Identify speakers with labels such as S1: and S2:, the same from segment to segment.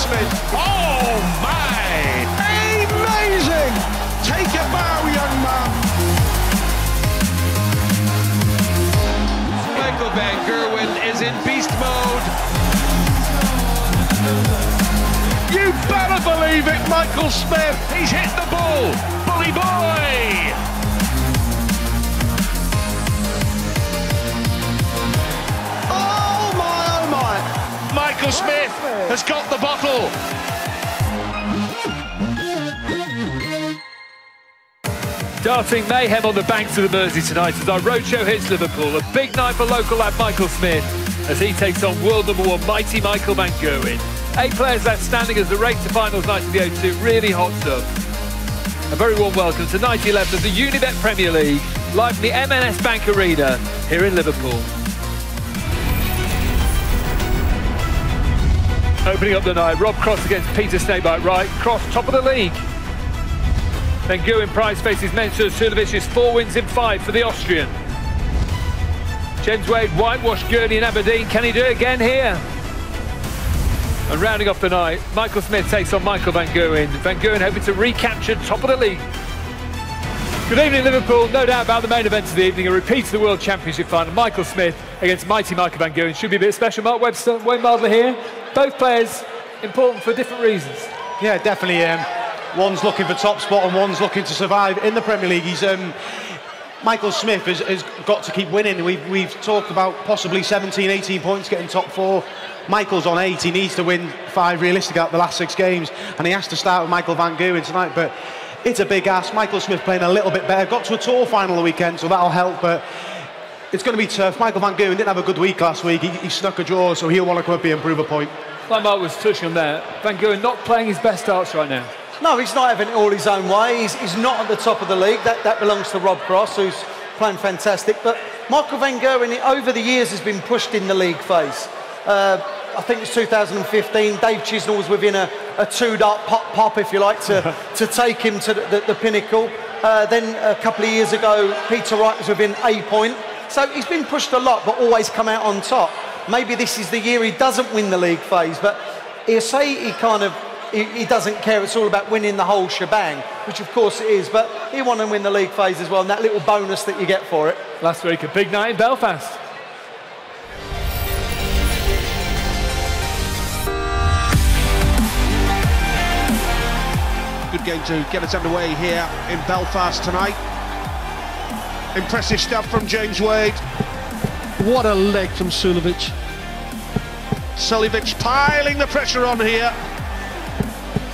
S1: Smith. Oh my! Amazing! Take a bow, young man.
S2: Michael van Gerwen is in beast mode.
S1: You better believe it, Michael Smith.
S2: He's hit the ball. Bully boy!
S1: Oh my.
S2: Michael Smith has got the bottle.
S3: Darting mayhem on the banks of the Mersey tonight as our roadshow hits Liverpool. A big night for local lad Michael Smith as he takes on world #1 mighty Michael van Gerwen. 8 players left standing as the race to finals night of the O2 really hots up. A very warm welcome to night 11 of the Unibet Premier League, live from the M&S Bank Arena here in Liverpool. Opening up the night, Rob Cross against Peter Snakebite Wright. Cross top of the league. Then Gerwyn Price faces Mensur Suljovic, 4 wins in 5 for the Austrian. James Wade whitewashed Gurney in Aberdeen. Can he do it again here? And rounding off the night, Michael Smith takes on Michael van Gerwen. Van Gerwen hoping to recapture top of the league. Good evening, Liverpool. No doubt about the main event of the evening, a repeat of the World Championship final. Michael Smith against mighty Michael van Gerwen. Should be a bit special. Mark Webster, Wayne Mardler here. Both players important for different reasons.
S4: Yeah, definitely. One's looking for top spot and one's looking to survive in the Premier League. Michael Smith has got to keep winning. We've talked about possibly 17, 18 points getting top 4. Michael's on 8. He needs to win 5 realistic out the last 6 games, and he has to start with Michael van Gerwen tonight. But it's a big ask. Michael Smith playing a little bit better. Got to a tour final the weekend, so that'll help. But it's going to be tough. Michael van Gerwen didn't have a good week last week. He snuck a draw, so he'll want to come up here and prove a point.
S3: Like Mark was touching on there, van Gerwen not playing his best starts right now.
S5: No, he's not having it all his own way. He's not at the top of the league. That belongs to Rob Cross, who's playing fantastic. But Michael van Gerwen, over the years, has been pushed in the league phase. I think it's 2015. Dave Chisnall was within a 2-dart pop, if you like, to take him to the pinnacle. Then a couple of years ago, Peter Wright was within a point. So he's been pushed a lot, but always come out on top. Maybe this is the year he doesn't win the league phase, but he'll say he doesn't care. It's all about winning the whole shebang, which of course it is, but he want to win the league phase as well, and that little bonus that you get for it.
S3: Last week, a big night in Belfast.
S1: Good game to get us underway here in Belfast tonight. Impressive stuff from James Wade. What a leg from Suljovic. Suljovic piling the pressure on here.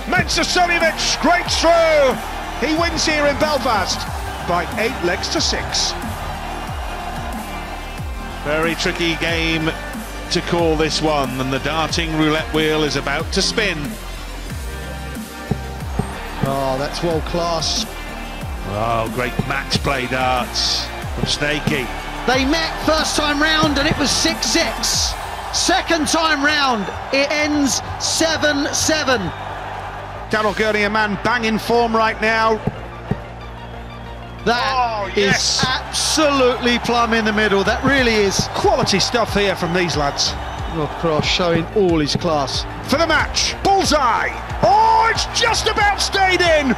S1: Mensur Suljovic, great throw. He wins here in Belfast by 8 legs to 6. Very tricky game to call this one, and the darting roulette wheel is about to spin.
S6: Oh, that's world class.
S1: Oh, great match play darts from Snakey.
S6: They met first time round and it was 6-6. Second time round, it ends 7-7.
S1: Daryl Gurney, a man banging form right now.
S6: That is absolutely plumb in the middle. That really is.
S1: Quality stuff here from these lads.
S6: Rob Cross showing all his class.
S1: For the match, bullseye. Oh, it's just about stayed in.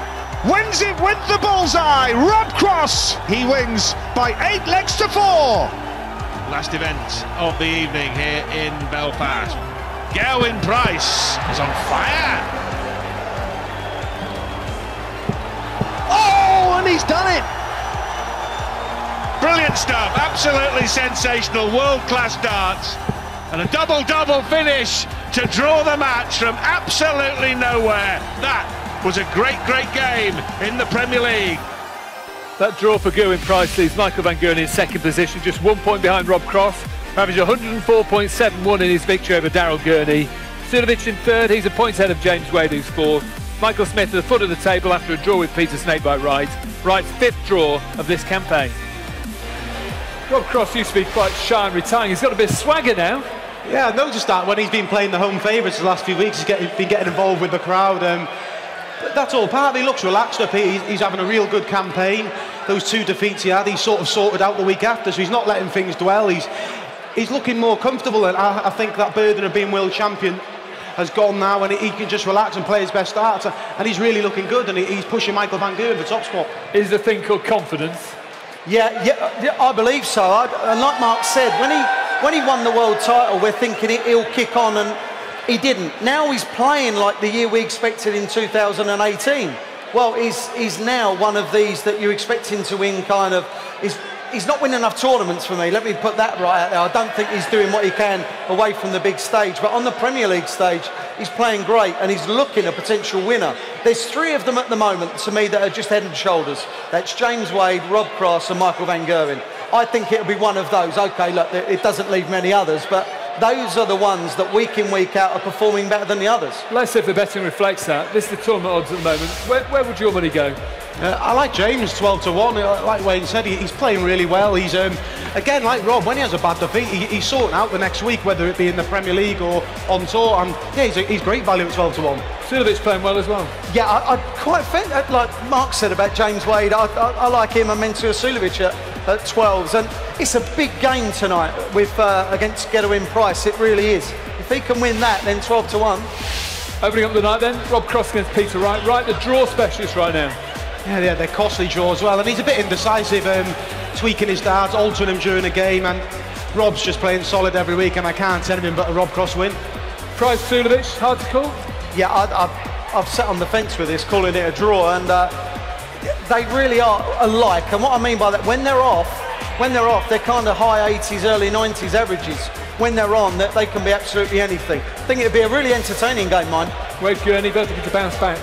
S1: Wins it with the bullseye. Rob Cross, he wins by 8 legs to 4.
S2: Last event of the evening here in Belfast. Gerwyn Price is on fire.
S6: Oh, and he's done it.
S2: Brilliant stuff, absolutely sensational, world-class darts. And a double-double finish to draw the match from absolutely nowhere. That was a great, great game in the Premier League.
S3: That draw for Gerwyn Price leaves Michael van Gerwen in second position, just 1 point behind Rob Cross, averaged 104.71 in his victory over Daryl Gurney. Suljovic in third, he's a point ahead of James Wade, who's fourth. Michael Smith at the foot of the table after a draw with Peter Snakebite Wright. Wright's 5th draw of this campaign. Rob Cross used to be quite shy and retiring. He's got a bit of swagger now.
S4: Yeah, I noticed that when he's been playing the home favourites the last few weeks, he's been getting involved with the crowd. But that's all part. He looks relaxed up here. He's having a real good campaign. Those 2 defeats he had, he sort of sorted out the week after, so he's not letting things dwell. He's looking more comfortable, and I think that burden of being world champion has gone now, and he can just relax and play his best darts, and he's really looking good, and he's pushing Michael van Gerwen for top spot.
S3: Is the thing called confidence?
S5: Yeah, I believe so. And like Mark said, when he won the world title, we're thinking he'll kick on, and he didn't. Now he's playing like the year we expected in 2018. Well, he's now one of these that you expect him to win kind of... He's not winning enough tournaments for me, let me put that right out there. I don't think he's doing what he can away from the big stage, but on the Premier League stage, he's playing great and he's looking a potential winner. There's 3 of them at the moment, to me, that are just head and shoulders. That's James Wade, Rob Cross and Michael van Gerwen. I think it'll be one of those. OK, look, it doesn't leave many others, but those are the ones that week in, week out are performing better than the others.
S3: Let's see if the betting reflects that. This is the tournament odds at the moment. Where would your money go?
S4: I like James 12-1. Like Wayne said, he's playing really well. He's again, like Rob, when he has a bad defeat, he's sorting out the next week, whether it be in the Premier League or on tour. And yeah, he's great value at 12-1.
S3: Suljovic playing well as well.
S5: Yeah, I quite think, like Mark said about James Wade, I like him and Mensur Suljovic at 12s, and it's a big game tonight with against Gerwyn Price. It really is. If he can win that, then 12-1.
S3: Opening up the night then, Rob Cross against Peter Wright. Wright, the draw specialist right now.
S4: Yeah, they're costly draws as well, and he's a bit indecisive, tweaking his darts, altering them during the game, and Rob's just playing solid every week, and I can't send him but a Rob Cross win.
S3: Price Suljovic, hard to call?
S5: Yeah, I've sat on the fence with this, calling it a draw, and they really are alike. And what I mean by that, when they're off, they're kind of high 80s, early 90s averages. When they're on, they can be absolutely anything. I think it'd be a really entertaining game, mine.
S3: Wait, Gurney, both of you to bounce back.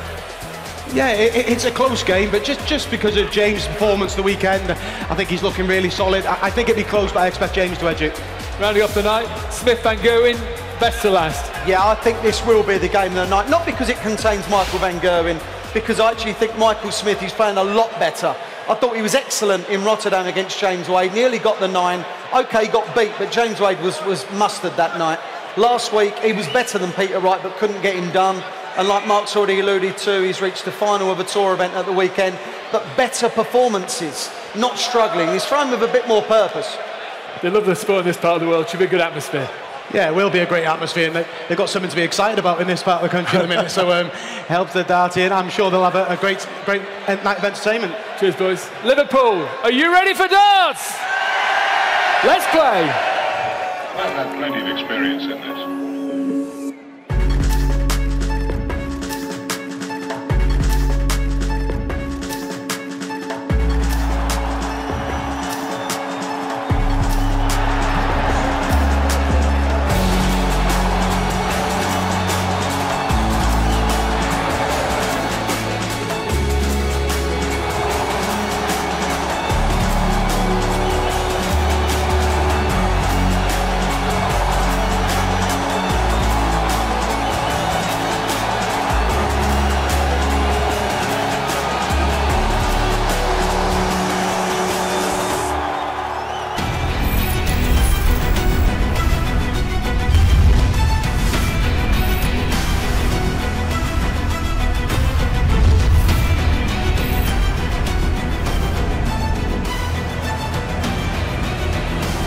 S4: Yeah, it's a close game, but just because of James' performance the weekend, I think he's looking really solid. I think it'd be close, but I expect James to edge it.
S3: Rounding off the night, Smith van Gerwen, best to last.
S5: Yeah, I think this will be the game of the night. Not because it contains Michael van Gerwen, because I actually think Michael Smith is playing a lot better. I thought he was excellent in Rotterdam against James Wade, nearly got the 9. OK, got beat, but James Wade was mustard that night. Last week, he was better than Peter Wright, but couldn't get him done. And like Mark's already alluded to, he's reached the final of a tour event at the weekend, but better performances, not struggling. He's thrown with a bit more purpose.
S3: They love the sport in this part of the world. Should be a good atmosphere.
S4: Yeah, it will be a great atmosphere, and they've got something to be excited about in this part of the country at the minute, so helps the darty, and I'm sure they'll have a great night of entertainment.
S3: Cheers, boys. Liverpool, are you ready for darts? Let's play.
S7: I've had plenty of experience in this.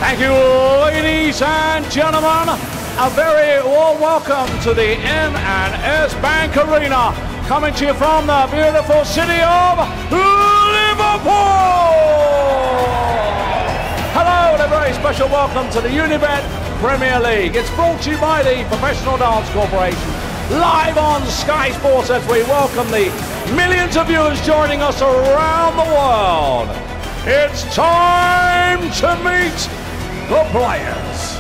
S2: Thank you, ladies and gentlemen. A very warm welcome to the M&S Bank Arena, coming to you from the beautiful city of Liverpool. Hello and a very special welcome to the Unibet Premier League. It's brought to you by the Professional Dance Corporation, live on Sky Sports, as we welcome the millions of viewers joining us around the world. It's time to meet the players.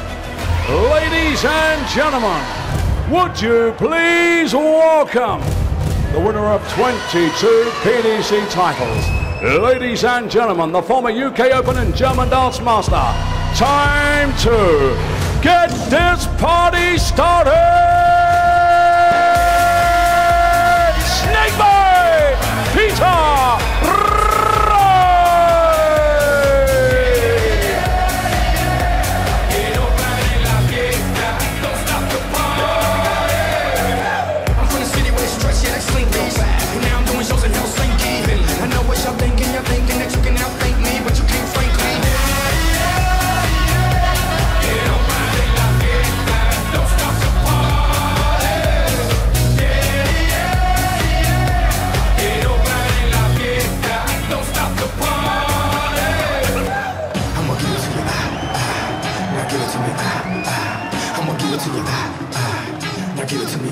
S2: Ladies and gentlemen, would you please welcome the winner of 22 PDC titles. Ladies and gentlemen, the former UK Open and German Dance Master. Time to get this party started! Snakebite Peter!
S8: give it to me.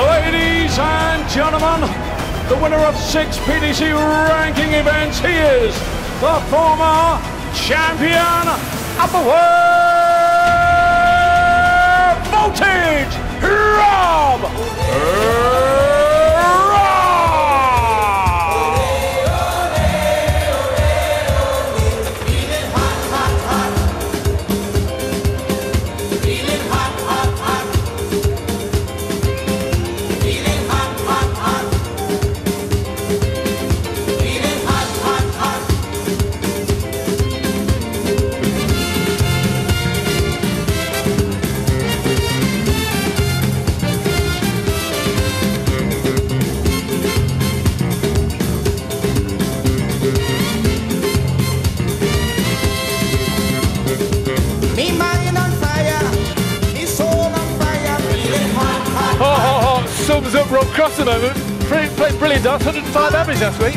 S2: Ladies and gentlemen, the winner of 6 PDC ranking events, he is the former champion of the world voltage, Rob sums up Rob Cross at the moment. Played brilliant darts, 105 average last week.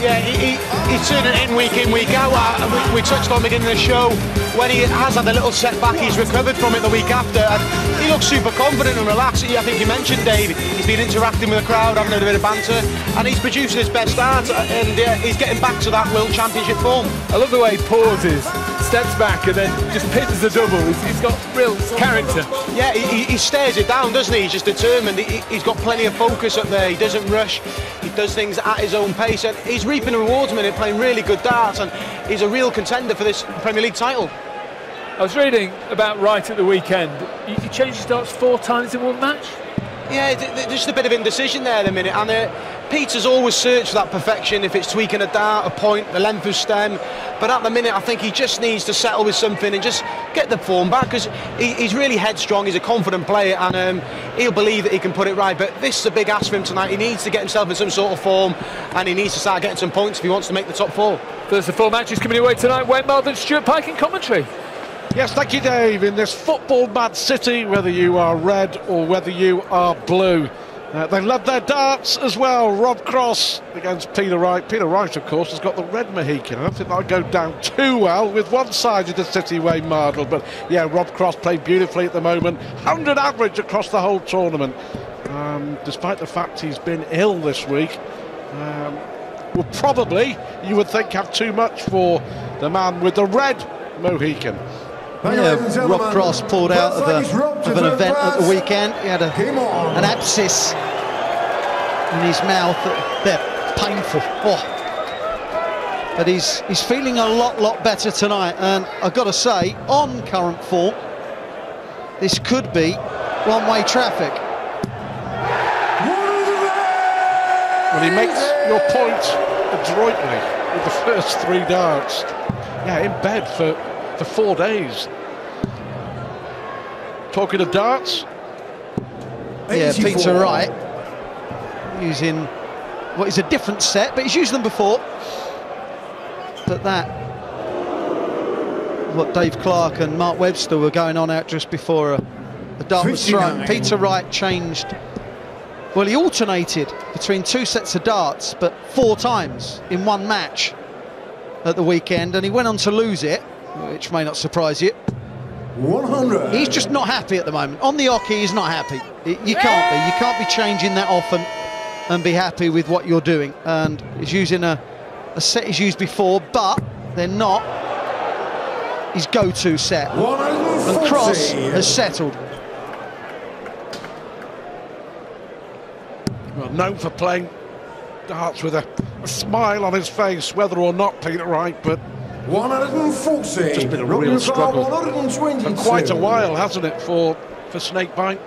S4: Yeah, he's turning it in, week out. We touched on the beginning of the show. When he has had a little setback, he's recovered from it the week after. And he looks super confident and relaxed. I think you mentioned, Dave, he's been interacting with the crowd, having a bit of banter, and he's producing his best dart, and he's getting back to that World Championship form.
S3: I love the way he pauses, steps back, and then just pins the double. He's got real character.
S4: Yeah, he stares it down, doesn't he? He's just determined. He's got plenty of focus up there. He doesn't rush. He does things at his own pace, and he's reaping the rewards, man, playing really good darts, and he's a real contender for this Premier League title.
S3: I was reading about Wright at the weekend. He changed his darts 4 times in one match.
S4: Yeah, just a bit of indecision there at the minute, and Peter's always searched for that perfection, if it's tweaking a dart, a point, the length of stem, but at the minute I think he just needs to settle with something and just get the form back, because he's really headstrong, he's a confident player, and he'll believe that he can put it right, but this is a big ask for him tonight. He needs to get himself in some sort of form, and he needs to start getting some points if he wants to make the top 4.
S3: There's the 4 matches coming away tonight. Wayne Maldon, Stuart Pike in commentary.
S1: Yes, thank you, Dave. In this football-mad city, whether you are red or whether you are blue, they love their darts as well. Rob Cross against Peter Wright. Peter Wright, of course, has got the red Mohican. I don't think that'll go down too well with one side of the city, Wayne Mardle. But yeah, Rob Cross played beautifully at the moment. 100 average across the whole tournament. Despite the fact he's been ill this week. Will probably, you would think, have too much for the man with the red Mohican.
S6: Yeah, Rob Cross pulled out of an event at the weekend. He had an abscess in his mouth. They're painful. Oh. But he's feeling a lot better tonight. And I've got to say, on current form, this could be one-way traffic.
S1: Well, he makes your point adroitly with the first 3 darts. Yeah, in bed for 4 days. Talking of darts.
S6: Yeah, Peter Wright using what is a different set, but he's used them before. But what Dave Clark and Mark Webster were going on out just before a dart was thrown. Peter Wright changed. Well, he alternated between 2 sets of darts, but 4 times in one match at the weekend, and he went on to lose it, which may not surprise you.
S8: 100.
S6: He's just not happy at the moment. On the hockey, he's not happy. You can't be. You can't be changing that often and be happy with what you're doing. And he's using a set he's used before, but they're not his go-to set. And Cross has settled.
S1: Well, known for playing darts with a smile on his face, whether or not Peter Wright, but
S8: 140.
S1: Just been a real struggle for quite a while, hasn't it, for Snakebite?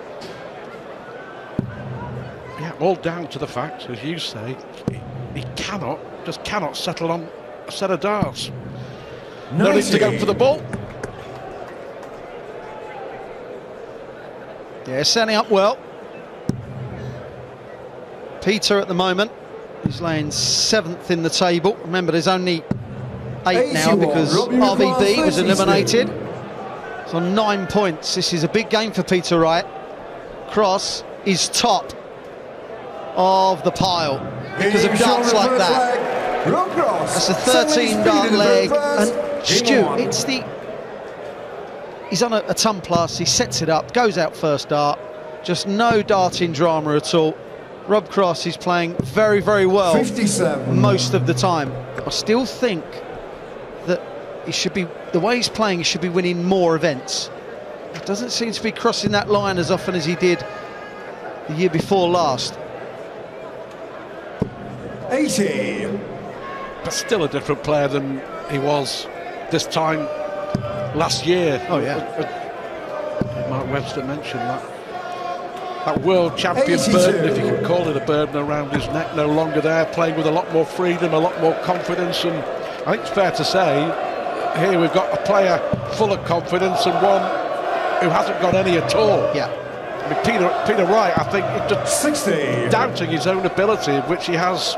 S1: Yeah, all down to the fact, as you say, he just cannot settle on a set of darts. No need to go for the ball.
S6: Yeah, setting up well. Peter at the moment He's laying 7th in the table. Remember, there's only 8 now because RVB was eliminated. It's on 9 points. This is a big game for Peter Wright. Cross is top of the pile because of darts like that. That's a 13-dart leg. And Stu, he's on a ton plus. He sets it up, goes out first dart. Just no darting drama at all. Rob Cross is playing very, very well
S8: 57.
S6: most of the time. I still think that he should be, the way he's playing, he should be winning more events. He doesn't seem to be crossing that line as often as he did the year before last.
S8: 80.
S2: But still a different player than he was this time last year.
S6: Oh, yeah.
S2: Mark Webster mentioned that world champion
S8: 82.
S2: burden, if you can call it a burden, around his neck, no longer there, playing with a lot more freedom, a lot more confidence. And I think it's fair to say here we've got a player full of confidence and one who hasn't got any at all.
S6: Yeah.
S2: I mean, Peter Wright, I think, is just
S8: 60.
S2: doubting his own ability, of which he has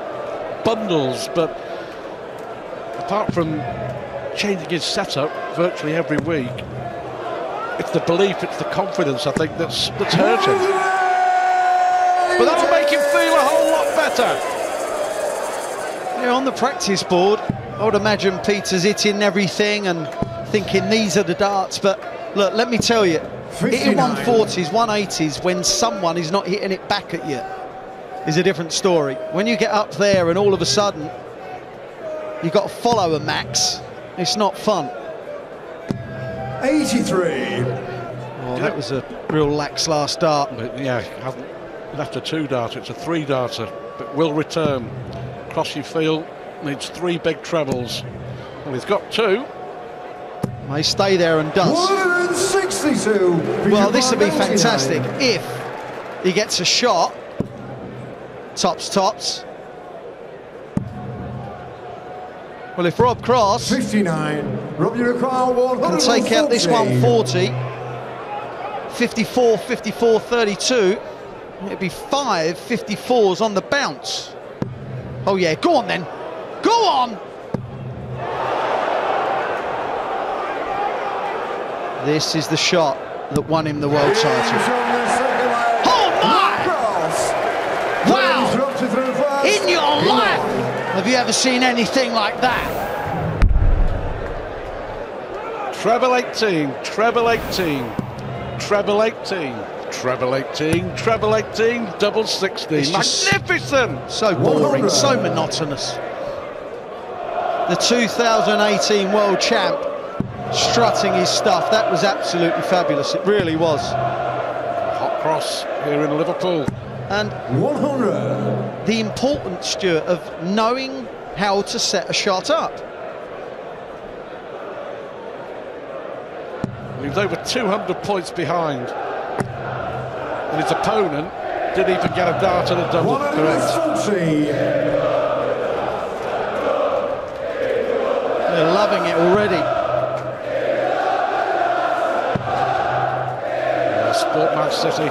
S2: bundles, but apart from changing his setup virtually every week, it's the belief, it's the confidence, I think, that's hurting. But that'll make him feel a whole lot better.
S6: Yeah, on the practice board, I would imagine Peter's hitting everything and thinking these are the darts, but look, let me tell you,
S8: 59.
S6: hitting 140s, 180s when someone is not hitting it back at you is a different story. When you get up there and all of a sudden you've got to follow a max, it's not fun.
S8: 83.
S6: Oh, that was a real lax last dart.
S2: But yeah, hasn't left a 2-darter, it's a 3-darter, but will return. Cross, you feel, needs 3 big trebles. Well, he's got 2.
S6: May stay there and does.
S8: 162.
S6: Well, this would be fantastic if he gets a shot. Tops. Well, if Rob Cross
S8: 59. Rob, you require 140.
S6: can take out this 140, 54, 54, 32, it'd be 5 54s on the bounce. Oh yeah, go on then. Go on! This is the shot that won him the world title. Oh my! Wow! In your life, have you ever seen anything like that?
S2: Treble 18, treble 18, treble 18, treble 18, treble 18, double 60.
S6: It's just
S2: magnificent!
S6: So boring, so monotonous. The 2018 world champ strutting his stuff. That was absolutely fabulous. It really was.
S2: Hot cross here in Liverpool.
S6: And
S8: 100.
S6: the importance, Stuart, of knowing how to set a shot up.
S2: He's over 200 points behind. And his opponent didn't even get a dart and a double correct.
S8: 140.
S6: They're loving it already.
S2: Sportman City.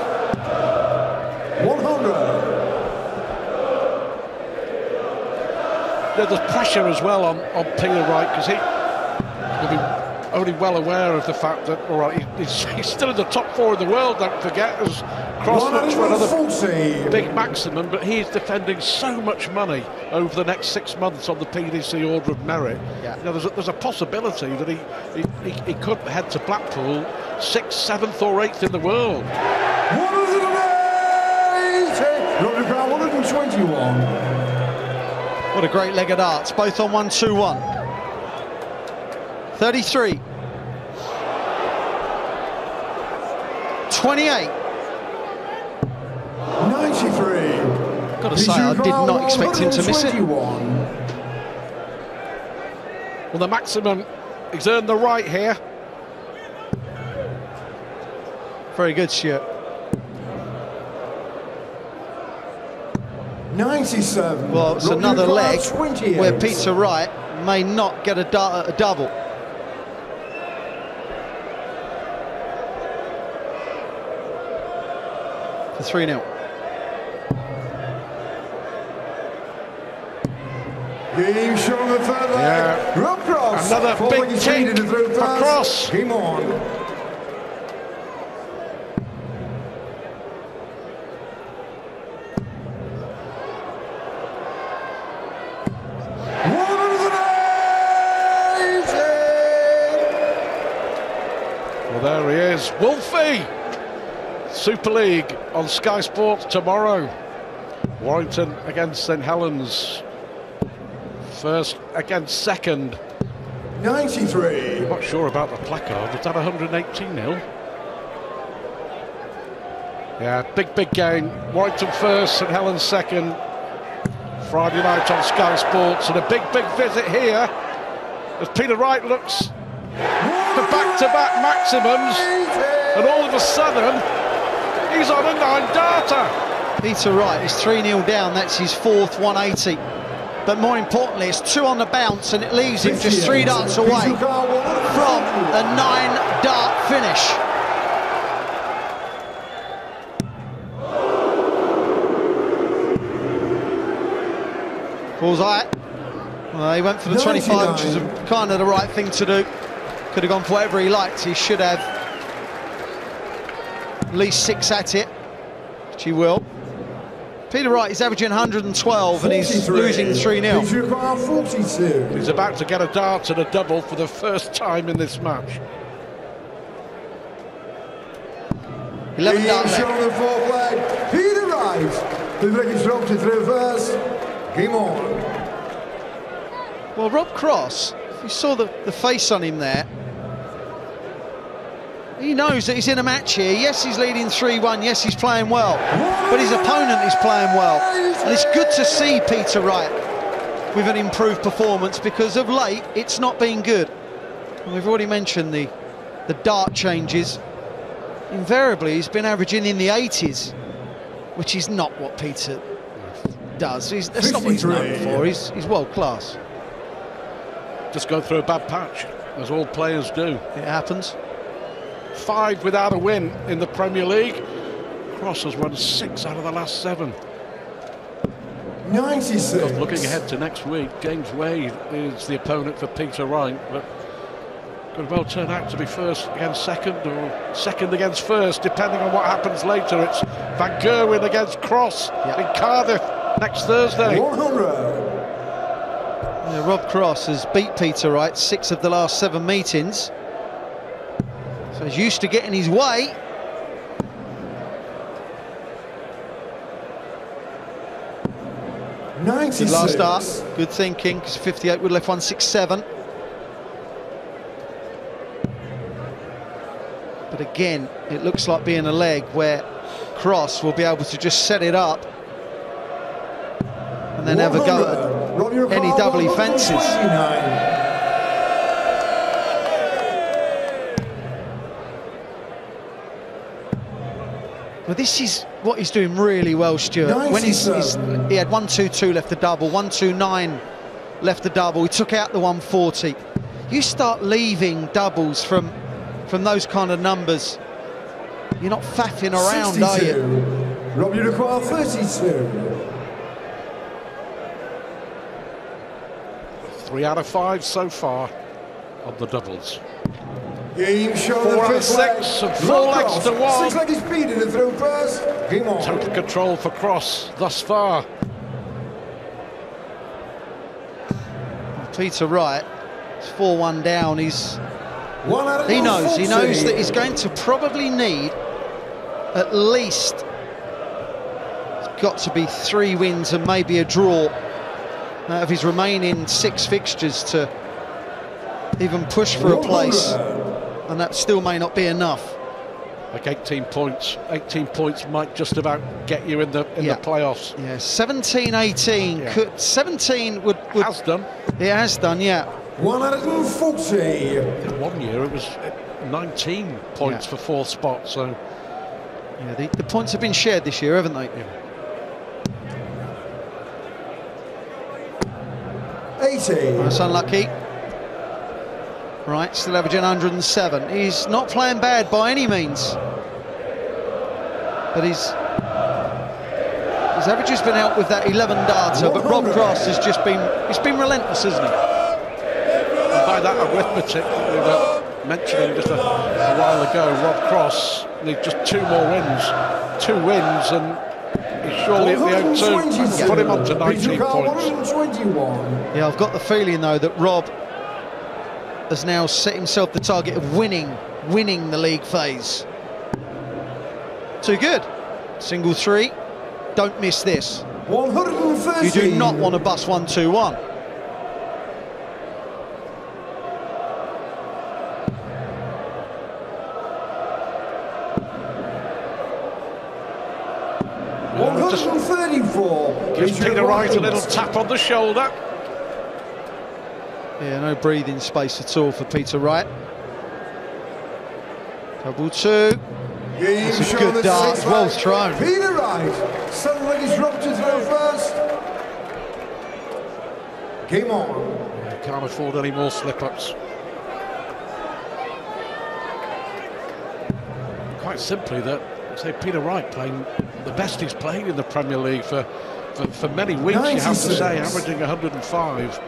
S8: 100.
S2: There's pressure as well on Peter Wright, because he'll be only well aware of the fact that, all right, he's still in the top 4 in the world, don't forget, as Cross looks for another big maximum, but he is defending so much money over the next 6 months on the PDC Order of Merit.
S6: Yeah.
S2: You know, there's a possibility that he could head to Blackpool 6th, 7th or 8th in the world.
S8: 121.
S6: What a great leg of darts, both on 1-2-1. 33. 28.
S8: 93.
S6: Got to say, I did not expect him to miss it.
S2: Well, the maximum, he's earned the right here.
S6: Very good, Stuart.
S8: 97.
S6: Well, it's another leg where Peter Wright may not get a dart at a double. For 3-0.
S8: Game show on the third leg.
S1: Yeah.
S8: Rob Cross.
S1: Another big kick for Cross.
S8: Game on.
S1: Well, there he is, Wolfie. Super League on Sky Sports tomorrow. Warrington against St Helens. First against second.
S8: 93.
S1: I'm not sure about the placard. Is that 118-0? Yeah, big game. Warrington first, St Helens second. Friday night on Sky Sports, and a big visit here as Peter Wright looks for back-to-back maximums, and all of a sudden he's on a 9-darter.
S6: Peter Wright is 3-0 down. That's his fourth 180. But more importantly, it's 2 on the bounce, and it leaves him just 3 darts away from a 9-dart finish. Bullseye. Well, he went for the 25, which is kind of the right thing to do. Could have gone for whatever he liked. He should have at least 6 at it, which he will. Peter Wright is averaging 112 and he's losing 3-0.
S1: He's about to get a dart and a double for the first time in this match.
S6: 11 dart left.
S8: On the fourth leg. Peter Wright. The leg is dropped to reverse. Game on.
S6: Well, Rob Cross, if you saw the face on him there, he knows that he's in a match here. Yes, he's leading 3-1. Yes, he's playing well. But his opponent is playing well. And it's good to see Peter Wright with an improved performance, because of late, it's not been good. And we've already mentioned the dart changes. Invariably, he's been averaging in the 80s, which is not what Peter does. That's not what he's known for. He's world class.
S1: Just go through a bad patch, as all players do.
S6: It happens.
S1: 5 without a win in the Premier League. Cross has won 6 out of the last 7.
S8: 96.
S1: Looking ahead to next week, James Wade is the opponent for Peter Wright, but could well turn out to be first against second, or second against first, depending on what happens later. It's Van Gerwen against Cross in Cardiff next Thursday.
S8: 100.
S6: Yeah, Rob Cross has beat Peter Wright 6 of the last 7 meetings. So he's used to getting his way. Good last start, good thinking, because 58 would have left 167. But again, it looks like being a leg where Cross will be able to just set it up and then have a go at any double he fancies. Well, this is what he's doing really well, Stuart. When he had 122 left the double, 129 left the double, he took out the 140. You start leaving doubles from those kind of numbers, you're not faffing around, 62. Are you?
S8: Rob, you require 32.
S1: 3 out of 5 so far on the doubles.
S8: Game show
S1: 4 out of 6 and 4 legs to 1.
S8: 6 leg speed in the throw pass. Game on.
S1: Total control for Cross thus far.
S6: Peter Wright, it's 4-1 down. He knows that he's going to probably need at least, it's got to be 3 wins and maybe a draw out of his remaining 6 fixtures to even push for a place, and that still may not be enough.
S1: Like 18 points might just about get you in the playoffs.
S6: Yeah, 17-18. Yeah. 17 would
S1: has done.
S6: It has done, yeah.
S8: 140.
S1: In 1 year it was 19 points for 4th spot, so
S6: yeah, the points have been shared this year, haven't they?
S1: Yeah.
S8: 80.
S6: That's unlucky. Right, still averaging 107. He's not playing bad by any means, but he's His average has been out with that 11 darter, but Rob Cross has just been, he's been relentless, hasn't he?
S1: And by that arithmetic that we were mentioning just a while ago, Rob Cross needs just 2 more wins. 2 wins and he's surely at the O2. Put him on to 19 points.
S6: Yeah, I've got the feeling though that Rob has now set himself the target of winning the league phase. Too good. Single 3. Don't miss this.
S8: 130.
S6: You do not want to bust 1-2-1.
S1: Just
S8: 134.
S1: gives Peter Wright a little tap on the shoulder.
S6: Yeah, no breathing space at all for Peter Wright. Double 2. It's a good dart, well thrown.
S8: Peter Wright, something like he's dropped to throw first. Game on.
S1: Can't afford any more slip-ups. Quite simply that, say, Peter Wright playing the best he's played in the Premier League for many weeks, 96. You have to say, averaging 105.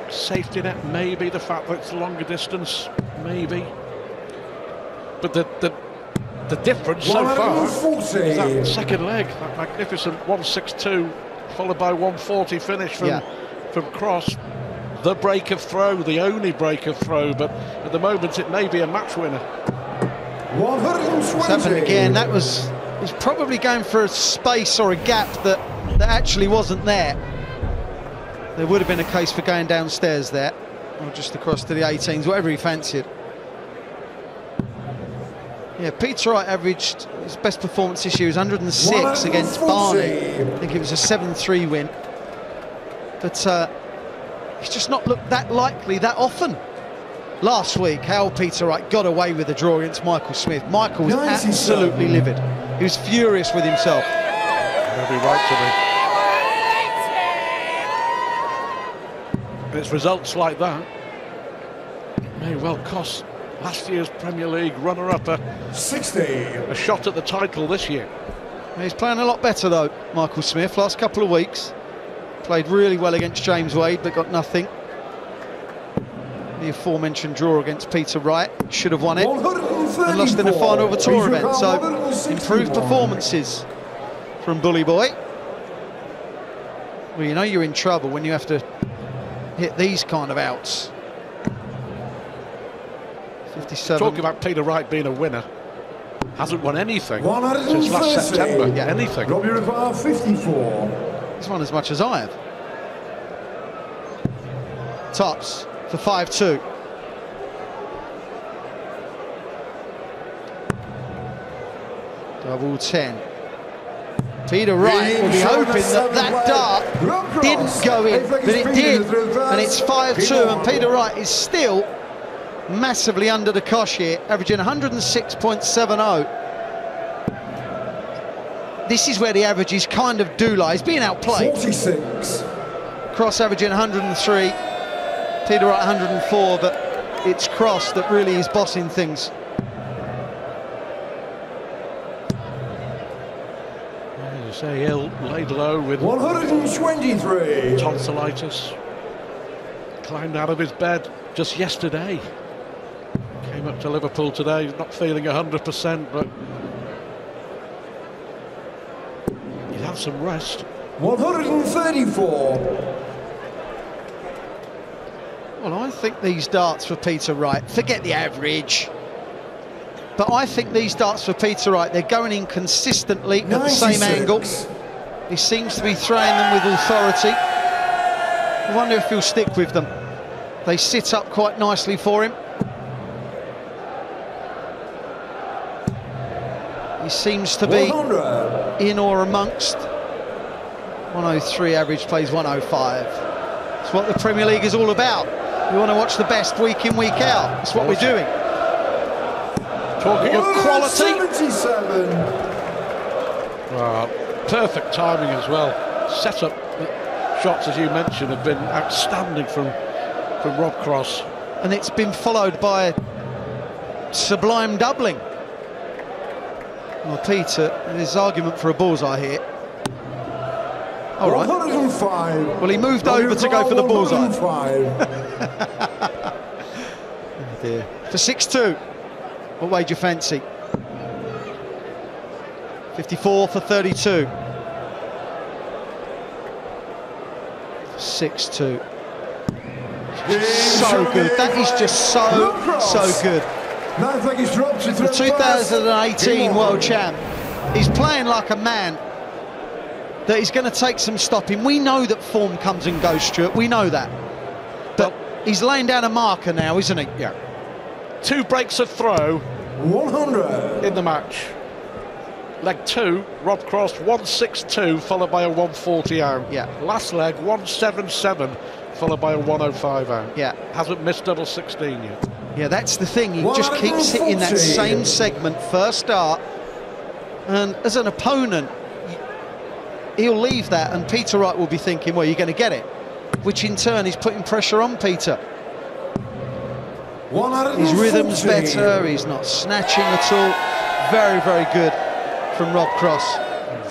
S1: Safety net, maybe, the fact that it's a longer distance, maybe. But the difference so far is that second leg, that magnificent 162, followed by 140 finish from Cross. The break of throw, the only break of throw, but at the moment it may be a match winner.
S8: 120.
S6: It's happened again. That was, he's probably going for a space or a gap that actually wasn't there. There would have been a case for going downstairs there, or just across to the 18s, whatever he fancied. Yeah, Peter Wright averaged, his best performance this year was 106 against Barney. I think it was a 7-3 win. But he's just not looked that likely that often. Last week, how Peter Wright got away with a draw against Michael Smith. Michael was absolutely livid. He was furious with himself.
S1: That'll be right to me. And it's results like that may well cost last year's Premier League runner-up a shot at the title this year.
S6: He's playing a lot better though, Michael Smith. Last couple of weeks, played really well against James Wade, but got nothing. The aforementioned draw against Peter Wright, should have won it, and lost in the final of a tour event. So, improved performances from Bully Boy. Well, you know you're in trouble when you have to hit these kind of outs. 57.
S1: Talking about Peter Wright being a winner, hasn't won anything since last September.
S6: Yeah.
S1: Anything.
S8: 54.
S6: He's won as much as I have. Tops for 5-2. Double 10. Peter Wright will be hoping that dart didn't go in, but it did, and it's 5-2, and Peter Wright is still massively under the cosh here, averaging 106.70. This is where the averages kind of do lie. He's being outplayed.
S8: 46.
S6: Cross averaging 103, Peter Wright 104, but it's Cross that really is bossing things.
S1: As you say, he'll laid low with
S8: 123.
S1: tonsillitis. Climbed out of his bed just yesterday. Came up to Liverpool today, not feeling 100%, but he'd have some rest.
S8: 134.
S6: Well, I think these darts for Peter Wright, forget the average, but I think these darts for Peter Wright, they're going in consistently at the same angle. He seems to be throwing them with authority. I wonder if he'll stick with them. They sit up quite nicely for him. He seems to be in or amongst. 103 average, plays 105. It's what the Premier League is all about. We want to watch the best week in, week out. That's what we're doing.
S1: Talking of quality.
S8: 77.
S1: Perfect timing as well. Set up shots, as you mentioned, have been outstanding from Rob Cross.
S6: And it's been followed by sublime doubling. Well, Peter, there's argument for a bullseye here. All right.
S8: 105.
S6: Well, he moved over to go for the bullseye. Oh dear. For 6-2. What way do you fancy? 54 for 32. 6-2. So good. That is just so good. The 2018 world champ. He's playing like a man that he's going to take some stopping. We know that form comes and goes, Stuart. We know that. But he's laying down a marker now, isn't he?
S1: Yeah. 2 breaks of throw.
S8: 100
S1: in the match. Leg 2, Rob Cross 162, followed by a 140 out.
S6: Yeah.
S1: Last leg 177, followed by a 105 out.
S6: Yeah.
S1: Hasn't missed double 16 yet.
S6: Yeah, that's the thing. He just keeps hitting that same segment first start, and as an opponent, he'll leave that, and Peter Wright will be thinking, well, you're going to get it, which in turn is putting pressure on Peter. His rhythm's better, he's not snatching at all. Very, very good from Rob Cross.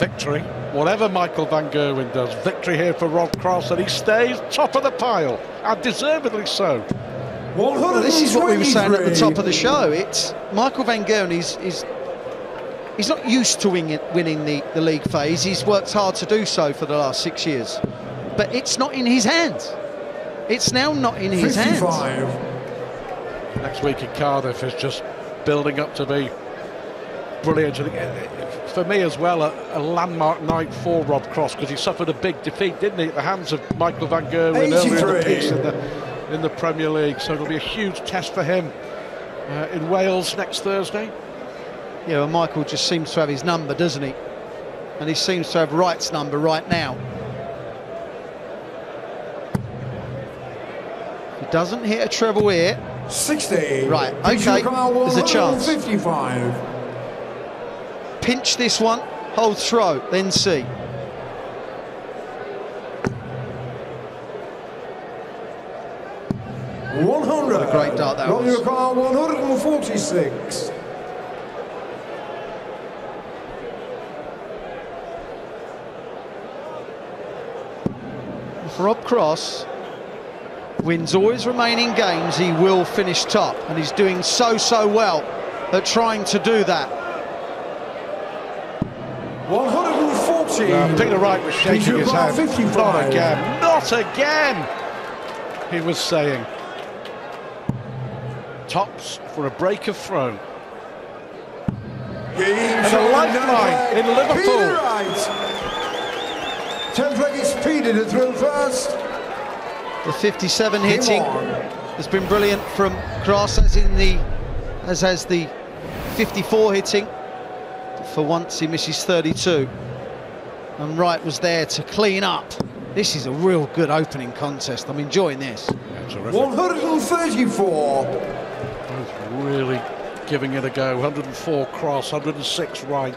S1: Victory, whatever Michael van Gerwen does, victory here for Rob Cross, and he stays top of the pile, and deservedly so.
S6: Well, this is what we were saying at the top of the show. It's Michael van Gerwen, he's not used to winning the league phase. He's worked hard to do so for the last 6 years. But it's not in his hands. It's now not in his hands.
S1: Next week in Cardiff is just building up to be brilliant. For me as well, a landmark night for Rob Cross, because he suffered a big defeat, didn't he, at the hands of Michael van Gerwen earlier in the piece in the Premier League. So it'll be a huge test for him in Wales next Thursday.
S6: Yeah, well, Michael just seems to have his number, doesn't he? And he seems to have Wright's number right now. He doesn't hit a treble here.
S8: 60.
S6: Right, okay, there's a chance.
S8: 55.
S6: Pinch this one, hold throw, then see. What a great dart that was.
S8: 146.
S6: For Rob Cross, wins all his remaining games, he will finish top, and he's doing so well at trying to do that.
S8: 140.
S1: Peter Wright was shaking his head.
S8: 55.
S1: Not again, not again, he was saying. Tops for a break of throw. And a lifeline in Liverpool.
S8: 10th leg is Peter to throw first.
S6: The 57 hitting has been brilliant from Cross, as has the 54 hitting. But for once he misses 32. And Wright was there to clean up. This is a real good opening contest. I'm enjoying this.
S1: Yeah,
S8: 134.
S1: Both really giving it a go. 104 Cross, 106 Wright.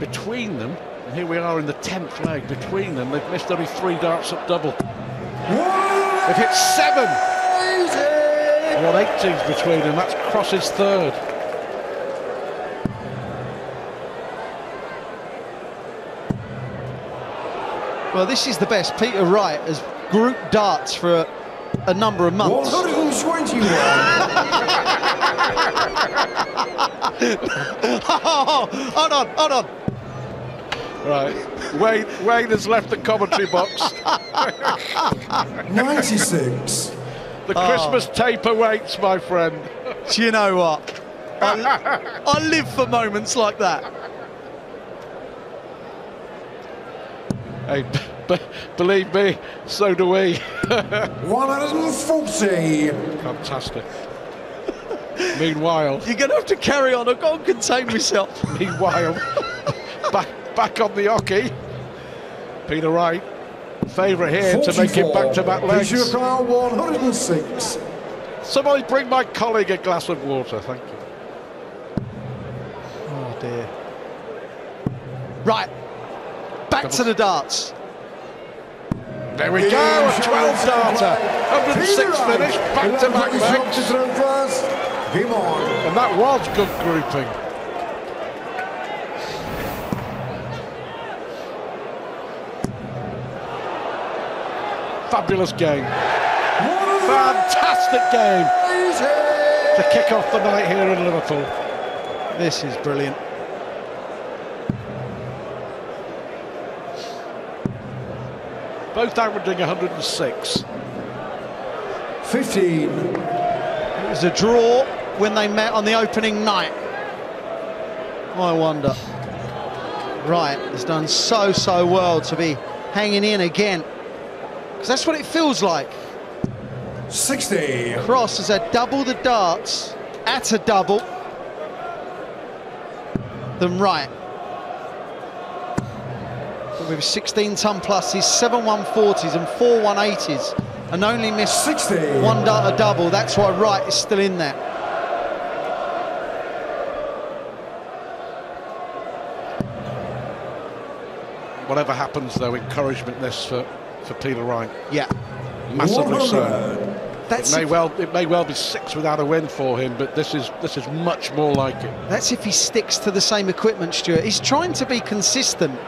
S1: Between them, and here we are in the 10th leg, between them, they've missed only 3 darts at double. They've hit 7. 180s between them, that's Cross's 3rd.
S6: Well, this is the best. Peter Wright has grouped darts for a number of months.
S8: 121.
S6: Hold on.
S1: Right, Wayne has left the commentary box.
S8: 96.
S1: The Christmas tape awaits, my friend.
S6: Do you know what? I live for moments like that.
S1: Hey, believe me, so do we.
S8: 140.
S1: Fantastic. Meanwhile,
S6: You're going to have to carry on. I've got to contain myself.
S1: meanwhile, back on the hockey. Peter Wright, favourite here to make it back-to-back legs.
S8: 106.
S1: Somebody bring my colleague a glass of water, thank you.
S6: Oh dear. Right, back to the darts.
S1: There we go, a 12 darter, 106 finish, back-to-back legs.
S8: Game on.
S1: And that was good grouping. Fabulous game. Fantastic game to kick off the night here in Liverpool.
S6: This is brilliant.
S1: Both averaging 106.
S8: 15.
S6: It was a draw when they met on the opening night. I wonder. Wright has done so well to be hanging in again, because that's what it feels like.
S8: 60.
S6: Cross has had double the darts at a double than Wright. But with 16-ton pluses, 7 140s and 4 180s, and only missed
S8: 60.
S6: 1 dart a double. That's why Wright is still in there.
S1: Whatever happens, though, encouragement this for Peter Wright.
S6: Yeah,
S1: Massively so. It may well be 6 without a win for him, but this is much more like it.
S6: that's if he sticks to the same equipment, Stuart. He's trying to be consistent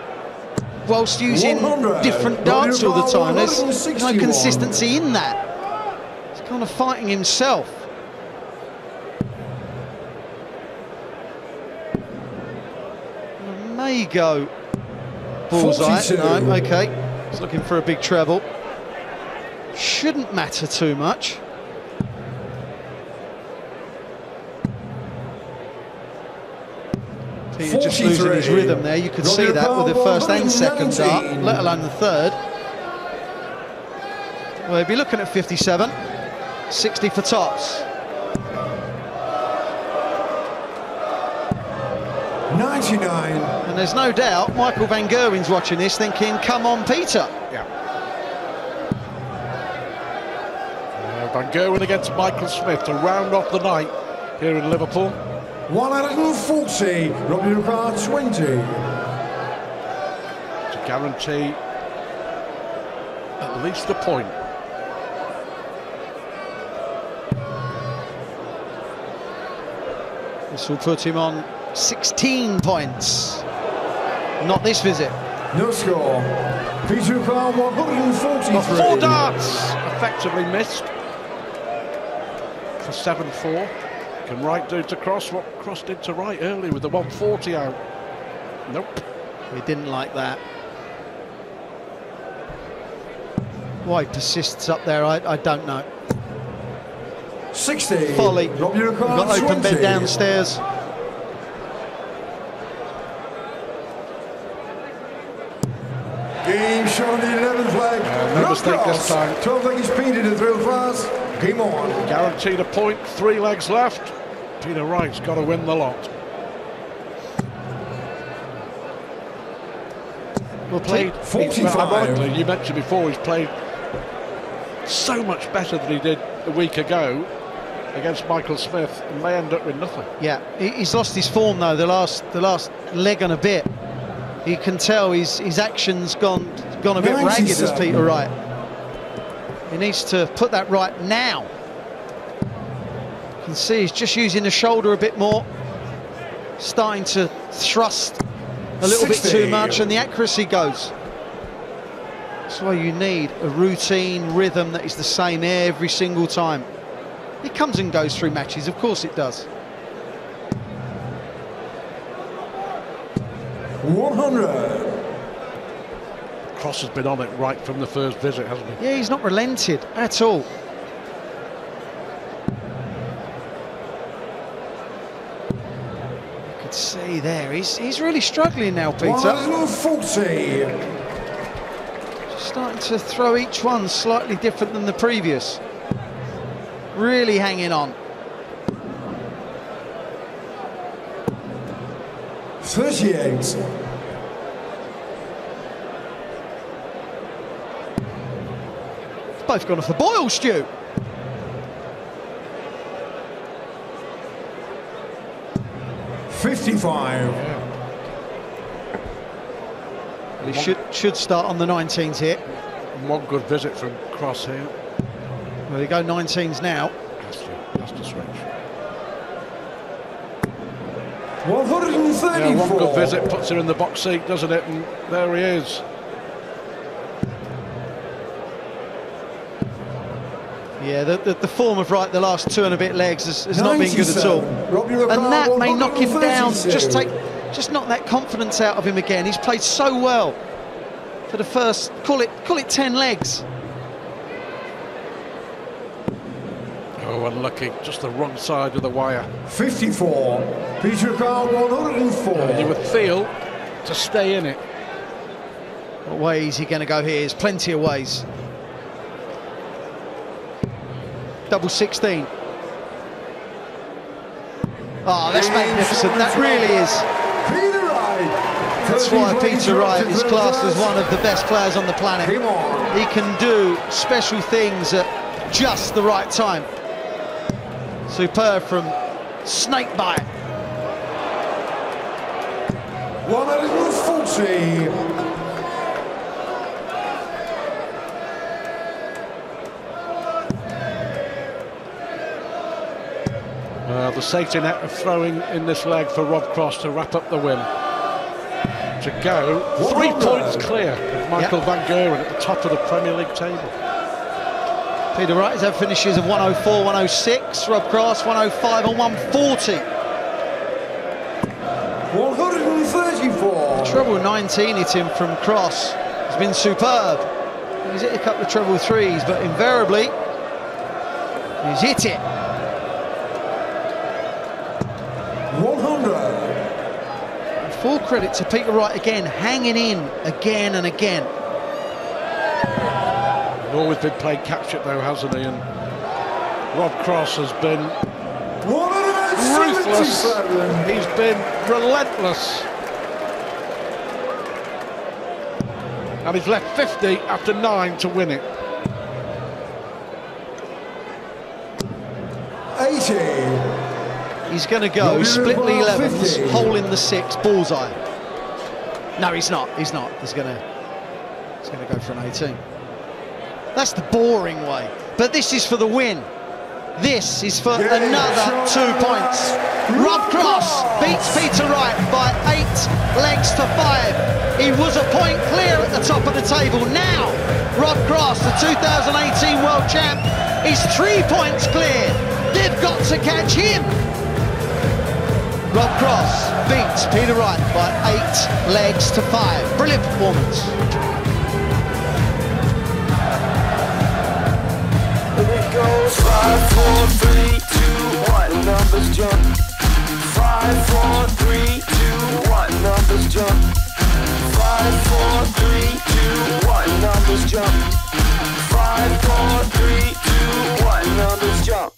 S6: whilst using
S8: 100.
S6: different darts all the time. There's no
S8: 161.
S6: consistency in that. He's kind of fighting himself. May go bullseye.
S8: 42.
S6: No, okay. He's looking for a big treble. Shouldn't matter too much. Peter just losing his rhythm there. You could see that with the first and second dart, let alone the third. Well, he'd be looking at 57, 60 for tops.
S8: 99.
S6: And there's no doubt Michael van Gerwen's watching this thinking, come on, Peter.
S1: Yeah. Van Gerwen against Michael Smith to round off the night here in Liverpool.
S8: 140. Robbie required 20.
S1: To guarantee at least a point.
S6: This will put him on 16 points. Not this visit.
S8: No score. Peter required 143.
S1: 4 darts effectively missed for 7-4. Can Wright do to Cross what Cross did to Wright early with the 140 out? Nope.
S6: He didn't like that. Why he persists up there, I don't know.
S8: 60.
S6: Folly.
S8: Robbie required
S6: Got open
S8: 20.
S6: bed downstairs.
S8: Game shot on the 11th leg.
S1: No mistake this time.
S8: 12 leg is Peter to throw fast. Game on.
S1: Guaranteed a point, 3 legs left. Peter Wright's got to win the lot.
S6: Well played.
S8: 45.
S1: Ironically, you mentioned before, he's played so much better than he did a week ago against Michael Smith, and may end up with nothing.
S6: Yeah, he's lost his form though. The last leg and a bit. You can tell his action's gone a bit ragged as Peter Wright. He needs to put that right now. You can see he's just using the shoulder a bit more, starting to thrust a little
S8: 60.
S6: bit too much, and the accuracy goes. That's why you need a routine rhythm that is the same every single time. It comes and goes through matches, of course it does.
S8: 100.
S1: Cross has been on it right from the first visit, hasn't he?
S6: Yeah, he's not relented at all. You could see there, he's really struggling now, Peter.
S8: 140.
S6: Just starting to throw each one slightly different than the previous. Really hanging on.
S8: 38.
S6: Both gone off the boil, Stu. He should start on the 19s here.
S1: And one good visit from Cross here.
S6: Well, they go 19s now.
S1: Has to switch.
S8: 134.
S1: Yeah, one good visit puts him in the box seat, doesn't it? And there he is.
S6: Yeah, the form of Wright the last 2 and a bit legs has not been good at all. And that may knock him down, just knock that confidence out of him again. He's played so well for the first, call it 10 legs.
S9: Oh, unlucky, just the wrong side of the wire.
S8: 54, Peter Carl 104.
S9: You would feel to stay in it.
S6: What way is he going to go here? There's plenty of ways. Double 16. Oh, that's magnificent. That really is.
S8: Peter Wright.
S6: That's why Peter Wright is classed as one of the best players on the planet. He can do special things at just the right time. Superb from snakebite.
S8: 140.
S9: The safety net of throwing in this leg for Rob Cross to wrap up the win. To go 3 points clear of Michael Van Gerwen at the top of the Premier League table.
S6: Peter Wright has had finishes of 104, 106, Rob Cross 105 and 140.
S8: 134.
S6: Treble 19 hit him from Cross. He's been superb. He's hit a couple of treble threes, but invariably he's hit it.
S8: 100.
S6: Full credit to Peter Wright again, hanging in again and again.
S9: Always been playing catch-up though, hasn't he? And Rob Cross has been ruthless. He's been relentless. And he's left 50 after 9 to win it.
S8: 80.
S6: He's going to go split the 11s, hole in the 6, bullseye. No, he's not. He's not. He's going to go for an 18. That's the boring way. But this is for the win. This is for another 2 points. Rob Cross beats Peter Wright by 8 legs to 5. He was a point clear at the top of the table. Now, Rob Cross, the 2018 world champ, is 3 points clear. They've got to catch him. Rob Cross beats Peter Wright by 8 legs to 5. Brilliant performance.
S10: It goes 5, 4, 3, 2, 1. Numbers jump. 5, 4, 3, 2, 1. Numbers jump. 5, 4, 3, 2, 1. Numbers jump. 5, 4, 3, 2, 1. Numbers jump.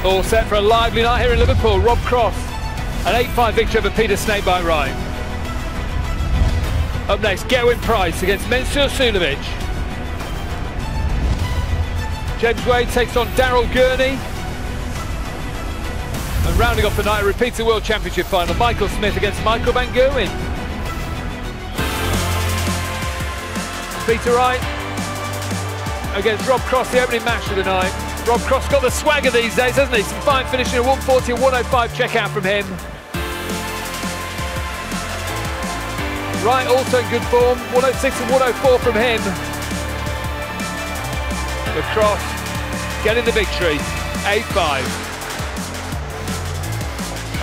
S3: All set for a lively night here in Liverpool. Rob Cross, an 8-5 victory over Peter Snakebite Wright. Up next, Gerwyn Price against Mensur Suljovic. James Wade takes on Daryl Gurney. And rounding off the night, a repeated World Championship final, Michael Smith against Michael van Gerwen. Peter Wright against Rob Cross, the opening match of the night. Rob Cross got the swagger these days, hasn't he? Some fine finishing, a 140 and 105 checkout from him. Wright also in good form, 106 and 104 from him. The Cross getting the victory, 8-5.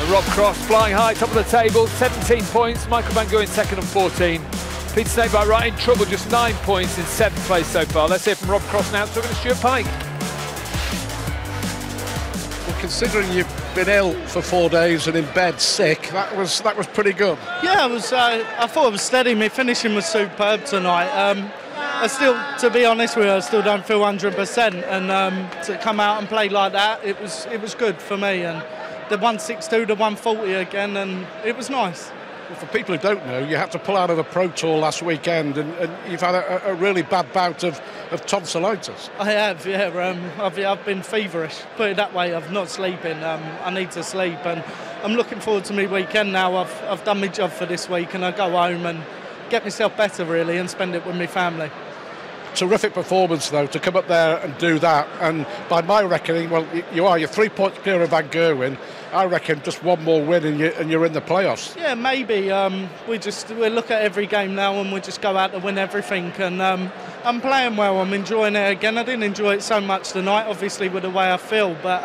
S3: And Rob Cross flying high, top of the table, 17 points. Michael van Gerwen second on 14. Peter Snakebite Wright in trouble, just 9 points in 7th place so far. Let's hear from Rob Cross now, talking to Stuart Pike.
S9: Well, considering you've been ill for 4 days and in bed sick, that was pretty good.
S11: Yeah, I thought it was steady. My finishing was superb tonight. I still, to be honest with you, I still don't feel 100%, and to come out and play like that, it was good for me. And the 162 to 140 again, and it was nice.
S9: Well, for people who don't know, you had to pull out of the Pro Tour last weekend, and you've had a really bad bout of tonsillitis.
S11: I have, yeah. I've been feverish, put it that way. I've not sleeping. I need to sleep, and I'm looking forward to my weekend now. I've done my job for this week, and I go home and get myself better, really, and spend it with my family.
S9: Terrific performance, though, to come up there and do that. And by my reckoning, well, you're 3 points clear of Van Gerwen. I reckon just one more win and you're in the playoffs.
S11: Yeah, maybe. We look at every game now and we just go out to win everything. And I'm playing well. I'm enjoying it again. I didn't enjoy it so much tonight, obviously, with the way I feel. But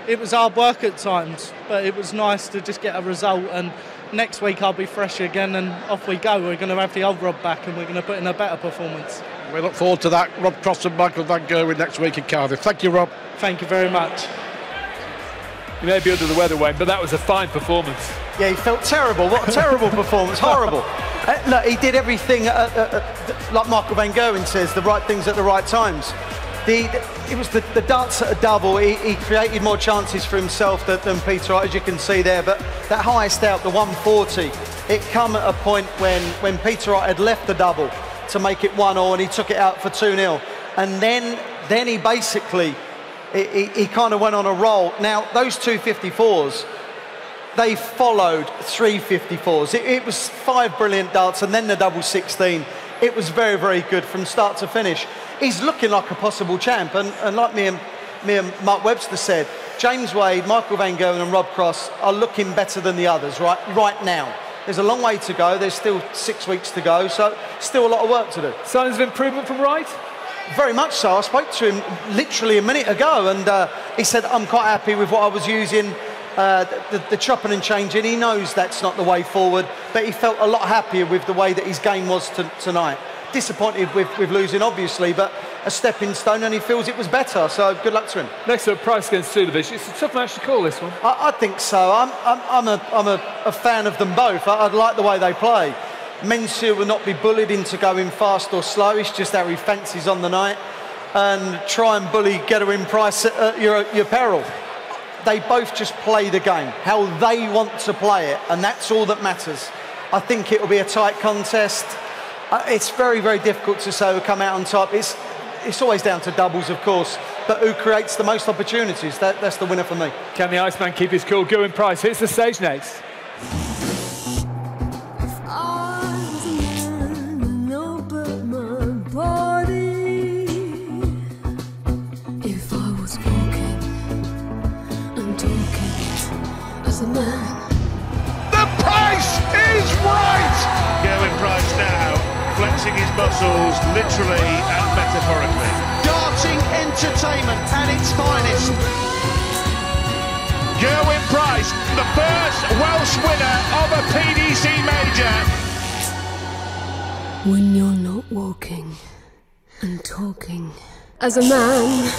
S11: it was hard work at times. But it was nice to just get a result. And next week I'll be fresh again and off we go. We're going to have the old Rob back and we're going to put in a better performance.
S9: We look forward to that. Rob Cross and Michael van Gerwen next week in Cardiff. Thank you, Rob.
S11: Thank you very much.
S3: You may be under the weather, Wayne, but that was a fine performance.
S5: Yeah, he felt terrible. What a terrible performance. Horrible. Look, he did everything, like Michael van Gerwen says, the right things at the right times. It was the darts at a double. He created more chances for himself than Peter, as you can see there. But that highest out, the 140, it come at a point when Peter had left the double to make it 1-1, and he took it out for 2-0. And then he basically, he kind of went on a roll. Now, those 254s, they followed 354s. It was 5 brilliant darts, and then the double 16. It was very, very good from start to finish. He's looking like a possible champ, and like me and Mark Webster said, James Wade, Michael van Gerwen and Rob Cross are looking better than the others right now. There's a long way to go. There's still 6 weeks to go, so still a lot of work to do.
S3: Signs of improvement from Wright?
S5: Very much so. I spoke to him literally a minute ago, and he said, I'm quite happy with what I was using, the chopping and changing. He knows that's not the way forward, but he felt a lot happier with the way that his game was tonight. Disappointed with losing, obviously, but a stepping stone, and he feels it was better, so good luck to him.
S3: Next up, Price against Suljovic. It's a tough match to call, this one.
S5: I think so. I'm a fan of them both. I like the way they play. Mensur will not be bullied into going fast or slow. It's just how he fancies on the night, and try and bully Gerwyn Price at your peril. They both just play the game, how they want to play it, and that's all that matters. I think it will be a tight contest. It's very, very difficult to say who come out on top. It's always down to doubles, of course, but who creates the most opportunities? That's the winner for me.
S3: Can the Iceman keep his cool? Gerwyn Price hits the stage next.
S2: The price is right! Gerwyn Price now flexing his muscles literally and metaphorically.
S6: Darting entertainment at its finest.
S2: Gerwyn Price, the first Welsh winner of a PDC major.
S12: When you're not walking and talking as a man.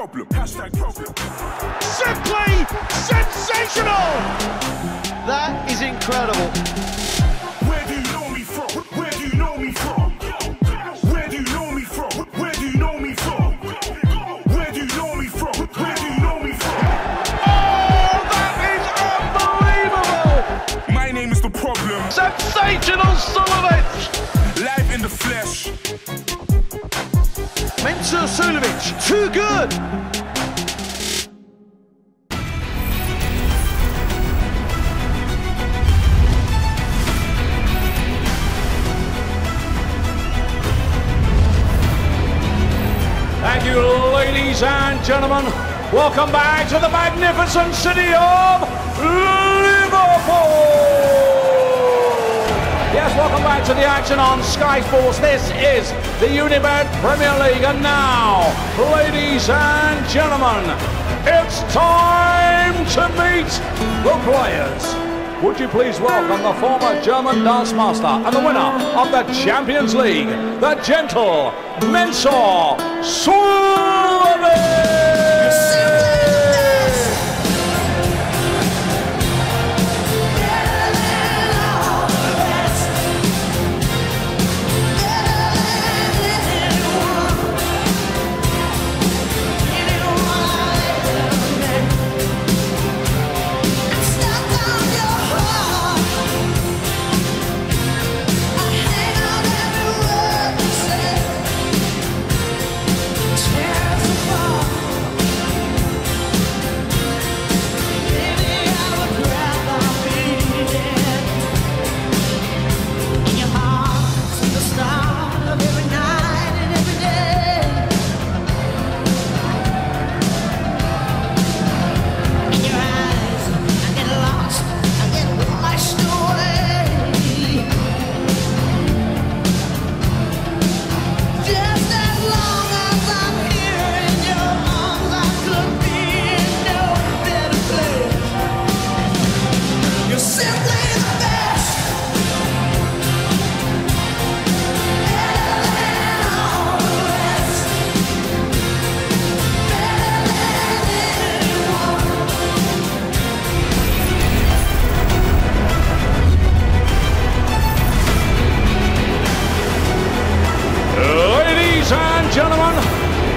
S13: problem. Hashtag problem.
S2: Simply sensational!
S6: That is incredible.
S13: Where do you know me from? Where do you know me from? Where do you know me from? Where do you know me from? Where do you know me from? Where do you know me from?
S2: Oh, that is unbelievable!
S13: My name is the problem.
S2: Sensational Suljovic!
S13: Live in the flesh.
S6: Mensur Suljovic, too good.
S14: Thank you, ladies and gentlemen. Welcome back to the magnificent city of Liverpool. Yes, welcome back to the action on Sky Sports. This is the Unibet Premier League. And now, ladies and gentlemen, it's time to meet the players. Would you please welcome the former German dance master and the winner of the Champions League, the gentle Mensur Suljovic! Gentlemen,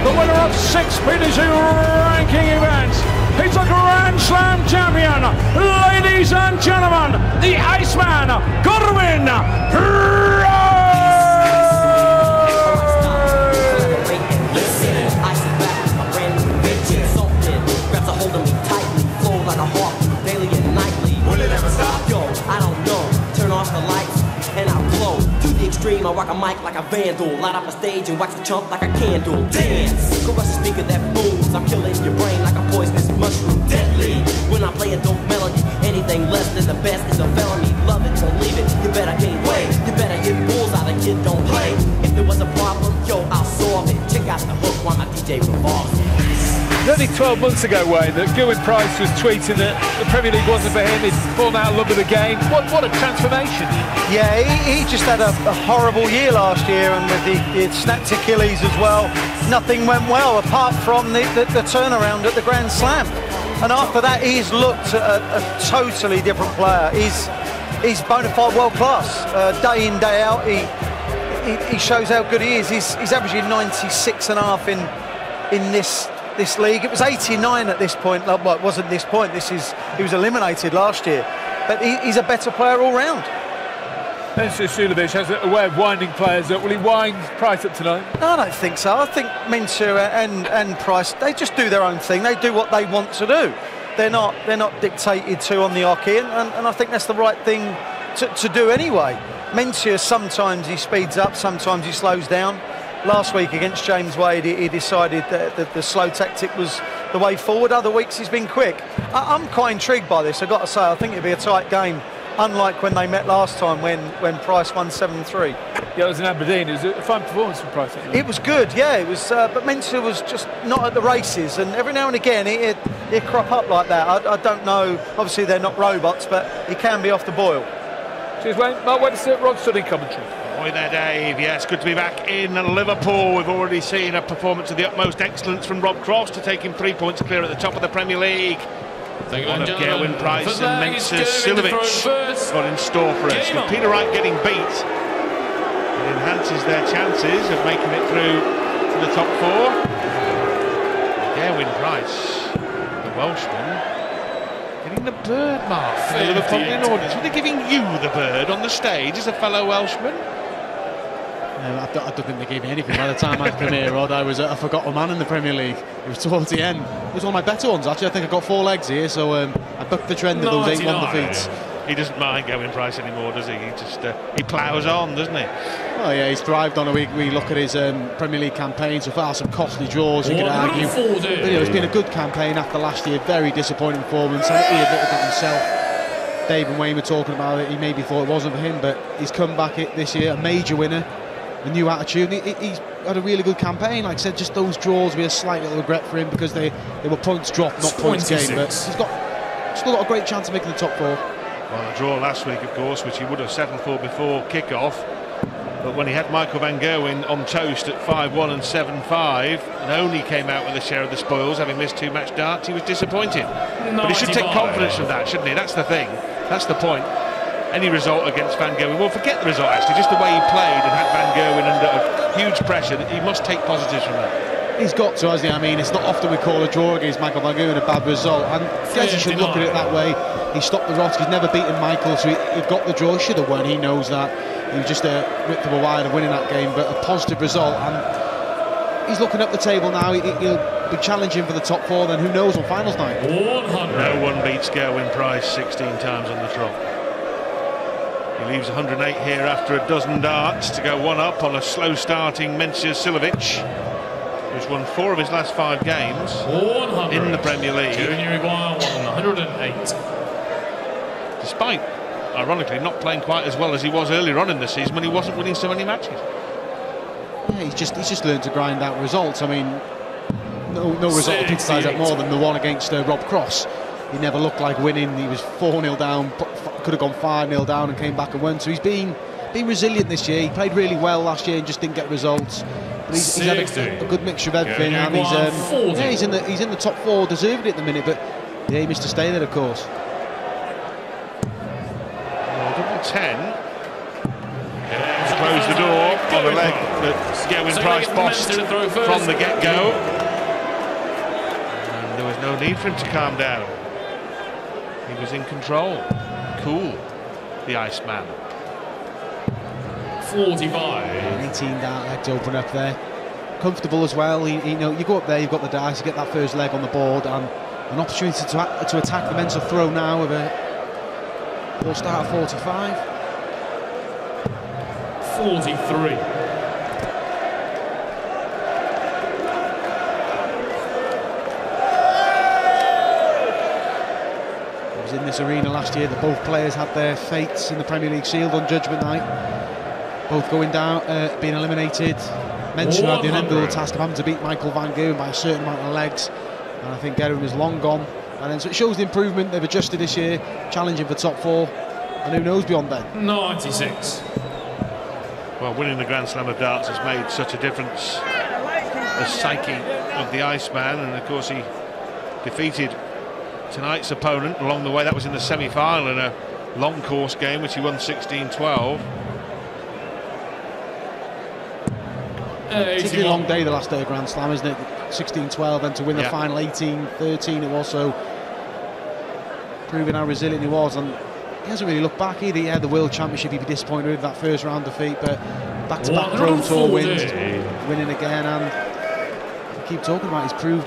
S14: the winner of 6 PDC ranking events. He's a Grand Slam champion. Ladies and gentlemen, the Iceman, Gerwen.
S15: Listen, I sit back, my brand new bitch, something grabs a hold of me tightly, flow like a harpoon, daily and nightly. Will it ever stop? Yo, I don't know. Turn off the lights and I'll glow. To the extreme, I rock a mic like a vandal. Light up a stage and wax the chump like a candle. Dance, caress the speaker that booms. I'm killing your brain like a poisonous mushroom. Deadly, when I play a dope melody. Anything less than the best is a felony. Love it or leave it, you better gain weight. You better hit bulls out of kid, don't play. If there was a problem, yo, I'll solve it. Check out the hook while my DJ revolves it.
S3: Only 12 months ago, Wayne, that Gerwyn Price was tweeting that the Premier League wasn't for him. He'd fallen out of love with the game. What a transformation.
S5: Yeah, he just had a horrible year last year, and with the snapped Achilles as well, nothing went well apart from the turnaround at the Grand Slam. And after that, he's looked at a totally different player. He's bona fide world class. Day in, day out, he shows how good he is. He's averaging 96.5 in this league. It was 89 at this point. Well, it wasn't this point. He was eliminated last year, but he's a better player all round.
S3: Mensur Suljovic has a way of winding players up. Will he wind Price up tonight?
S5: No, I don't think so. I think Mensur and Price, they just do their own thing. They do what they want to do. They're not dictated to on the hockey, and I think that's the right thing to do anyway. Mensur, sometimes he speeds up, sometimes he slows down. Last week against James Wade, he decided that the slow tactic was the way forward. Other weeks he's been quick. I'm quite intrigued by this, I've got to say. I think it'll be a tight game, unlike when they met last time when Price won 7-3.
S3: Yeah, it was in Aberdeen. It was a fine performance from Price.
S5: It was good, yeah. It was, but Mensur was just not at the races, and every now and again he'd crop up like that. I don't know. Obviously they're not robots, but he can be off the boil.
S3: Cheers, Wayne. Mark Webster, Rod Studding commentary.
S2: Boy there, Dave. Yes, good to be back in Liverpool. We've already seen a performance of the utmost excellence from Rob Cross to take him 3 points clear at the top of the Premier League. One of Gerwyn, Price and Mensur Suljovic got in store for us. With Peter Wright getting beat, it enhances their chances of making it through to the top four. Gerwyn Price, the Welshman, getting the bird mark for the Liverpoolian audience. Were they giving you the bird on the stage as a fellow Welshman?
S4: I don't think they gave me anything by the time I came here, Rod. I was a forgotten man in the Premier League. It was towards the end. It was one of my better ones, actually. I think I got 4 legs here, so I bucked the trend of those 8-1 defeats.
S2: He doesn't mind Gerwyn Price anymore, does he? He just he ploughs on, doesn't he?
S4: Oh yeah, he's thrived on a week. We look at his Premier League campaign so far, some costly draws, you could argue. But it's been a good campaign after last year. Very disappointing performance. I think he admitted that himself. Dave and Wayne were talking about it. He maybe thought it wasn't for him, but he's come back this year, a major winner. A new attitude. He's had a really good campaign. Like I said, just those draws be a slight little regret for him because they were points dropped, not points gained. But he's still got a great chance of making the top 4.
S2: Well, a draw last week, of course, which he would have settled for before kick-off. But when he had Michael van Gerwen on toast at 5-1 and 7-5 and only came out with a share of the spoils, having missed 2 match darts, he was disappointed. But he should take confidence from that, shouldn't he? That's the thing. That's the point. Any result against Van Gerwen, well, forget the result actually, just the way he played and had Van Gerwen under a huge pressure, that he must take positives from that.
S4: He's got to, hasn't he? I mean, it's not often we call a draw against Michael Van Gerwen a bad result, and I guess he should look at it that way. He stopped the rot, he's never beaten Michael, so he got the draw, he should have won, he knows that. He was just a width of a wide of winning that game, but a positive result, and he's looking up the table now. He'll be challenging for the top 4, then who knows on finals night.
S2: 100. No one beats Gerwyn Price 16 times on the trot. He leaves 108 here after a dozen darts to go 1 up on a slow starting Mensur Suljovic, who's won 4 of his last 5 games in the Premier League.
S16: 108.
S2: Despite, ironically, not playing quite as well as he was earlier on in the season when he wasn't winning so many matches.
S4: Yeah, he's just learned to grind out results. I mean, no result will criticise that more than the one against Rob Cross. He never looked like winning. He was 4-0 down, could have gone 5-0 down and came back and won. So he's been resilient this year. He played really well last year and just didn't get results. But he's had a good mixture of everything, and he's in the top 4, deserving it at the minute. But the aim is to stay there, of course.
S2: Well, double 10 to close the door on a leg that Gerwyn Price bossed from the get-go. And there was no need for him to calm down. He was in control. Cool, the Iceman.
S16: 45.
S4: 18 down, legs open up there. Comfortable as well. You know, you go up there, you've got the dice, you get that first leg on the board, and an opportunity to attack the Mensur throw now with a start at 45.
S16: 43.
S4: In this arena last year that both players had their fates in the Premier League sealed on Judgment Night, both going down, being eliminated. Mensur had the unenviable task of having to beat Michael van Gerwen by a certain amount of legs, and I think Gerwen is long gone, and then so it shows the improvement. They've adjusted this year, challenging for top 4, and who knows beyond then.
S16: 96.
S2: Well, winning the Grand Slam of darts has made such a difference. The psyche of the Iceman, and of course he defeated tonight's opponent along the way. That was in the semi-final in a long course game which he won 16-12.
S4: Particularly long day the last day of Grand Slam, isn't it? 16-12, and to win the final 18-13 it was, so proving how resilient he was. And he hasn't really looked back either. He had the World Championship, he'd be disappointed with that first round defeat, but back-to-back Pro Tour wins, winning again, and we keep talking about he's proved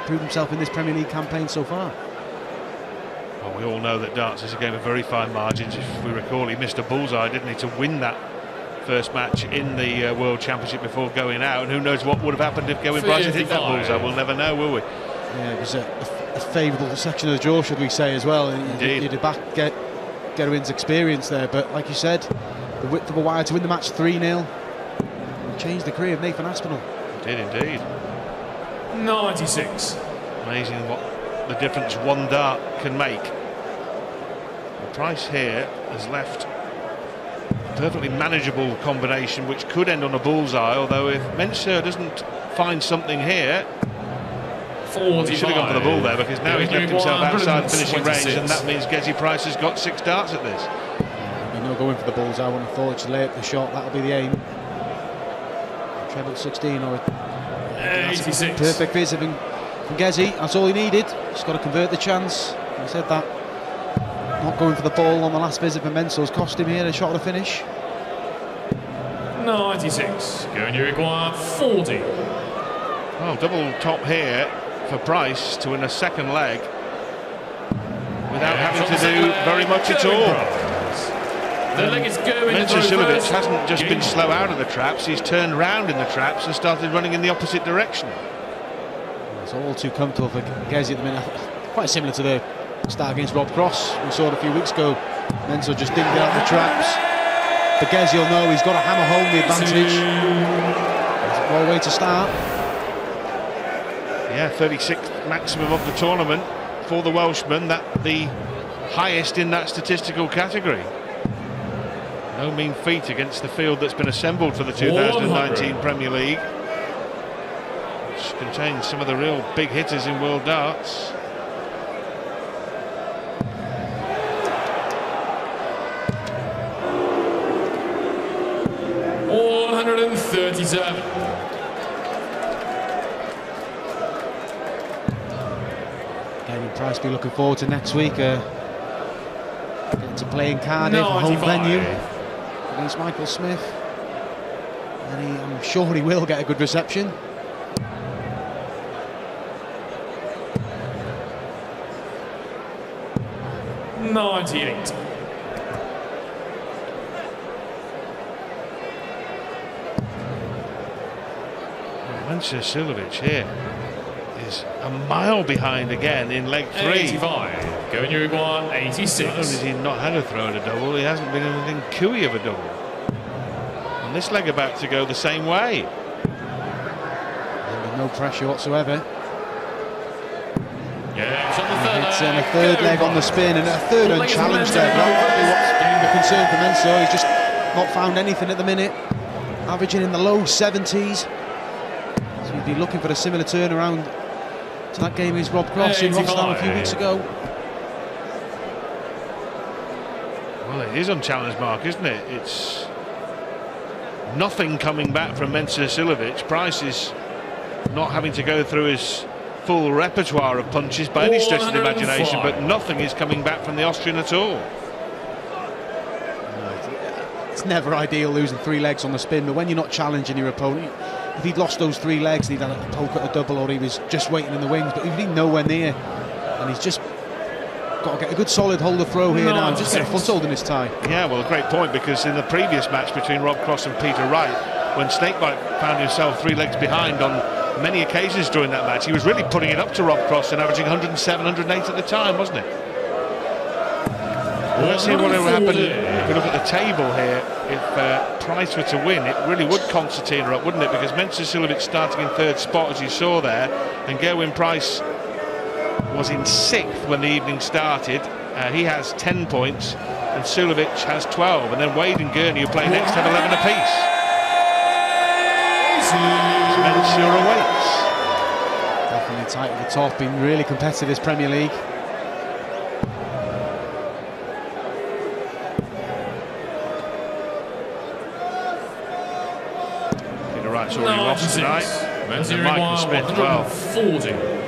S4: himself in this Premier League campaign so far.
S2: Well, we all know that darts is a game of very fine margins. If we recall, he missed a bullseye, didn't he, to win that first match in the World Championship before going out, and who knows what would have happened if Gerwyn Price had hit that bullseye. We'll never know, will we?
S4: Yeah, it was a favourable section of the draw, should we say, as well.
S2: Indeed.
S4: You'd back Gerwyn's experience there, but like you said, the width of a wire to win the match 3-0 changed the career of Nathan Aspinall.
S2: It did indeed.
S16: 96.
S2: Amazing what the difference one dart can make. The Price here has left perfectly manageable combination which could end on a bullseye, although if Mensur doesn't find something here, he should have gone for the ball there, because now he's left himself outside the finishing range, and that means Gezi Price has got 6 darts at this.
S4: You're not going for the bullseye. I wouldn't have thought to lay up the shot, that'll be the aim. Treble 16 or
S16: 86.
S4: Perfect visit from Gezi, that's all he needed. Just got to convert the chance. I said that. Not going for the ball on the last visit for Mensur's cost him here a shot to finish.
S16: 96. Gurney require 40.
S2: Well, double top here for Price to win a second leg without having to do very much at all.
S16: The leg is going.
S2: Mensur Suljovic hasn't just been slow out of the traps, he's turned round in the traps and started running in the opposite direction.
S4: It's all too comfortable for Gezi at the minute. Quite similar to the start against Rob Cross we saw it a few weeks ago. Mensur just didn't get out the traps. But Gezi will know he's got to hammer home the advantage. It's a well way to start.
S2: Yeah, 36th maximum of the tournament for the Welshman, that the highest in that statistical category. No mean feat against the field that's been assembled for the 2019 Premier League, which contains some of the real big hitters in world darts.
S4: Gerwyn Price be looking forward to next week. Getting to play in Cardiff, home venue against Michael Smith, and I'm sure he will get a good reception.
S2: Mensur Suljovic here is a mile behind again in leg 3.
S16: 85. Going Uruguay 86.
S2: Not only has he not had a throw at a double, he hasn't been anything cooey of a double. And this leg about to go the same way.
S4: No pressure whatsoever.
S16: Yeah, it's on the third
S4: It's a third leg on the spin and a third unchallenged leg. What's the concern for Mensur? He's just not found anything at the minute. Averaging in the low 70s. So he'd be looking for a similar turnaround to that game against Rob Cross in Rotterdam a few weeks ago.
S2: Well, it is unchallenged, Mark, isn't it? It's nothing coming back from Mensur Suljovic. Price is not having to go through his full repertoire of punches by any stretch of the imagination, but nothing is coming back from the Austrian at all.
S4: It's never ideal losing 3 legs on the spin, but when you're not challenging your opponent, if he'd lost those 3 legs, he'd had a poke at a double, or he was just waiting in the wings, but he'd been nowhere near, and he's just got to get a good solid hold of throw here now, just get a foothold in his tie.
S2: Yeah, well, a great point, because in the previous match between Rob Cross and Peter Wright, when Snakebite found himself 3 legs behind on many occasions during that match, he was really putting it up to Rob Cross and averaging 107, 108 at the time, wasn't it? Well, let's see what will happen if we look at the table here. If Price were to win, it really would concertina up, wouldn't it? Because Mensur Suljovic starting in 3rd spot, as you saw there, and Gerwyn Price was in 6th when the evening started. He has 10 points, and Suljovic has 12, and then Wade and Gurney, who play next, have 11 apiece. Mensur awaits.
S4: Definitely tight at the top, been really competitive this Premier League.
S2: Wright's already lost tonight. And Michael Smith, well,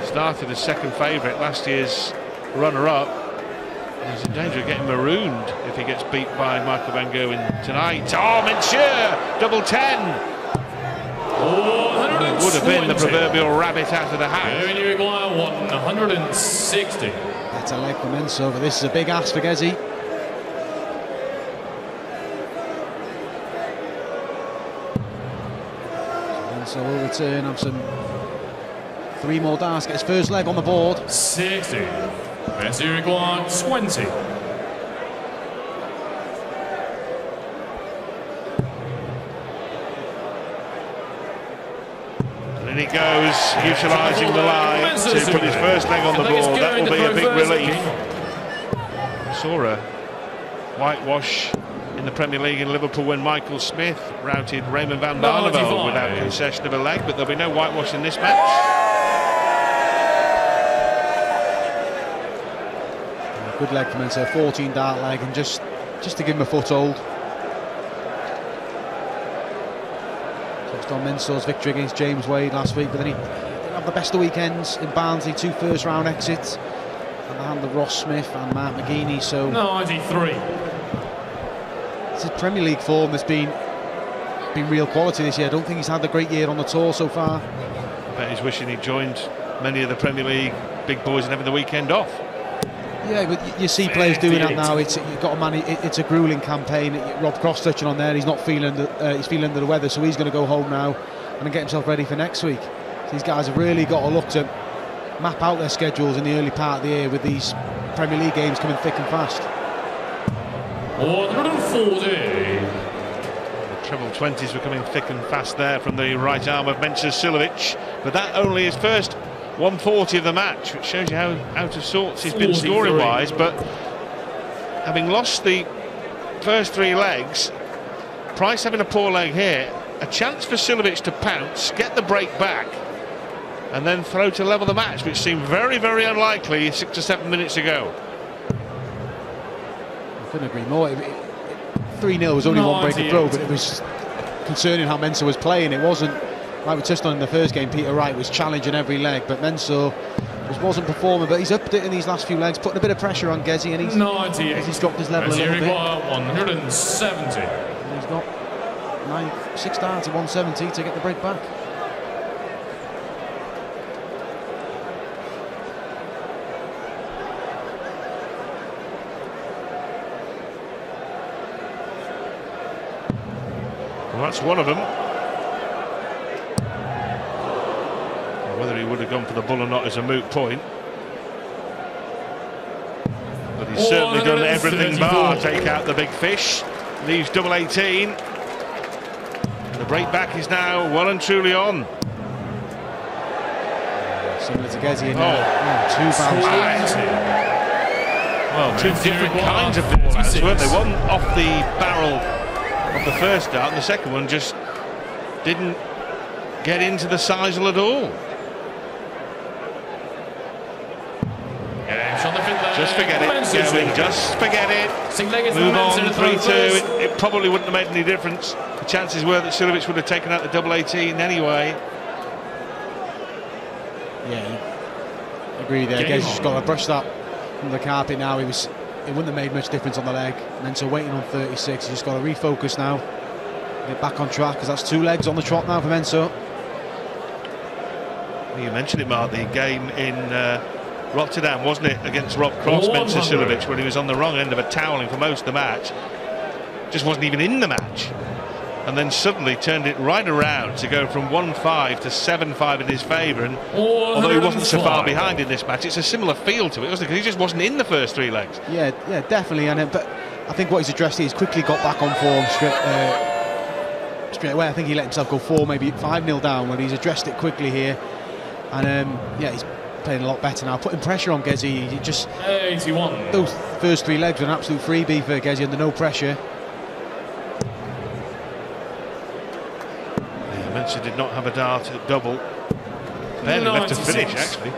S2: started as second favourite, last year's runner-up. He's in danger of getting marooned if he gets beat by Michael van Gerwen tonight. Oh, Mensur, double 10. It would have been the proverbial rabbit out of the hat.
S16: 160.
S4: That's a leg for Mensur, but this is a big ask for Gezi. So will return, have some 3 more darts, get his first leg on the board.
S16: 60. Mensur require 20.
S2: And in he goes, utilising the line to put his first leg on the board. That will be a big relief. Saw a whitewash in the Premier League in Liverpool when Michael Smith routed Raymond van Barneveld without concession of a leg, but there'll be no whitewash in this match.
S6: Good leg from Mensur, 14 dart leg, and just to give him a foothold. Touched on Mensur's victory against James Wade last week, but then he didn't have the best of weekends in Barnsley, 2 first-round exits, and the hand of Ross Smith and Mark McGeaney. So
S16: 93.
S6: It's his Premier League form that's been real quality this year. I don't think he's had a great year on the tour so far.
S2: I bet he's wishing he'd joined many of the Premier League big boys and having the weekend off.
S6: Yeah, but you see players doing that now. It's a grueling campaign. Rob Cross touching on there. He's not feeling he's feeling under the weather, so he's going to go home now and get himself ready for next week. So these guys have really got to look to map out their schedules in the early part of the year with these Premier League games coming thick and fast.
S16: 140.
S2: The treble 20s were coming thick and fast there from the right arm of Mensur Suljovic, but that only his first 140 of the match, which shows you how out of sorts he's been scoring wise. But having lost the first 3 legs, Price having a poor leg here, a chance for Suljovic to pounce, get the break back, and then throw to level the match, which seemed very, very unlikely 6 or 7 minutes ago.
S6: I couldn't agree more. 3-0 was only one break of throw, but it was concerning how Mensur was playing. It wasn't, like we touched on in the first game, Peter Wright was challenging every leg, but Mensur just wasn't performing. But he's upped it in these last few legs, putting a bit of pressure on Gezi, and he's dropped his level a little bit.
S16: 170.
S6: And he's got 6 darts at 170 to get the break back.
S2: Well, that's one of them. Whether he would have gone for the bull or not is a moot point. But he's certainly done everything bar take out the big fish. Leaves double 18. And the break back is now well and truly on.
S6: Similar to Gezi in there. 2 bounces.
S2: Well, 2 different kinds of ball outs, weren't they? One off the barrel of the first dart, and the second one just didn't get into the sizel at all. Just forget it, Gerwyn, just forget it. Move on, 3-2. It probably wouldn't have made any difference. The chances were that Suljovic would have taken out the double 18 anyway.
S6: Yeah, I agree there. Gezi's just got to brush that from the carpet now. It wouldn't have made much difference on the leg. Mensur waiting on 36. He's just got to refocus now, get back on track, because that's 2 legs on the trot now for Mensur.
S2: Well, you mentioned it, Mark, the game in Rotterdam, wasn't it, against Rob Cross, Mensur Suljovic, when he was on the wrong end of a toweling for most of the match. Just wasn't even in the match. And then suddenly turned it right around to go from 1-5 to 7-5 in his favour. And although he wasn't so far behind in this match, it's a similar feel to it, wasn't it? Because he just wasn't in the first 3 legs.
S6: Yeah, definitely. But I think what he's addressed is quickly got back on form straight away. I think he let himself go 4, maybe 5-0 down, when he's addressed it quickly here. And he's playing a lot better now, putting pressure on Gezi. He just
S16: 81.
S6: Those first 3 legs were an absolute freebie for Gezi under no pressure.
S2: Mensur did not have a dart at double. Barely left to finish, actually.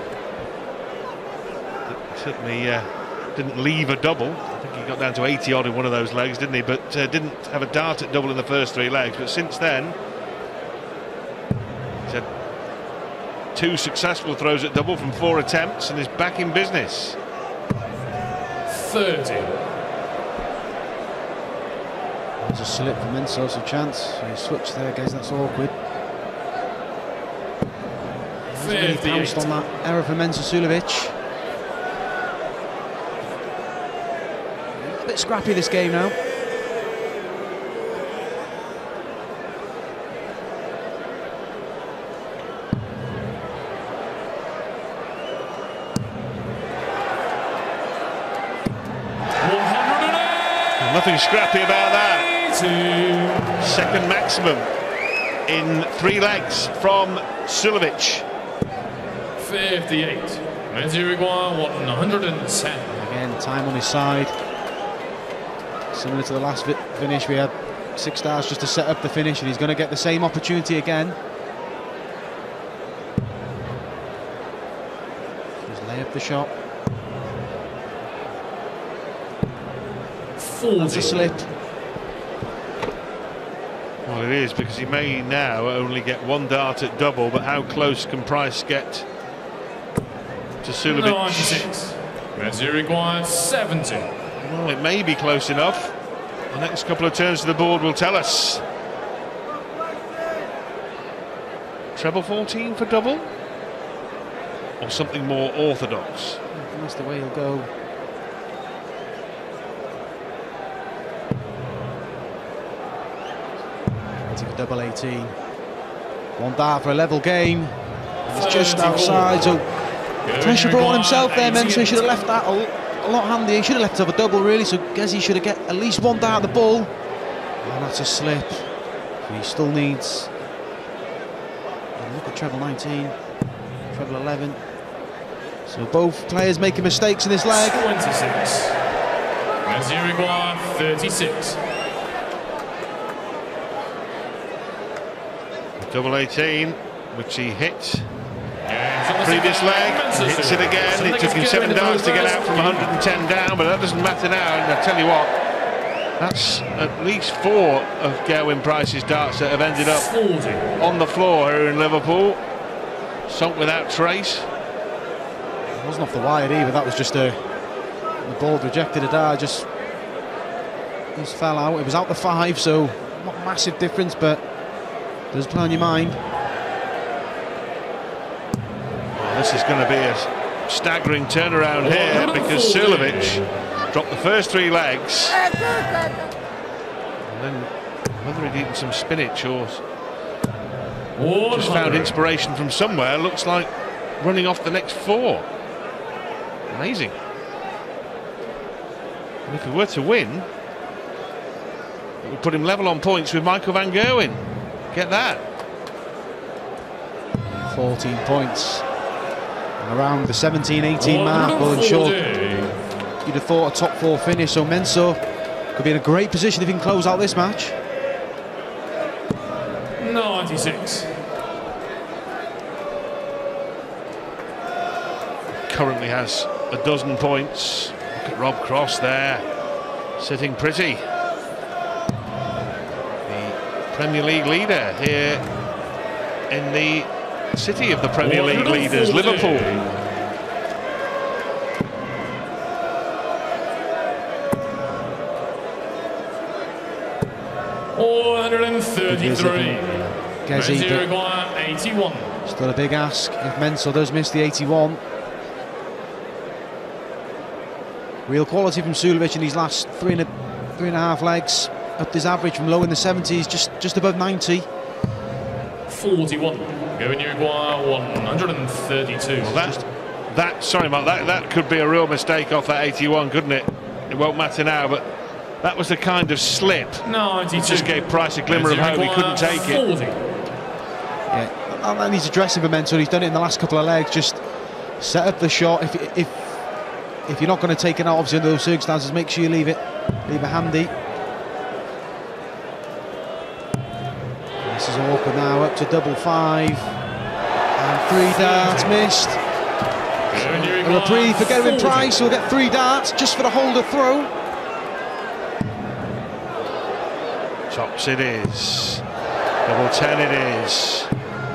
S2: Certainly didn't leave a double. I think he got down to 80 odd in one of those legs, didn't he? But didn't have a dart at double in the first 3 legs. But since then, he's had 2 successful throws at double from 4 attempts and is back in business.
S16: 30.
S6: There's a slip for Mensur, so chance. He switched there, guys. That's awkward. He pounced on that error for Mensur Suljovic. A bit scrappy this game now.
S2: Nothing scrappy about that. Second maximum in 3 legs from Suljovic.
S16: 58. Mensur 110.
S6: Again, time on his side.
S4: Similar to the last finish, we had 6 stars just to set up the finish, and he's going to get the same opportunity again. Just lay up the shot. That's a slip.
S2: Well, it is, because he may now only get 1 dart at double, but how close can Price get to Suljovic?
S16: 96. Mensur requires 70.
S2: Well, it may be close enough. The next couple of turns to the board will tell us. Treble 14 for double? Or something more orthodox?
S4: That's the way he'll go. For double 18. 1 dart for a level game. It's just outside, so pressure brought on himself there. Mensur should have left that a lot handier. He should have left it of a double, really, so Gezi should have get at least 1 dart at the ball. And that's a slip. He still needs. Look at treble 19, treble 11. So both players making mistakes in this leg.
S16: 26. Mensur requires 36.
S2: Double 18, which he hit previous leg, hits it again. It took him 7 darts to get out from 110 down, but that doesn't matter now. And I tell you what, that's at least 4 of Gerwyn Price's darts that have ended up on the floor here in Liverpool, sunk without trace.
S4: It wasn't off the wide either. That was just the ball rejected a dart, just fell out. It was out the 5, so not massive difference, but does play on your mind.
S2: This is going to be a staggering turnaround here, because Suljovic dropped the first 3 legs, and then whether he'd eaten some spinach or just found inspiration from somewhere, looks like running off the next 4. Amazing. And if he were to win, it would put him level on points with Michael van Gerwen. Get that.
S4: 14 points. And around the 17-18 mark, well and short. You'd have thought a top 4 finish, so Mensur could be in a great position if he can close out this match.
S16: 96.
S2: Currently has a dozen points. Look at Rob Cross there, sitting pretty. Premier League leader here in the city of the Premier League leaders, Liverpool.
S4: Gezi,
S16: 81.
S4: Still a big ask if Mensur does miss the 81. Real quality from Suljovic in these last 3.5 legs. Upped his average from low in the 70s, just above 90.
S16: 41. Going Uruguay 132.
S2: Well, sorry, Mark, that could be a real mistake off that 81, couldn't it? It won't matter now, but that was the kind of slip.
S16: He
S2: just gave Price a glimmer of hope. He couldn't take
S16: 40.
S2: it.
S4: Yeah, that needs addressing for Mensur. He's done it in the last couple of legs. Just set up the shot. If you're not going to take it out, obviously under those circumstances, make sure you leave it handy. This is awkward now, up to double 5. And 3 darts missed. A reprieve for Gerwyn Price, who'll get 3 darts just for the holder throw.
S2: Tops it is. Double 10 it is.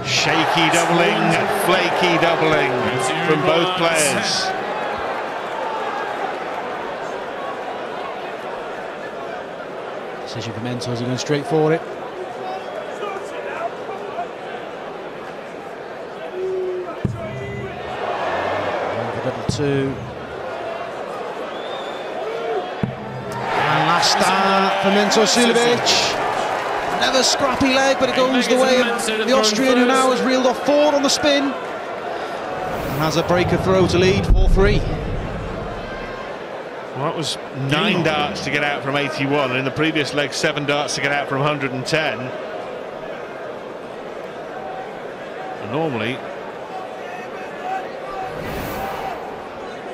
S2: Shaky doubling, flaky doubling from both players.
S4: Decision for Mensur, is he going straight for it? Double 2. And last start for Mensur Suljovic. Another scrappy leg, but it goes the way of the Austrian, who now has reeled off 4 on the spin. And has a breaker throw to lead 4-3.
S2: Well, that was 9 darts to get out from 81, and in the previous leg 7 darts to get out from 110. And normally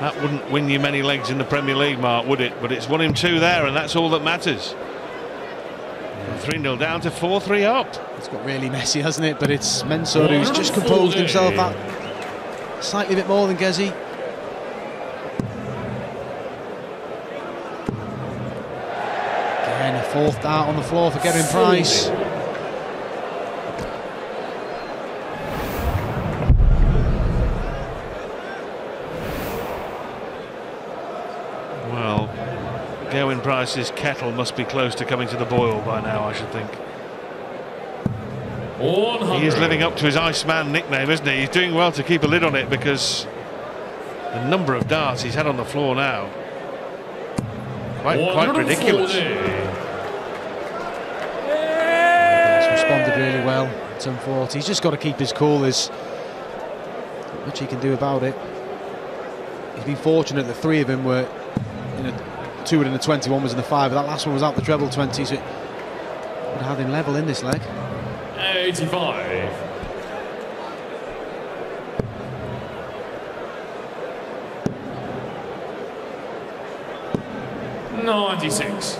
S2: That wouldn't win you many legs in the Premier League, Mark, would it? But it's 1-2 there, and that's all that matters. 3-0 down to 4-3 up.
S17: It's got really messy, hasn't it? But it's Mensur who's just composed himself that slightly bit more than Gezi. Again, a fourth dart on the floor for Gerwyn Price.
S2: Well, Gerwyn Price's kettle must be close to coming to the boil by now, I should think.
S16: 100.
S2: He is living up to his Iceman nickname, isn't he? He's doing well to keep a lid on it, because the number of darts he's had on the floor now, quite ridiculous.
S17: He's responded really well. It's unfortunate. He's just got to keep his cool. There's not much he can do about it. He's been fortunate that 3 of them were in a 2 in the 20, 1 was in the 5. But that last one was out the treble 20, so it would have had him level in this leg.
S16: 85. $96.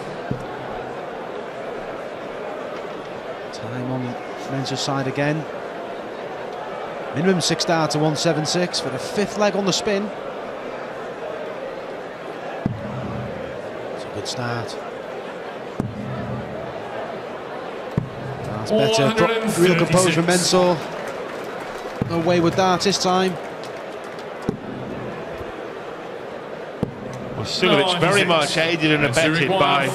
S17: Time on Mensur's side again. Minimum 6 darts to 176 for the 5th leg on the spin. It's a good start. That's better. Real composure from Mensur. No wayward darts this time.
S2: Well, Suljovic very much aided and abetted by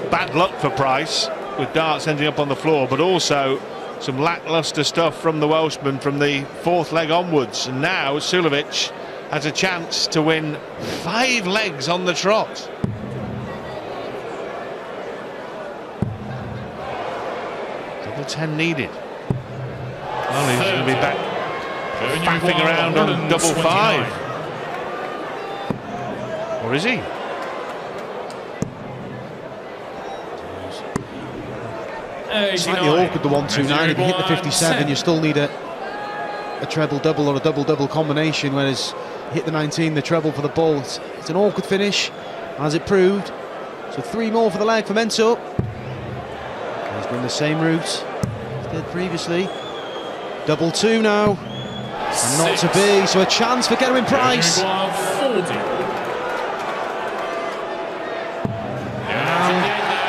S2: bad luck for Price, with darts ending up on the floor, but also some lacklustre stuff from the Welshman from the 4th leg onwards. And now Suljovic has a chance to win 5 legs on the trot. Double 10 needed. Well, he's going to be back faffing around on double 5. Or is he?
S17: Slightly awkward, the 1-2-9. If you hit the 57, you still need a treble double or a double double combination, whereas you hit the 19, the treble for the ball. It's an awkward finish, as it proved. So 3 more for the leg for Mensur. He's been the same route as did previously. Double 2 now, and not to be. So a chance for Gerwyn Price.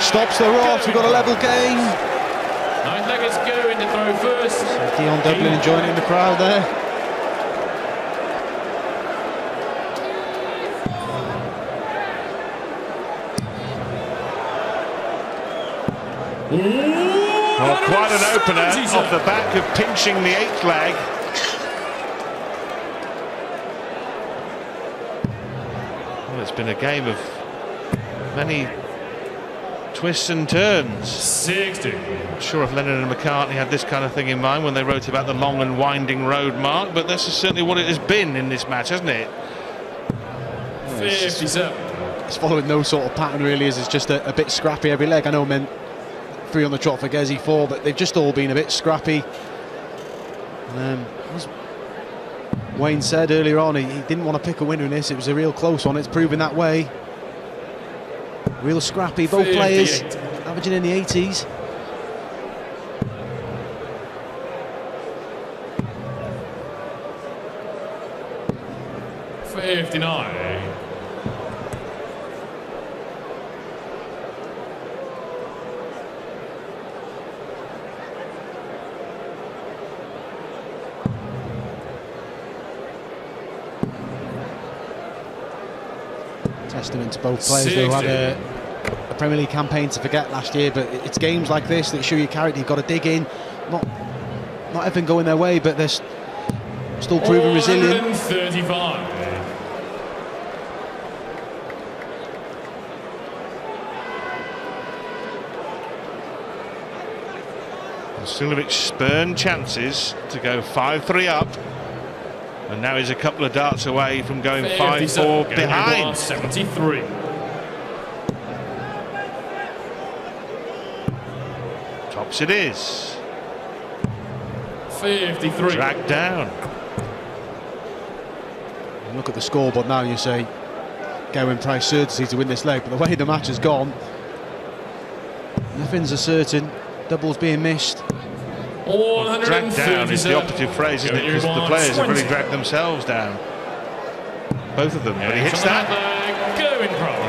S17: Stops the rot. We've got a level game.
S16: 9-leggers Gerwyn to throw first.
S17: So Dion Dublin enjoying it in the crowd there.
S2: Well, quite an opener off the back of pinching the 8th leg. Well, it's been a game of many twists and turns.
S16: 60.
S2: Not sure if Lennon and McCartney had this kind of thing in mind when they wrote about the long and winding road, Mark, but this is certainly what it has been in this match, hasn't it?
S16: 57.
S17: It's following no sort of pattern, really. It's just a bit scrappy every leg. I know meant 3 on the trot for Gezi, 4, but they've just all been a bit scrappy. As Wayne said earlier on, he didn't want to pick a winner in this. It was a real close one. It's proven that way. Real scrappy, both players averaging in the 80s.
S16: $59.
S17: Testament to both players who had a Premier League campaign to forget last year, but it's games like this that show your character. You've got to dig in. Not everything going their way, but they're still proving resilient.
S16: 35.
S2: Suljovic spurned chances to go 5-3 up, and now he's a couple of darts away from going 5-4 behind.
S16: 73.
S2: Tops it is.
S16: 53.
S2: Dragged down.
S17: And look at the scoreboard now, and you say, Gerwyn Price certainty to win this leg, but the way the match has gone, nothing's a certain. Doubles being missed.
S2: Well, dragged down is the operative phrase, isn't it? Because the players have really dragged themselves down. Both of them. But he hits that. He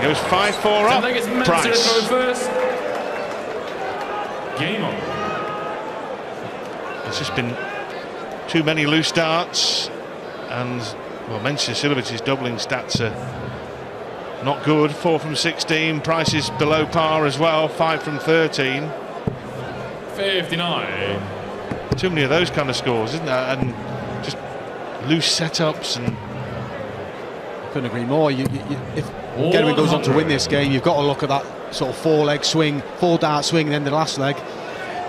S2: goes 5-4 up. Price.
S16: Game on.
S2: It's just been too many loose darts, and well, Mensur Suljovic's doubling stats are not good. 4 from 16. Price is below par as well. 5 from 13.
S16: 59.
S2: Too many of those kind of scores, isn't there? And just loose setups. And
S17: I couldn't agree more. If Gerwyn goes on to win this game, you've got to look at that sort of 4-leg swing, 4-dart swing, and then the last leg.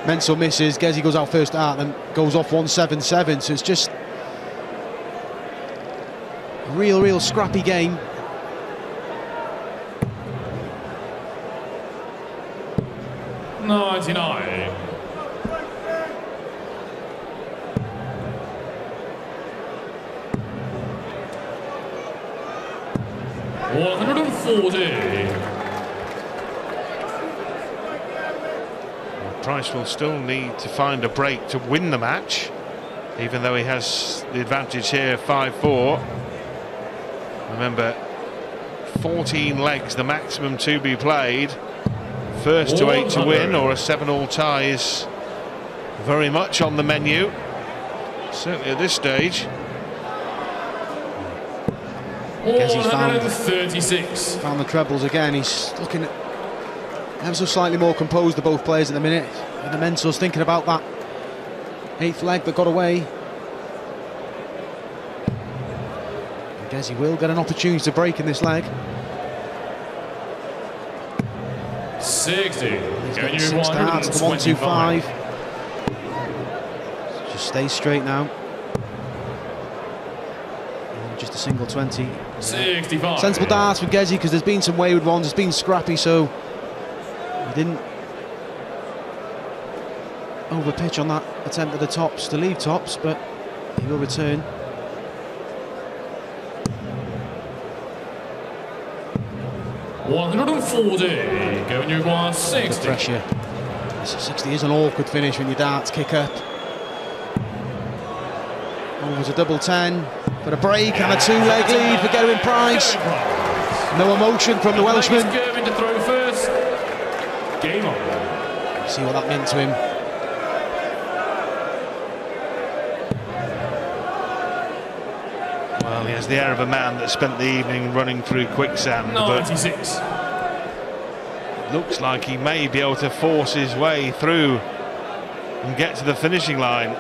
S17: Mensur misses, Gezi goes out first dart, then goes off 1-7-7. So it's just a real scrappy game.
S16: $99. $140.
S2: Price will still need to find a break to win the match, even though he has the advantage here, 5-4. Remember, 14 legs, the maximum to be played. First to 8 to win, or a 7-all tie is very much on the menu, certainly at this stage.
S17: Gezi's
S16: 36.
S17: Found the trebles again. He's looking at ever so slightly more composed than both players at the minute. And the Mensur's thinking about that 8th leg that got away. And Gezi will get an opportunity to break in this leg.
S16: 60.
S17: He's got 6 darts to 125. Just stay straight now. And just a single 20.
S16: 65.
S17: Sensible darts for Gezi, because there's been some wayward ones, it's been scrappy, so he didn't overpitch on that attempt at the tops to leave tops, but he will return.
S16: $140. Going you want 60.
S17: The pressure. 60 is an awkward finish when your darts kick up. Oh, it was a double 10, but a break and a 2-leg lead for Gerwyn Price. No emotion from the Welshman.
S16: Gerwyn to throw first. Game on.
S17: See what that meant to him.
S2: Well, he has the air of a man that spent the evening running through quicksand.
S16: 96.
S2: But looks like he may be able to force his way through and get to the finishing line.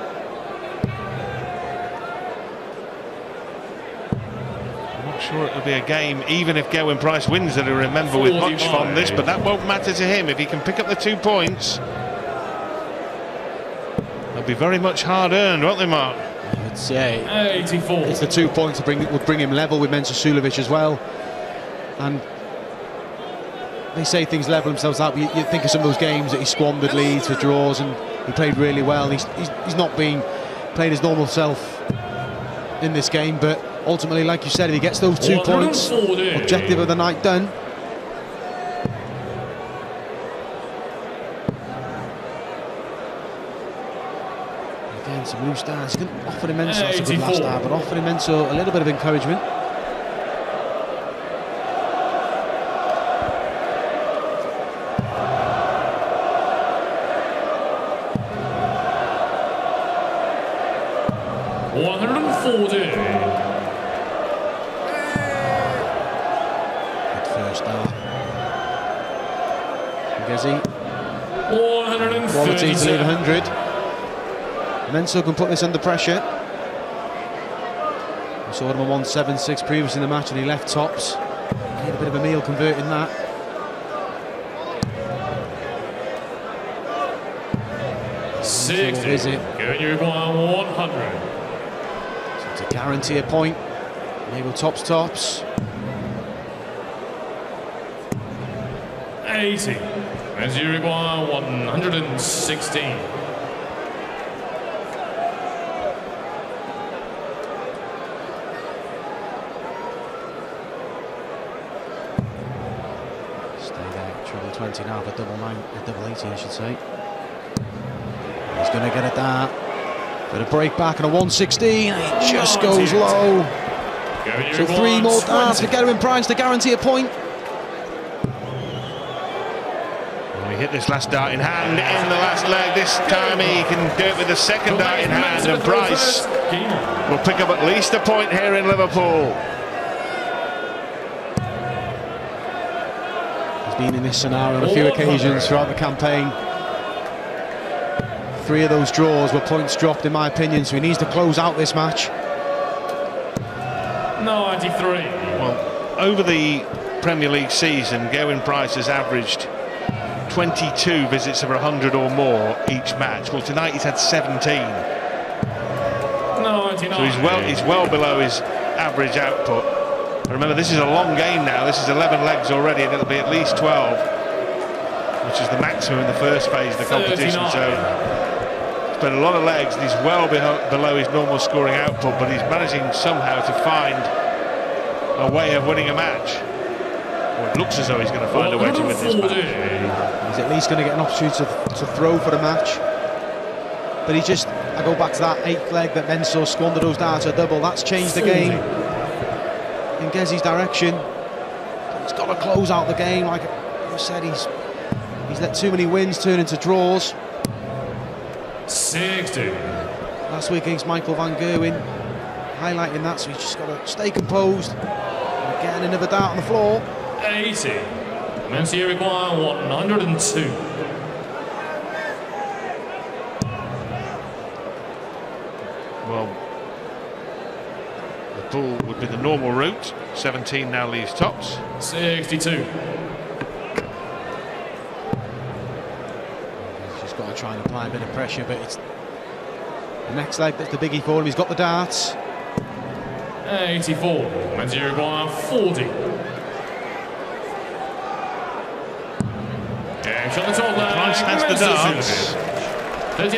S2: I'm not sure it'll be a game, even if Gerwyn Price wins, that he'll remember with much fondness, but that won't matter to him if he can pick up the 2 points. They'll be very much hard earned, won't they, Mark?
S17: I'd say
S16: 84.
S17: It's the 2 points that would bring him level with Mensur Suljovic as well. And they say things level themselves out, but you think of some of those games that he squandered leads for draws, and he played really well. He's not been playing his normal self in this game, but ultimately, like you said, if he gets those 2 points, objective of the night done. Again, some loose darts. He didn't offer him Mensur, that's a good last dart, but offered him Mensur a little bit of encouragement.
S16: $140.
S17: Good first dart. Gezi.
S16: 137.
S17: To lead 100. Mensur can put this under pressure. We saw him on 176 previously in the match, and he left tops. He had a bit of a meal converting that.
S16: $60. Going you 100.
S17: To guarantee a point, maybe tops.
S16: 80. As you require 116.
S17: 90 now, but double 80, I should say. He's going to get it there. Bit of break back and a 116. It just goes low. So 3 more darts for Gerwyn Price to guarantee a point.
S2: He hit this last dart in hand in the last leg. This time he can do it with the second dart in hand, and Price will pick up at least a point here in Liverpool.
S17: He's been in this scenario on a few occasions throughout the campaign. 3 of those draws were points dropped, in my opinion, so he needs to close out this match.
S16: 93.
S2: Well, over the Premier League season, Gerwyn Price has averaged 22 visits of 100 or more each match. Well, tonight he's had 17.
S16: 99.
S2: So he's well below his average output. Remember, this is a long game now. This is 11 legs already, and it'll be at least 12, which is the maximum in the first phase of the competition.
S16: 39.
S2: So it's been a lot of legs, and he's well below his normal scoring output, but he's managing somehow to find a way of winning a match. Well, it looks as though he's going to find a way to win this match.
S17: He's at least going to get an opportunity to throw for the match. But I go back to that 8th leg that Mensur squandered those darts a double. That's changed the game in Gezi's direction. He's got to close out the game. Like I said, he's let too many wins turn into draws.
S16: 60.
S17: Last week against Michael van Gerwen, highlighting that, so he's just got to stay composed and getting another dart on the floor.
S16: 80. Mensur require 102.
S2: Well, the ball would be the normal route. 17 now leaves tops.
S16: 62.
S17: He's just got to try and apply a bit of pressure, but it's the next leg that's the biggie for him. He's got the darts.
S16: 84. Mensur require 40.
S2: Price has the darts. He has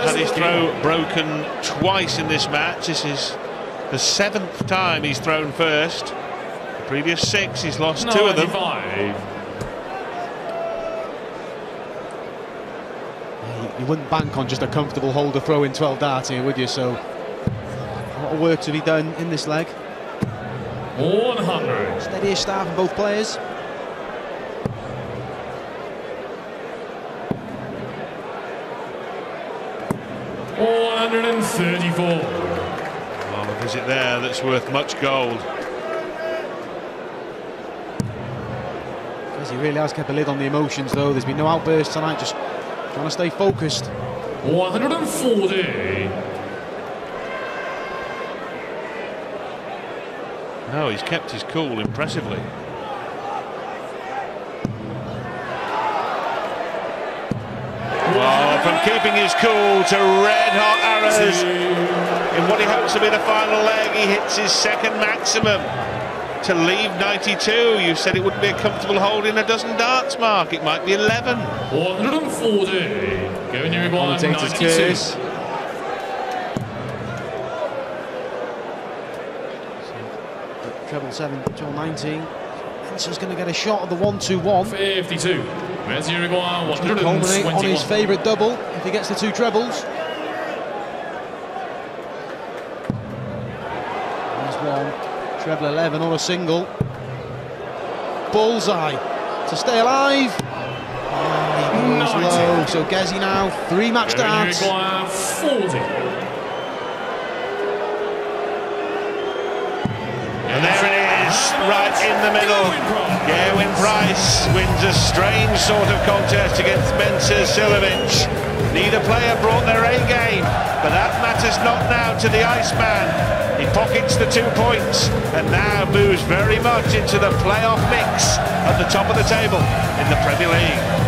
S2: had his throw broken twice in this match. This is the 7th time he's thrown first. The previous 6, he's lost 2 of them.
S17: You wouldn't bank on just a comfortable holder throwing 12 darts here, would you? So, a lot of work to be done in this leg.
S16: 100.
S17: Steady start from both players.
S16: 134.
S2: Well, a visit there that's worth much gold.
S17: Because he really has kept a lid on the emotions, though. There's been no outbursts tonight, just trying to stay focused.
S16: 140.
S2: No, he's kept his cool impressively. Oh, from keeping his cool to red-hot arrows in what he hopes to be the final leg. He hits his 2nd maximum to leave 92. You said it wouldn't be a comfortable hold in a dozen darts, Mark. It might be 11.
S16: 140. Going to require 92.
S17: Treble 7, treble 19. Mensur's going to get a shot at the 1-2-1.
S16: 52. Mensur require 121.
S17: Culminate on his favourite double if he gets the 2 trebles. There's one. Treble 11 on a single. Bullseye to stay alive. Oh, he goes low. So Gezi now 3 match darts.
S16: Require 40.
S2: And there it is, right in the middle. Gerwyn Price wins a strange sort of contest against Mensur Suljovic. Neither player brought their A game, but that matters not now to the Iceman. He pockets the 2 points and now moves very much into the playoff mix at the top of the table in the Premier League.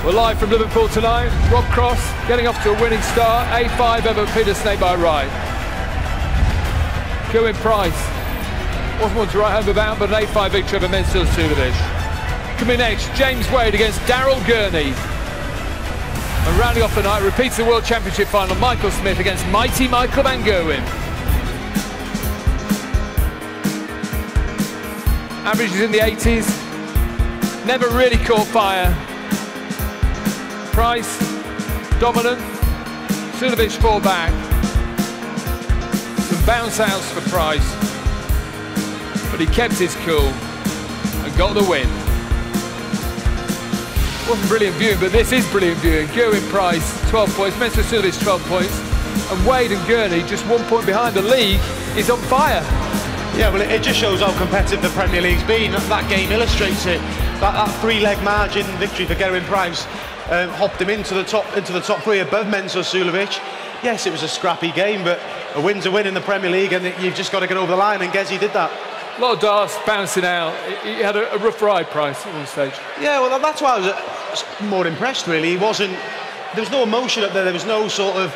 S3: We're live from Liverpool tonight. Rob Cross getting off to a winning start. A5 over Peter Snakebite Wright. Gerwyn Price wasn't one to write home about, but an A5 victory over Mensur Suljovic. Coming next, James Wade against Daryl Gurney. And rounding off the night, repeats the World Championship final, Michael Smith against mighty Michael van Gerwen. Averages in the 80s, never really caught fire. Price, dominant, Suljovic fall back. Some bounce outs for Price, but he kept his cool and got the win. Wasn't brilliant viewing, but this is brilliant viewing. Gerwyn Price, 12 points, Mensur Suljovic, 12 points, and Wade and Gurney just 1 point behind. The league is on fire.
S4: Yeah, well, it just shows how competitive the Premier League's been. That game illustrates it. That three-leg margin victory for Gerwyn Price hopped him into the top three above Mensur Suljovic. Yes, it was a scrappy game, but a win's a win in the Premier League, and you've just got to get over the line, and Gezi did that.
S3: A lot of darts bouncing out. He had a rough ride, Price, at one stage.
S4: Yeah, well, that's why I was more impressed, really. There was no emotion up there. There was no sort of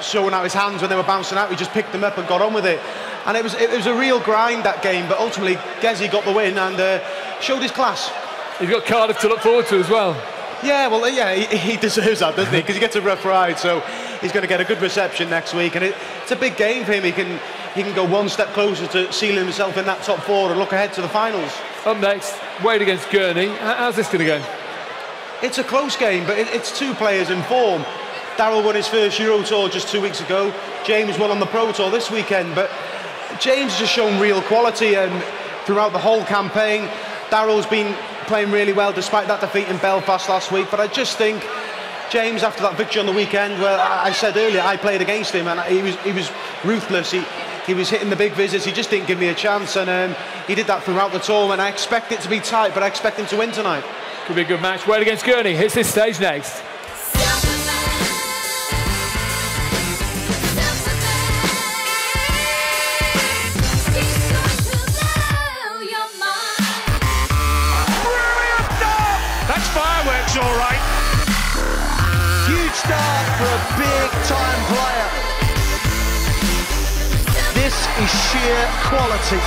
S4: showing out his hands when they were bouncing out. He just picked them up and got on with it. And it was a real grind, that game, but ultimately Gezi got the win and showed his class.
S3: He's got Cardiff to look forward to as well.
S4: Yeah, well, yeah, he deserves that, doesn't he? Because he gets a rough ride, so he's going to get a good reception next week, and it's a big game for him. He can go one step closer to sealing himself in that top four and look ahead to the finals.
S3: Up next, Wade against Gurney. How's this going to go?
S4: It's a close game, but it's two players in form. Daryl won his first Euro Tour just 2 weeks ago. James won on the Pro Tour this weekend, but James has just shown real quality throughout the whole campaign. Daryl's been playing really well despite that defeat in Belfast last week, but I just think James, after that victory on the weekend, where I said earlier I played against him and he was ruthless. He was hitting the big visits. He just didn't give me a chance, and he did that throughout the tour. And I expect it to be tight, but I expect him to win tonight.
S3: Could be a good match. Wade against Gurney hits this stage next.
S2: Fireworks, all right.
S6: Huge start for a big-time player. This is sheer quality.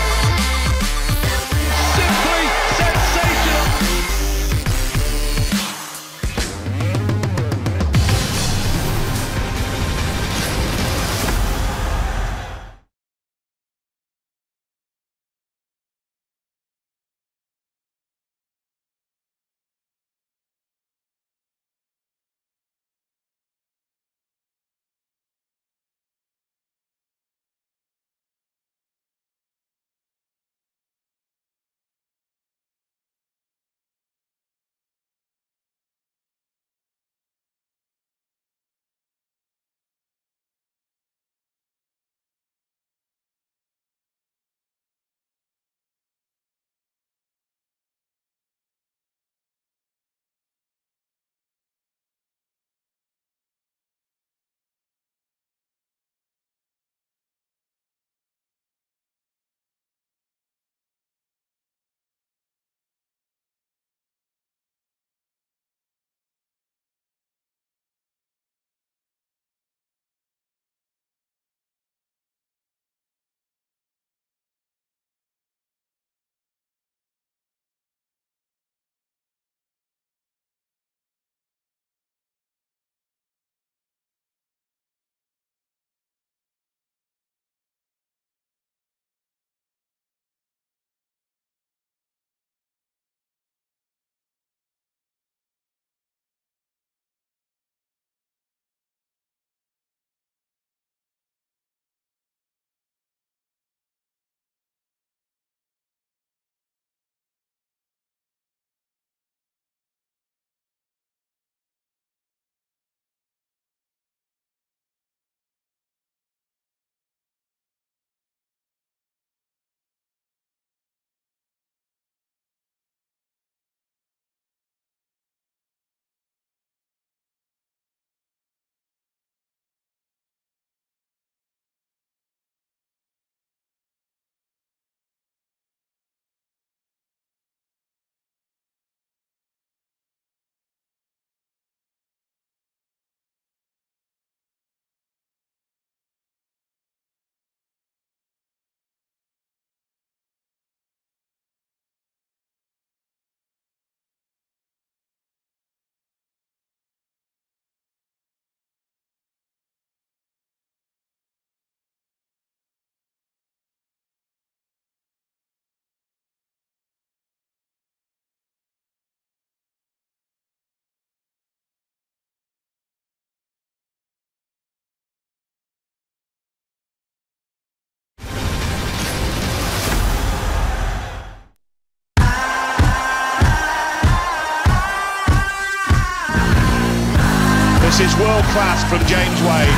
S2: This is world class from James Wade.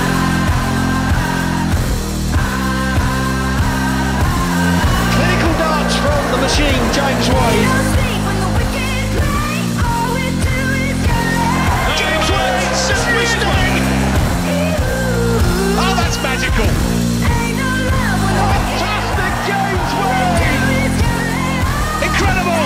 S1: Clinical darts from the machine, James Wade.
S2: James Wade, seriously! Oh, that's magical!
S1: Fantastic James Wade!
S2: Incredible!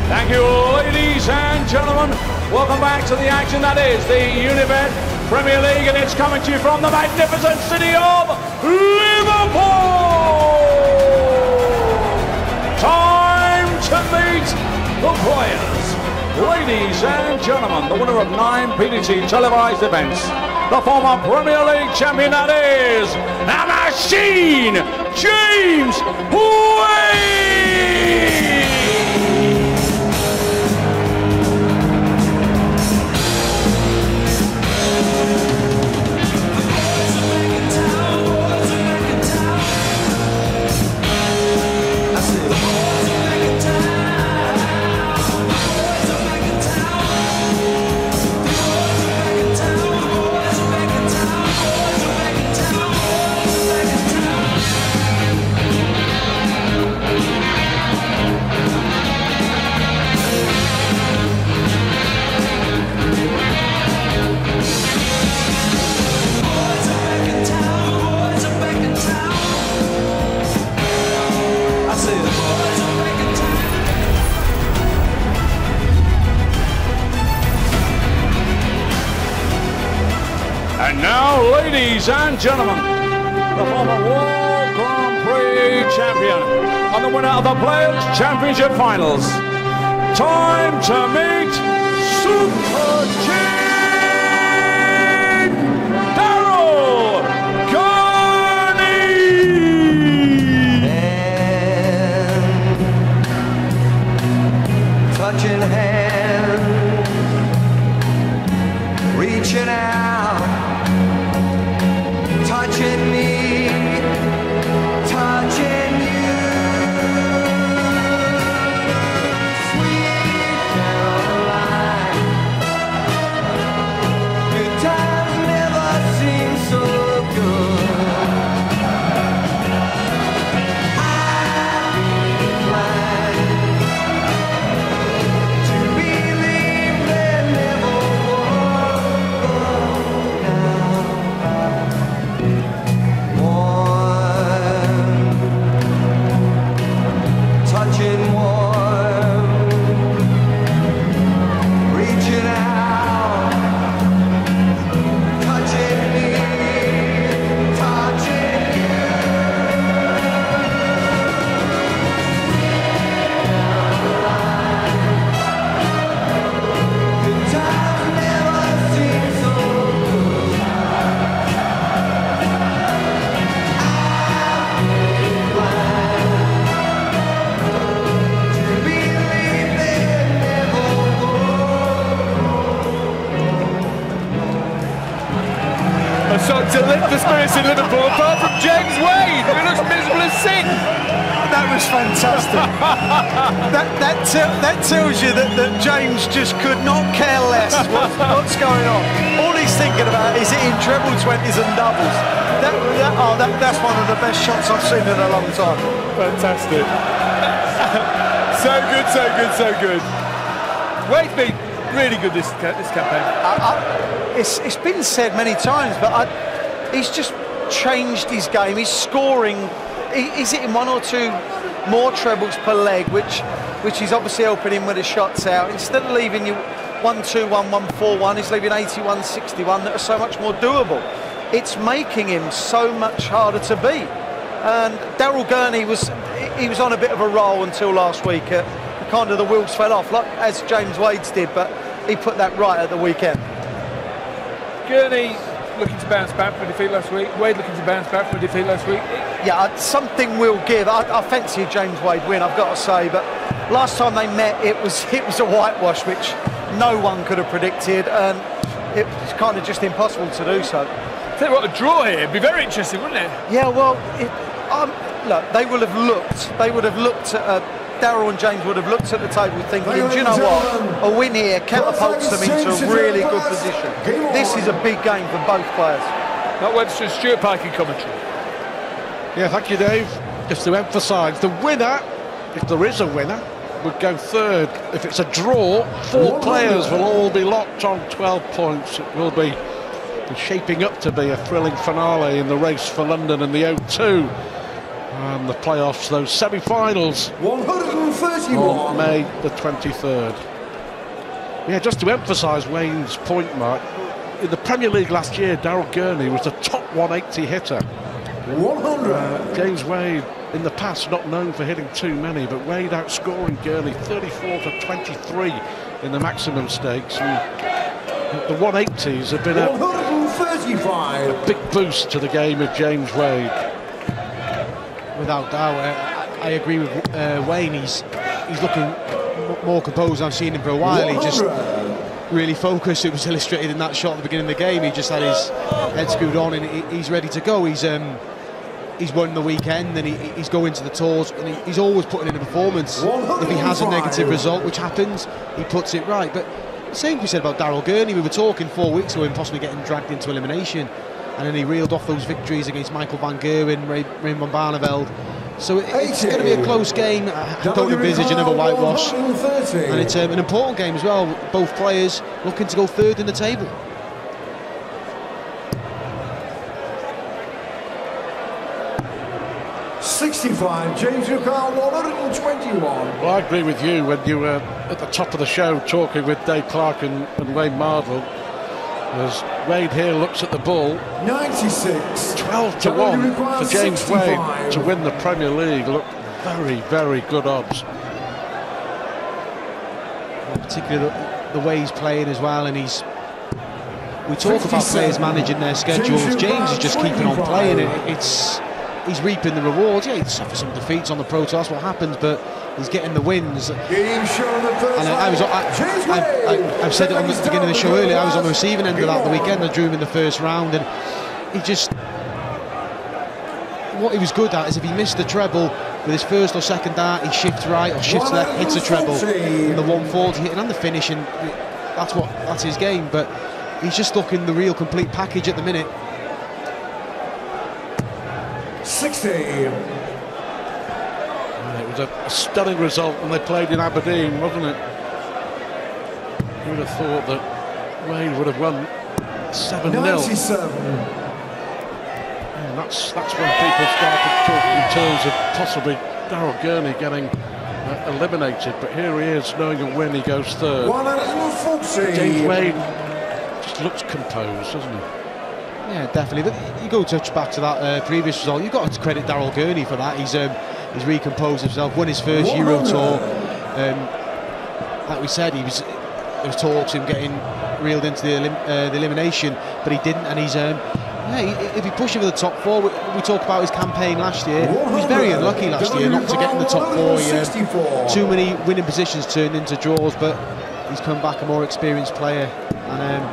S14: Thank you, ladies and gentlemen. Welcome back to the action that is the Unibet Premier League, and it's coming to you from the magnificent city of Liverpool. Time to meet the players. Ladies and gentlemen, the winner of 9 PDT televised events, the former Premier League champion that is the machine, James Wade. And now, ladies and gentlemen, the former World Grand Prix champion and the winner of the Players' Championship Finals. Time to meet Super G Daryl Gurney.
S10: Hand, touching hand, reaching out, touching me, touching you. Sweet Caroline, good times never seem so good. I've been inclined to believe there never touching warm, reaching out, touching me, touching you. Good times never seem so good.
S3: A shot to lift the spirits in Liverpool, apart from James Wade, who looks miserable as sin.
S5: That was fantastic. that tells you that James just could not care less what's going on. All he's thinking about is it in treble 20s and doubles. That's one of the best shots I've seen in a long time.
S3: Fantastic. So good, so good, so good. Wade's been really good this campaign.
S5: It's been said many times, but he's just changed his game. He's scoring. He's hitting 1 or 2 more trebles per leg, which is obviously helping him with the shots out. Instead of leaving you 1-2-1, 1-4-1, he's leaving 81-61 that are so much more doable. It's making him so much harder to beat. And Daryl Gurney was on a bit of a roll until last week. Kind of the wheels fell off, like as James Wade's did, but he put that right at the weekend.
S3: Gurney looking to bounce back from a defeat last week. Wade looking to bounce back from a defeat last week.
S5: Yeah, something will give. I fancy a James Wade win, I've got to say, but last time they met, it was a whitewash, which no one could have predicted. And it's kind of just impossible to do so.
S3: Tell you what, a draw here would be very interesting, wouldn't it?
S5: Yeah, well, look, they would have looked at Daryl and James would have looked at the table thinking, do you know what, a win here catapults them into a really good position. This is a big game for both players.
S3: Matt Webster and Stuart Pike in commentary.
S9: Yeah, thank you, Dave. Just to emphasise, the winner, if there is a winner, would go third. If it's a draw, 4 players will all be locked on 12 points. It will be shaping up to be a thrilling finale in the race for London and the O2. And the playoffs, those semi-finals,
S8: 131
S9: on May the 23rd. Yeah, just to emphasise Wayne's point, Mark, in the Premier League last year, Daryl Gurney was the top 180 hitter.
S8: 100.
S9: James Wade, in the past, not known for hitting too many, but Wade outscoring Gurney 34 to 23 in the maximum stakes. And the 180s have been a big boost to the game of James Wade.
S17: Without doubt, I agree with Wayne. He's looking more composed. I've seen him for a while. He just really focused. It was illustrated in that shot at the beginning of the game. He just had his head screwed on and he's ready to go. He's won the weekend and he's going to the tours and he's always putting in a performance. If he has a negative result, which happens, he puts it right. But the same we said about Daryl Gurney. We were talking 4 weeks ago him possibly getting dragged into elimination. And then he reeled off those victories against Michael van Gerwen, Raymond Barneveld. So it's going to be a close game. I don't envisage another whitewash. And it's an important game as well. Both players looking to go third in the table.
S8: $65, James Ricard, 121.
S9: Well, I agree with you when you were at the top of the show talking with Dave Clark and Wayne Mardle. As Wade here looks at the ball,
S8: 96,
S9: 12 to 1 for James 65. Wade to win the Premier League. Look, very, very good odds.
S17: Particularly the way he's playing as well, and we talk about players managing their schedules. James is just keeping on playing. He's reaping the rewards. Yeah, he's suffered some defeats on the Pro Tour, that's what happens, but he's getting the wins. And I've said it on the beginning of the show earlier, I was on the receiving end of that the weekend. I drew him in the first round, and what he was good at is if he missed the treble with his first or second dart, he shifts right or shifts left, hits a treble in the 140 hitting and the finish, and that's his game. But he's just looking the real complete package at the minute.
S8: 60.
S9: It was a stunning result when they played in Aberdeen, wasn't it? You would have thought that Wade would have won 7-0.
S8: 97.
S9: And that's when people started talking in terms of possibly Daryl Gurney getting eliminated. But here he is, knowing a win, he goes third.
S8: 140.
S9: James Wade just looks composed, doesn't he?
S17: Yeah, definitely. But you go touch back to that previous result. You've got to credit Daryl Gurney for that. He's recomposed himself, won his first Euro Tour. Like we said, there was talks of him getting reeled into the elimination, but he didn't. And if he pushed him to the top 4, we talked about his campaign last year. He was very unlucky last year not to get in the top 4. Too many winning positions turned into draws, but he's come back a more experienced player, and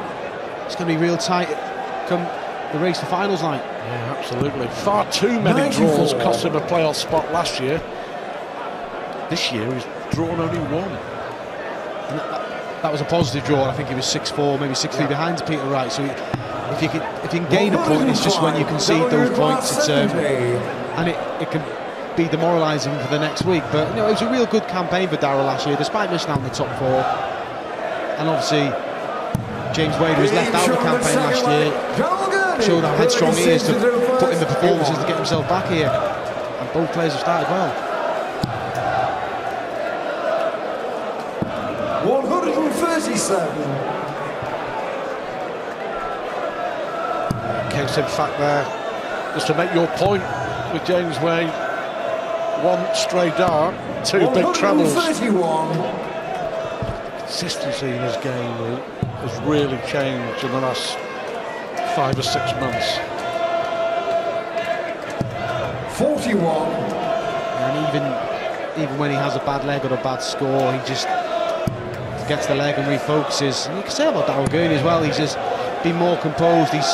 S17: it's going to be real tight come the race for finals night.
S9: Yeah, absolutely. Far too many draws cost him a playoff spot last year. This year he's drawn only 1.
S17: And that was a positive draw. I think he was 6-4, maybe 6-3 behind Peter Wright. So if you can gain a point, it's just when you concede those points, and it can be demoralising for the next week. But it was a real good campaign for Daryl last year, despite missing out in the top 4. And obviously James Wade was left out of the campaign last year, showed how headstrong he is to put in the performances to get himself back here, and both players have started well.
S8: 137.
S9: Case in fact there, just to make your point with James Wade, 1 stray dart, 2 big trebles. Consistency in his game has really changed in the last 5 or 6 months.
S8: 41.
S17: And even when he has a bad leg or a bad score, he just gets the leg and refocuses. And you can say about Daryl Gurney as well, he's just been more composed. He's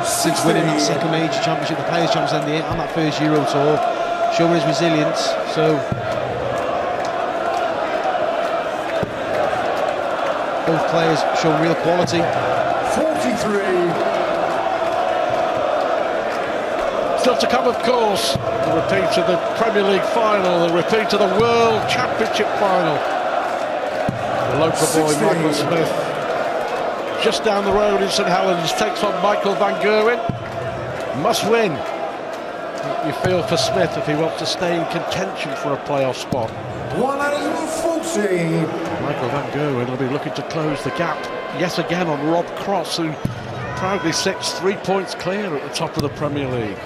S17: since winning that second major championship, the Players' Championship and that first Euro Tour, showing his resilience. So both players showing real quality.
S8: 43.
S9: Still to come, of course, the repeat of the Premier League final, the repeat of the World Championship final. The local boy, Michael Smith, just down the road in St Helens, takes on Michael van Gerwen. Must win. You feel for Smith if he wants to stay in contention for a playoff spot.
S8: 140.
S9: Michael van Gerwen will be looking to close the gap yet again on Rob Cross, who proudly sits 3 points clear at the top of the Premier League.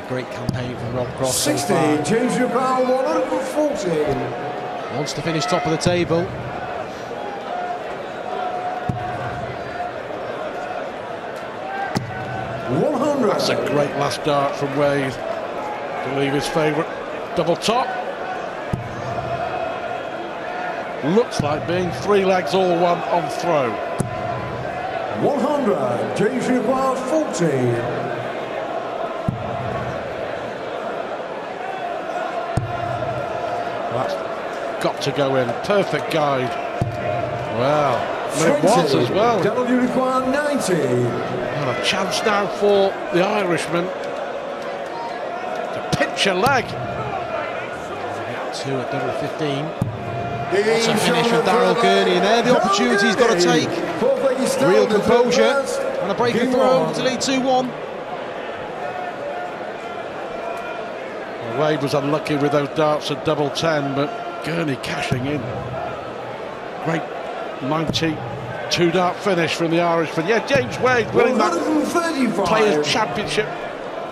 S17: Great campaign from Rob Cross.
S8: 60, James Gerwyn, 140.
S17: Wants to finish top of the table.
S9: That's a great last dart from Wade to leave his favourite double top. Looks like being 3 legs all one on throw.
S8: 100, James Gerwyn, 40.
S9: That's got to go in. Perfect guide. Wow. And it was as well.
S8: Daryl 90.
S9: And a chance now for the Irishman to pinch a leg.
S17: 2 at double 15. That's a finish from Daryl Gurney, and there the opportunity he's got to take. Real composure and a breaking throw to lead 2-1.
S9: Wade was unlucky with those darts at double 10, but Gurney cashing in. Great 92-dart finish from the Irishman. Yeah, James Wade winning that Players' Championship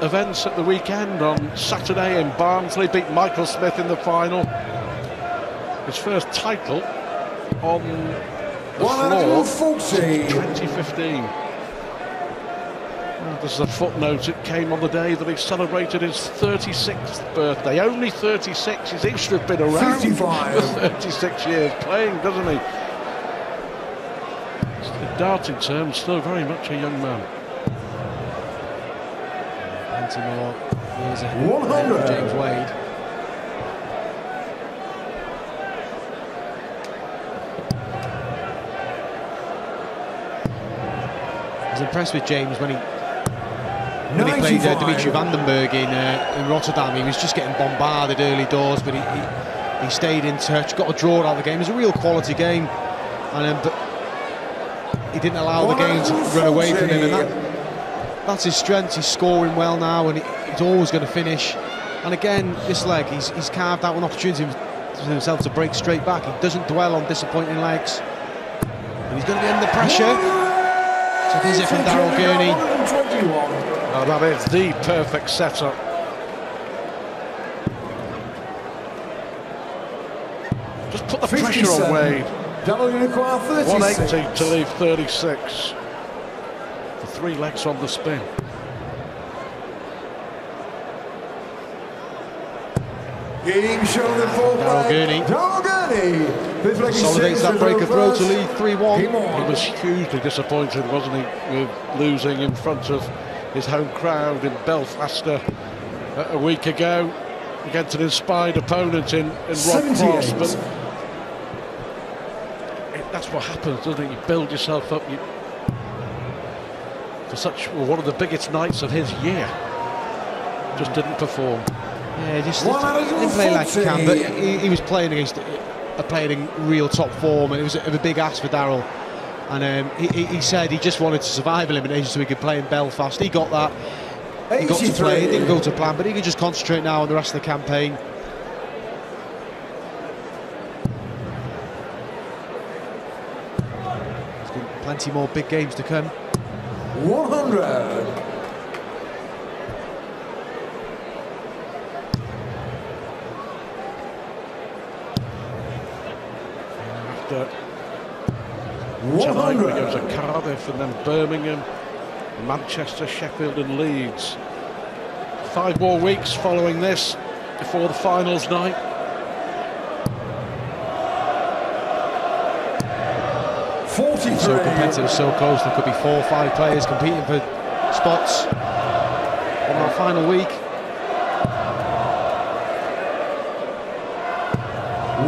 S9: events at the weekend on Saturday in Barnsley, beat Michael Smith in the final. His first title on the floor since 2015. This is a footnote. It came on the day that he celebrated his 36th birthday. Only 36. He seems to have been around
S8: 55.
S9: for 36 years playing, doesn't he? In darting terms, still very much a young man.
S17: Plenty more years ahead of
S8: 100.
S17: James Wade. I was impressed with James when he played Dimitri Vandenberg in Rotterdam. He was just getting bombarded early doors, but he stayed in touch, got a draw out of the game. It was a real quality game, and but he didn't allow the game to run away from him, and that's his strength. He's scoring well now, and he's always going to finish. And again, this leg, he's carved out an opportunity for himself to break straight back. He doesn't dwell on disappointing legs, and he's going to be under pressure. So here's it from Daryl Gurney.
S9: Oh, that is the perfect setup. Just put the pressure on Wade. 180 to leave 36. For 3 legs on the spin.
S17: Daryl Gurney consolidates that breaker throw to lead 3-1.
S9: He was hugely disappointed, wasn't he, with losing in front of his home crowd in Belfast a week ago against an inspired opponent in Rob Cross. But that's what happens, doesn't it? You build yourself up for such one of the biggest nights of his year. Just didn't perform.
S17: Yeah, just didn't play like he can, but he was playing against a player in real top form, and it was a big ask for Daryl. And he said he just wanted to survive elimination so he could play in Belfast. He got that. He got to play. It didn't go to plan, but he can just concentrate now on the rest of the campaign. There's been plenty more big games to come.
S8: 100.
S9: Tonight we go to Cardiff and then Birmingham, Manchester, Sheffield and Leeds. 5 more weeks following this before the finals night.
S8: 43.
S17: So competitive, so close. There could be 4 or 5 players competing for spots on our final week.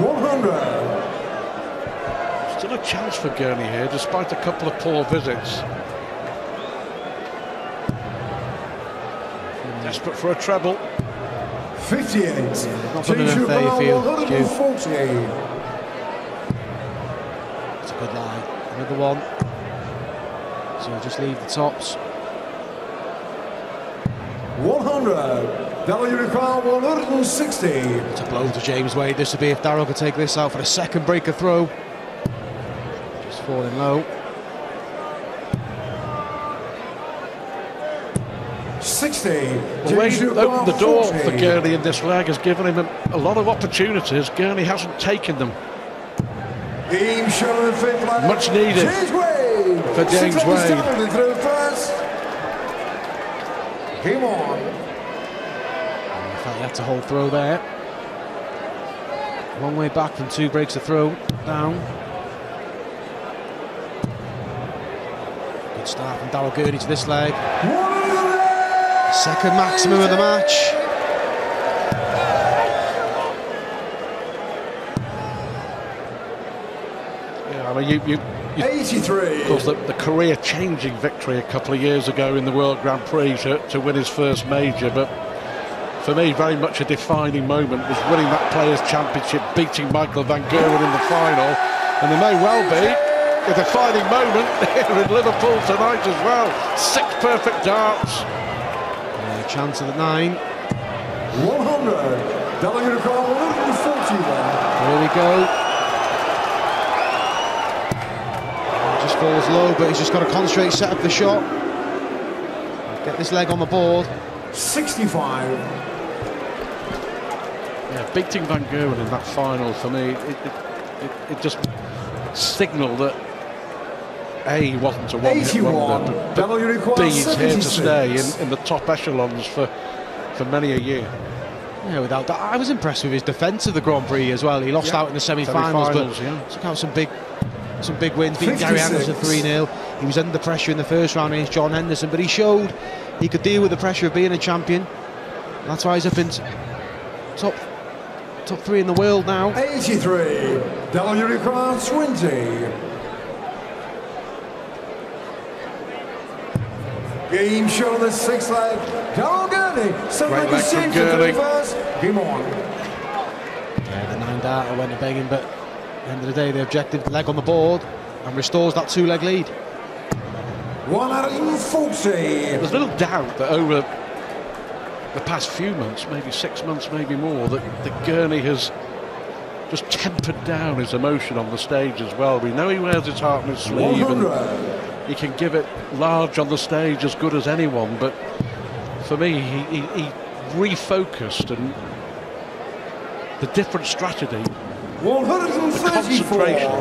S8: 100.
S9: Still a chance for Gurney here, despite a couple of poor visits. Desperate for a treble.
S8: 58.
S17: Not done enough there, you feel, Stu.
S8: 148.
S17: It's a good line. Another one. So we'll just leave the tops.
S8: 100. W require 160.
S17: It's a blow to James Wade. This would be if Daryl could take this out for the second breaker throw. Just falling low.
S8: 60.
S9: The way he opened the door for Gurney in this leg has given him a lot of opportunities. Gurney hasn't taken them. Much needed for James Wade.
S8: Game on.
S17: In fact, he had to hold throw there. Long way back from 2 breaks of throw. Down. Good start from Daryl Gurney to this leg. Second maximum of the match.
S9: Yeah, I mean, you
S8: 83.
S9: Of course, the career-changing victory a couple of years ago in the World Grand Prix to win his first major, but for me, very much a defining moment was winning that Players' Championship, beating Michael van Gerwen in the final, and there may well be a defining moment here in Liverpool tonight as well. 6 perfect darts.
S17: Chance of the 9.
S8: 100. W require 141.
S17: Here we go. Just falls low, but he's just got to concentrate, set up the shot. Get this leg on the board.
S8: 65.
S9: Yeah, beating Van Gerwen in that final, for me, it just signalled that A, he wasn't a one-hit wonder, but B, he's here to stay in the top echelons for many a year.
S17: Yeah, without that. I was impressed with his defence of the Grand Prix as well. He lost out in the semi-finals, but took out some big wins, beating Gary Anderson 3-0. He was under pressure in the first round against John Henderson, but he showed he could deal with the pressure of being a champion. That's why he's up in top 3 in the world now.
S8: 83. W requires 20. Game show the 6th leg. Daryl Gurney.
S9: Great leg from Gurney.
S8: Game on.
S17: Yeah, the 9 darter went a begging, but at the end of the day, the objective leg on the board and restores that 2-leg lead.
S8: 140.
S9: There's little doubt that over the past few months, maybe 6 months, maybe more, that Gurney has just tempered down his emotion on the stage as well. We know he wears his heart on his sleeve,
S8: 100.
S9: and he can give it large on the stage as good as anyone, but for me, he refocused, and the different strategy,
S8: 134.
S9: concentration,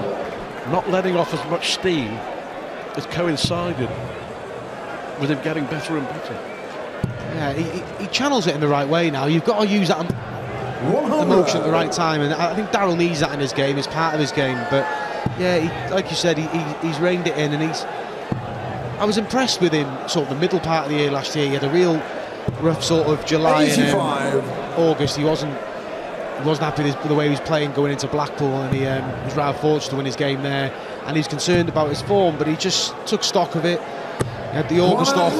S9: not letting off as much steam, has coincided with him getting better and better.
S17: Yeah, he channels it in the right way now. You've got to use that emotion at the right time, and I think Daryl needs that in his game. It's part of his game, but yeah, like you said, he's reined it in, and I was impressed with him sort of the middle part of the year last year. He had a real rough sort of July and August. He wasn't happy with the way he was playing going into Blackpool, and he was rather fortunate to win his game there, and he's concerned about his form, but he just took stock of it. He had the August off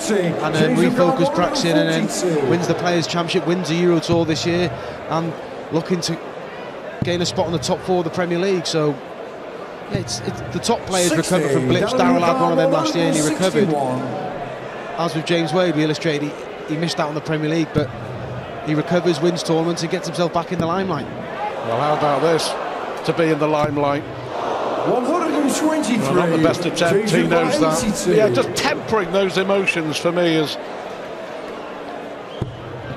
S17: and then refocused, practicing, and then wins the Players' Championship, wins the Euro Tour this year, and looking to gain a spot in the top 4 of the Premier League. So it's the top players recover from blips. Daryl had one of them last year and he recovered. As with James Wade, we illustrated he missed out on the Premier League, but he recovers, wins tournaments and gets himself back in the limelight.
S9: Well, how about this, to be in the limelight?
S8: 123.
S9: Well, not the best attempt, he knows that. Yeah, just tempering those emotions for me has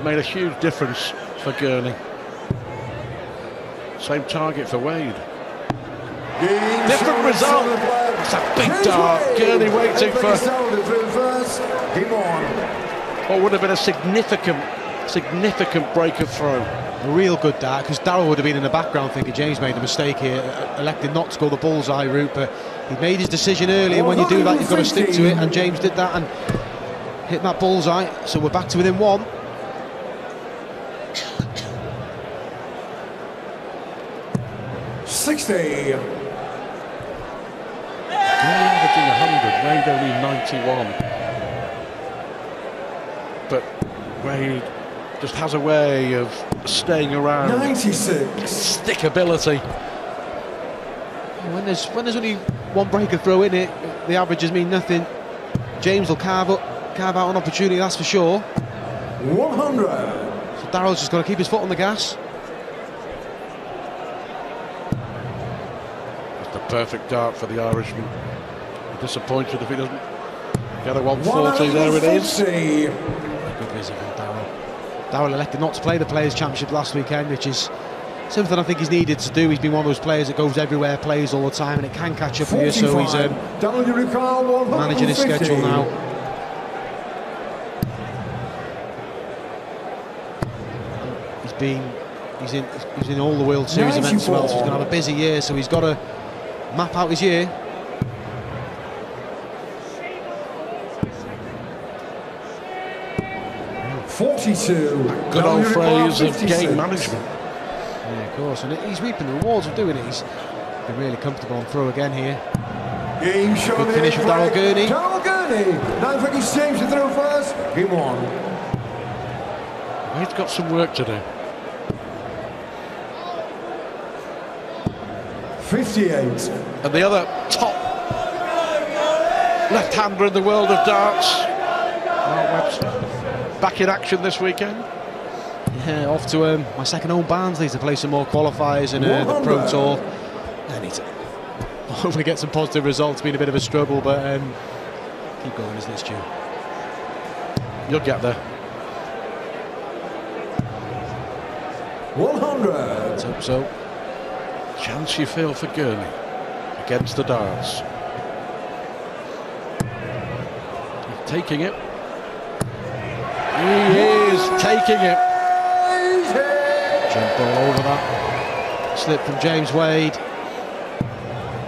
S9: made a huge difference for Gurney. Same target for Wade. Different result. It's a big dart. Gurney waiting for what would have been a significant break of throw.
S17: A real good dart, because Daryl would have been in the background thinking James made a mistake here, elected not to go the bullseye route, but He made his decision early, and when you do that, you've got to stick to it. And James did that and hit that bullseye. So we're back to within 1.
S8: 60.
S9: Averaging 100, Wade only 91. But Wade just has a way of staying around.
S8: 96.
S9: Stickability.
S17: When there's only one breaker throw in it, the averages mean nothing. James will carve out an opportunity, that's for sure.
S8: 100.
S17: So Daryl's just got to keep his foot on the gas.
S9: It's the perfect dart for the Irishman. Disappointed if he doesn't get a 140. There it is.
S17: Good visit from Daryl. Daryl elected not to play the Players' Championship last weekend, which is something I think he's needed to do. He's been one of those players that goes everywhere, plays all the time, and it can catch up with you. So he's managing his schedule now. He's in all the World Series events as well, so he's going to have a busy year. So he's got to map out his year.
S8: 42.
S9: Good old phrase of game management.
S17: Yeah, of course, and he's reaping the rewards of doing it. He's been really comfortable on throw again here.
S8: Game
S17: Good finish from Daryl Gurney.
S8: Daryl Gurney. Now for his James to throw first. Game 1.
S9: He's got some work to do.
S8: 58.
S9: And the other top left-hander in the world of darts, Mark Webster, back in action this weekend.
S17: Yeah, off to my second home Barnsley to play some more qualifiers and the Pro Tour. I need to hopefully get some positive results. It's been a bit of a struggle, but keep going, isn't it, Stu?
S9: You'll get there.
S8: 100.
S17: Let's hope so.
S9: Chance you feel for Gurney against the darts. He's taking it. He is taking it.
S17: Jump ball over that. Slip from James Wade.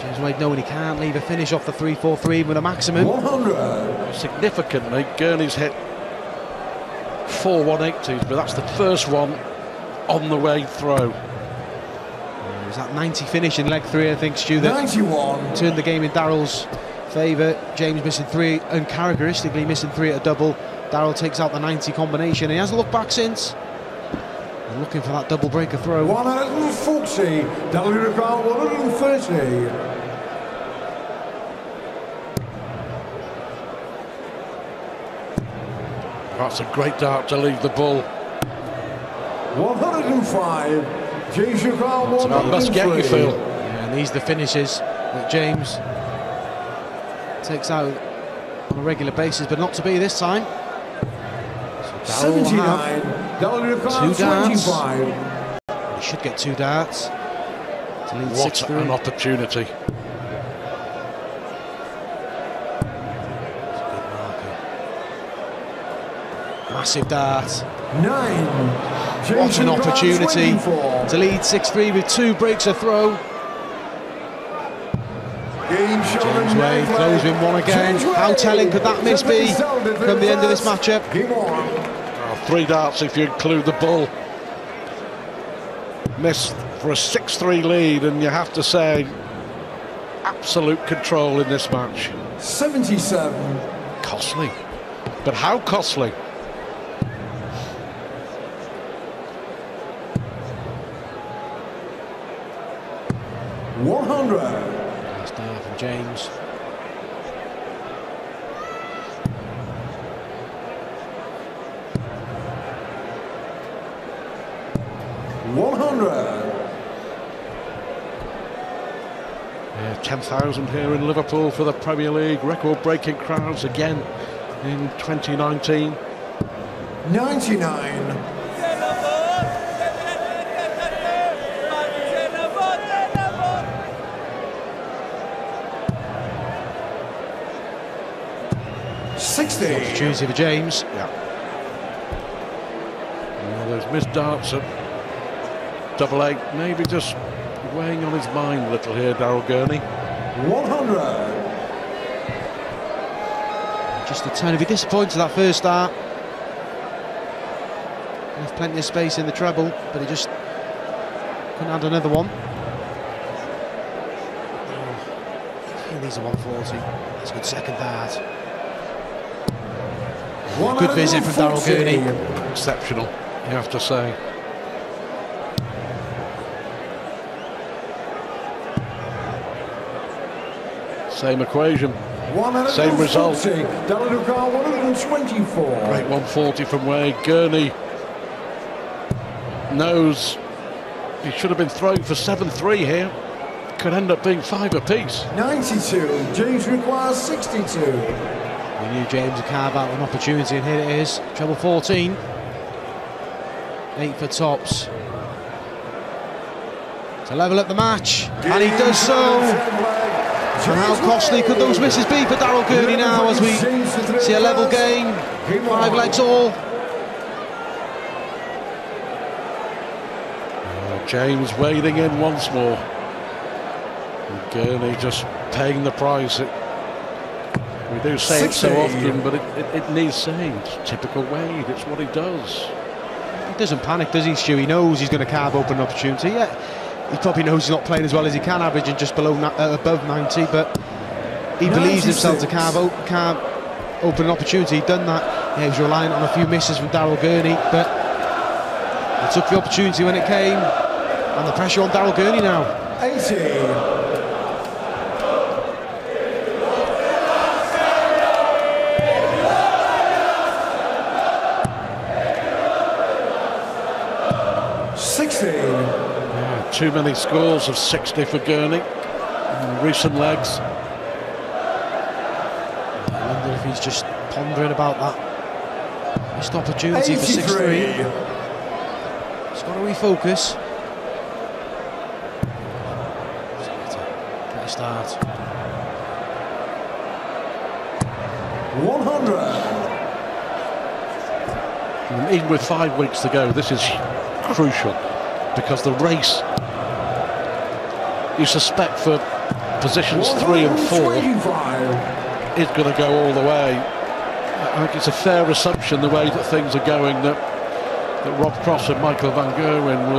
S17: James Wade knowing he can't leave a finish off the 3-4-3 with a maximum.
S8: 100.
S9: Significantly, Gurney's hit 4 180s, but that's the first one on the way through.
S17: It was that 90 finish in leg 3, I think, Stu, that
S8: 91.
S17: Turned the game in Daryl's favour. James missing 3, uncharacteristically missing 3 at a double. Daryl takes out the 90 combination. He hasn't looked back since. And looking for that double breaker throw.
S8: 140. Daryl record 130.
S9: That's a great dart to leave the ball.
S8: 105. James record 103.
S9: That must get you, Phil.
S17: Yeah, and these are the finishes that James takes out on a regular basis, but not to be this time. So
S8: 79. Daryl record
S17: 2 darts.
S8: 25.
S17: He should get 2 darts to lead
S9: What
S17: 6-3.
S9: an opportunity.
S17: Massive dart.
S8: 9.
S17: What an opportunity to lead 6-3 with 2 breaks a throw. James Wade throws in 1 again. How telling could that miss be from the end of this matchup?
S9: 3 darts if you include the bull. Missed for a 6-3 lead, and you have to say, absolute control in this match.
S8: 77.
S9: Costly. But how costly?
S8: 100.
S17: Nice dart from James.
S9: Yeah, 10,000 here in Liverpool for the Premier League. Record-breaking crowds again in 2019.
S8: 99. 60.
S17: Opportunity for James.
S9: Yeah. Those missed darts at double 8, maybe just weighing on his mind a little here, Daryl Gurney.
S8: 100.
S17: Just a tiny bit disappointed that first start. Left plenty of space in the treble, but he just couldn't add another one. He needs a 140. That's a good second dart. Good visit from Daryl Gurney.
S9: Exceptional, you have to say. Same equation, same result.
S8: Daryl 124.
S9: Great 140 from Wade. Gurney knows he should have been throwing for 7-3 here. Could end up being 5 apiece.
S8: 92. James requires 62.
S17: We knew James would carve out an opportunity, and here it is. Treble 14. 8 for tops. To level up the match, and he does so. And how costly could those misses be for Daryl Gurney now as we see a level game? 5 legs all.
S9: James wading in once more. And Gurney just paying the price. We do say it so often, but it needs saying. It's typical Wade, it's what he does.
S17: He doesn't panic, does he, Stu? He knows he's going to carve open an opportunity. Yeah, he probably knows he's not playing as well as he can, averaging just below above 90, but he believes himself to carve open an opportunity. He'd done that. Yeah, he was reliant on a few misses from Daryl Gurney, but he took the opportunity when it came, and the pressure on Daryl Gurney now.
S8: 80.
S9: Yeah, too many scores of 60 for Gurney in recent legs.
S17: I wonder if he's just pondering about that missed opportunity for 6-3. He's got to refocus. Get a start.
S8: 100.
S9: And even with 5 weeks to go, this is crucial, because the race you suspect for positions 3 and 4 is going to go all the way. I think it's a fair assumption, the way that things are going, that Rob Cross and Michael van Gerwen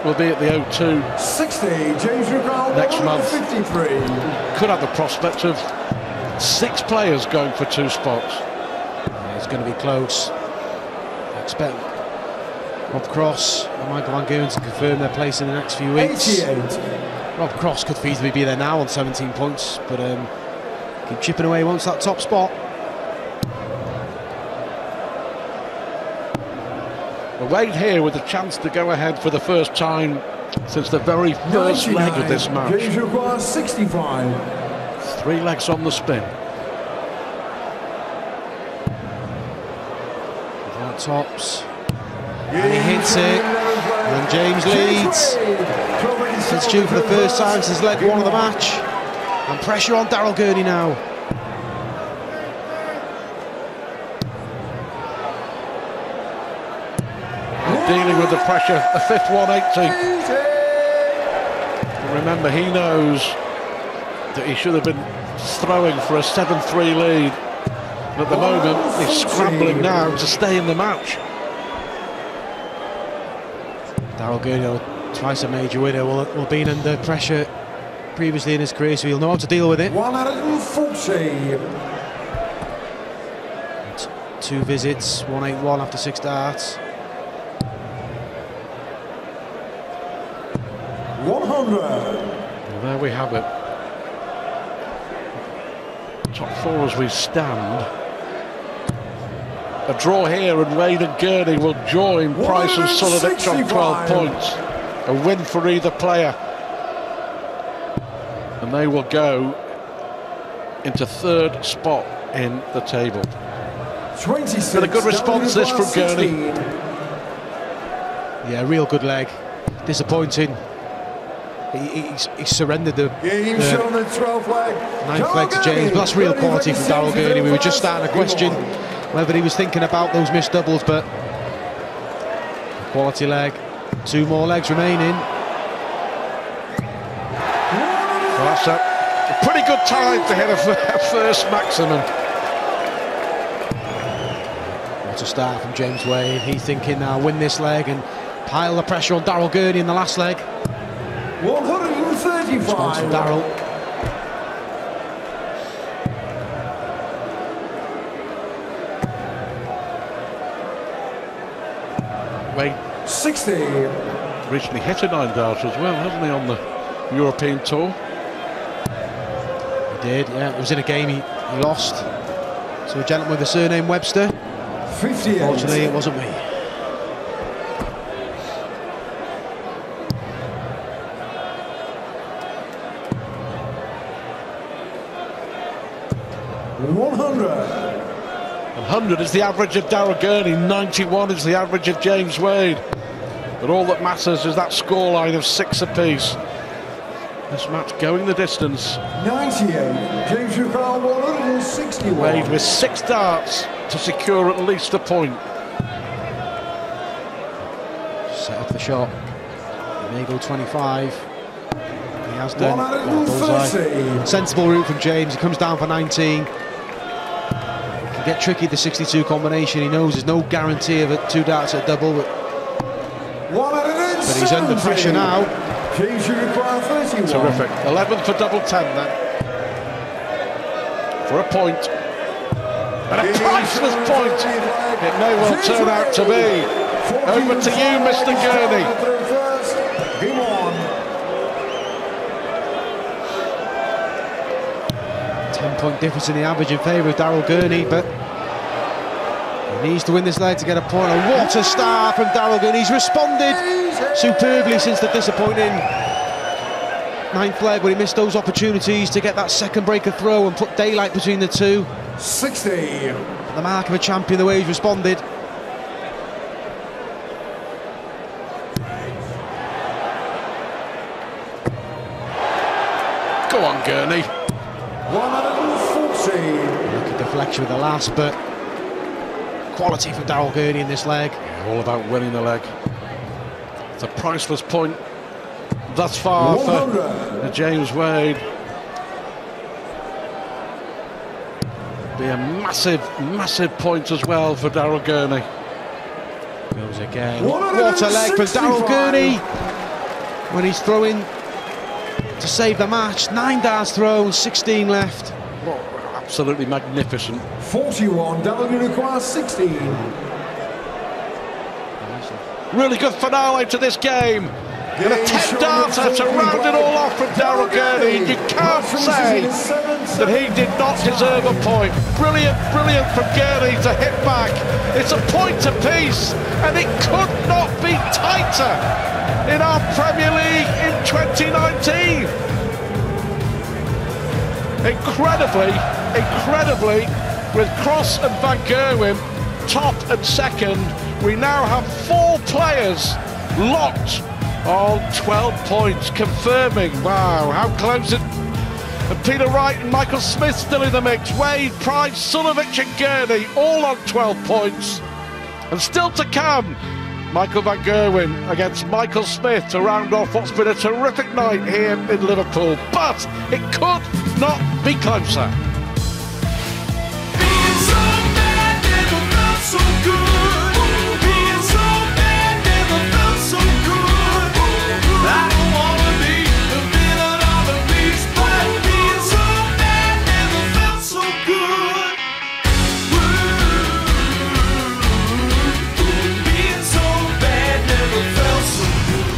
S9: will be at the O2
S8: 60. James
S9: next month.
S8: 53.
S17: Could have the prospect of 6 players going for 2 spots. Yeah, it's going to be close. I expect Rob Cross and Michael van Gerwen to confirm their place in the next few weeks.
S8: 88.
S17: Rob Cross could feasibly be there now on 17 points, but keep chipping away once that top spot.
S9: Wade here with a chance to go ahead for the first time since the very first leg of this match.
S8: James requires 65.
S9: 3 legs on the spin.
S17: Right tops. And he hits it. And James leads. It's due for the first time since leg 1 of the match. And pressure on Daryl Gurney now.
S9: Dealing with the pressure, the 5th 180. Remember, he knows that he should have been throwing for a 7-3 lead. But at the moment, he's scrambling now to stay in the match.
S17: Daryl Gurney, twice a major winner, will have been under pressure previously in his career, so he'll know how to deal with it.
S8: 140.
S17: 2 visits, 181 after 6 darts.
S8: 100.
S9: Well, there we have it. Top 4 as we stand. A draw here, and Wade and Gurney will join Price and Suljovic on 12 points. A win for either player. And they will go into 3rd spot in the table.
S8: 26.
S9: But a good response this from Gurney.
S17: Yeah, real good leg. Disappointing. He surrendered the
S8: 12th leg.
S17: 9th leg to James, but that's real quality from Daryl Gurney. We were just starting to question whether he was thinking about those missed doubles, but quality leg. 2 more legs remaining.
S9: Well, that's A pretty good time to hit a first maximum.
S17: What a start from James Wade. He's thinking now, win this leg and pile the pressure on Daryl Gurney in the last leg.
S8: 135.
S17: Response from Daryl.
S9: Wade
S8: 60.
S9: Recently hit a 9 darts as well, hasn't he, on the European tour?
S17: He did, yeah. It was in a game he lost to a gentleman with the surname Webster.
S8: 58.
S17: Fortunately, it wasn't me.
S9: And 100 is the average of Daryl Gurney, 91 is the average of James Wade. But all that matters is that scoreline of 6 apiece. This match going the distance.
S8: 98. James Ricard 161.
S9: Wade with 6 darts to secure at least a point.
S17: Set up the shot. He may go 25. He has done.
S8: 130.
S17: Sensible route from James. He comes down for 19. Can get tricky, the 62 combination. He knows there's no guarantee of it. 2 darts at a double. But he's under pressure now.
S8: James require 31.
S9: Terrific. 11 for double 10 then. For a point. And a priceless point. It may well turn out to be. Over to you, Mr. Gurney.
S8: Game on.
S17: 10-point difference in the average in favour of Daryl Gurney, but he needs to win this leg to get a point. And what a start from Daryl Gurney. He's responded superbly since the disappointing 9th leg when he missed those opportunities to get that second breaker throw and put daylight between the two.
S8: 60.
S17: The mark of a champion, the way he's responded.
S9: Go on, Gurney.
S8: 140.
S17: Look at deflection with the last, but quality from Daryl Gurney in this leg.
S9: Yeah, all about winning the leg. It's a priceless point thus far for James Wade. Be a massive, massive point as well for Daryl Gurney.
S17: Goes again. What a leg for Daryl Gurney when he's throwing to save the match. 9 darts thrown, 16 left.
S9: Oh, absolutely magnificent.
S8: 41. Daryl requires 16.
S9: Really good finale to this game. And a 10-darter to round it all off from Daryl Gurney. You can't say that he did not deserve a point. Brilliant, brilliant from Gurney to hit back. It's a point apiece, and it could not be tighter in our Premier League in 2019. Incredibly, with Cross and Van Gerwen top and second, we now have 4 players locked on 12 points, confirming, wow, how close it. And Peter Wright and Michael Smith still in the mix. Wade, Price, Suljovic and Gurney all on 12 points. And still to come, Michael Van Gerwen against Michael Smith to round off what's been a terrific night here in Liverpool. But it could not be closer.
S10: So good. Being so bad never felt so good. I don't wanna be the villain of the beast, but being so bad never felt so good. Being so bad never felt so good.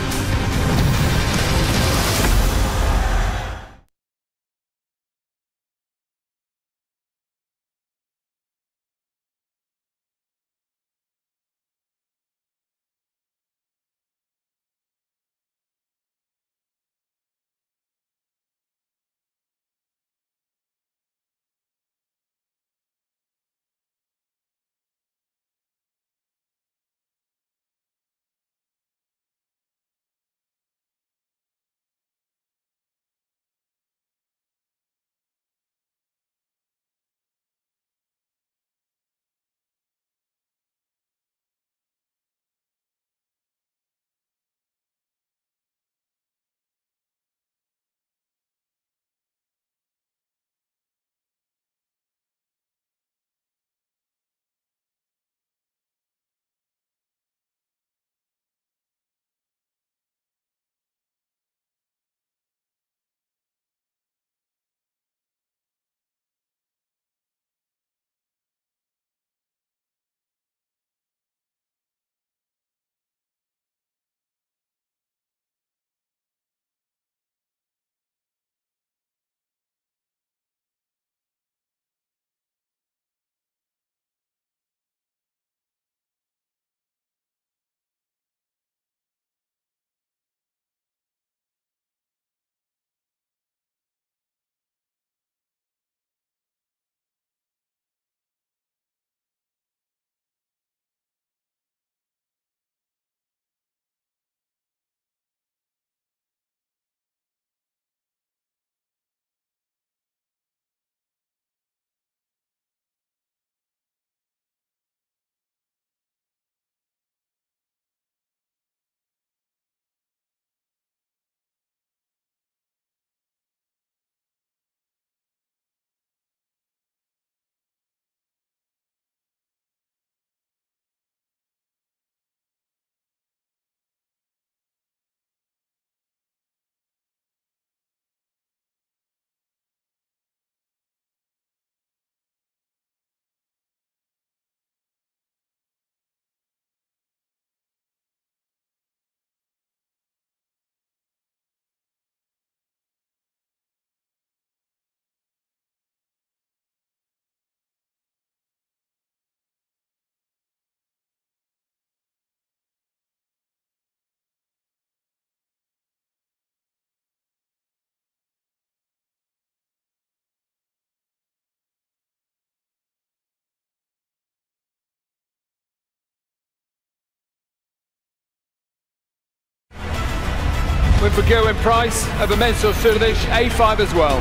S3: Win for Gerwyn Price over Mensur Suljovic, A5 as well.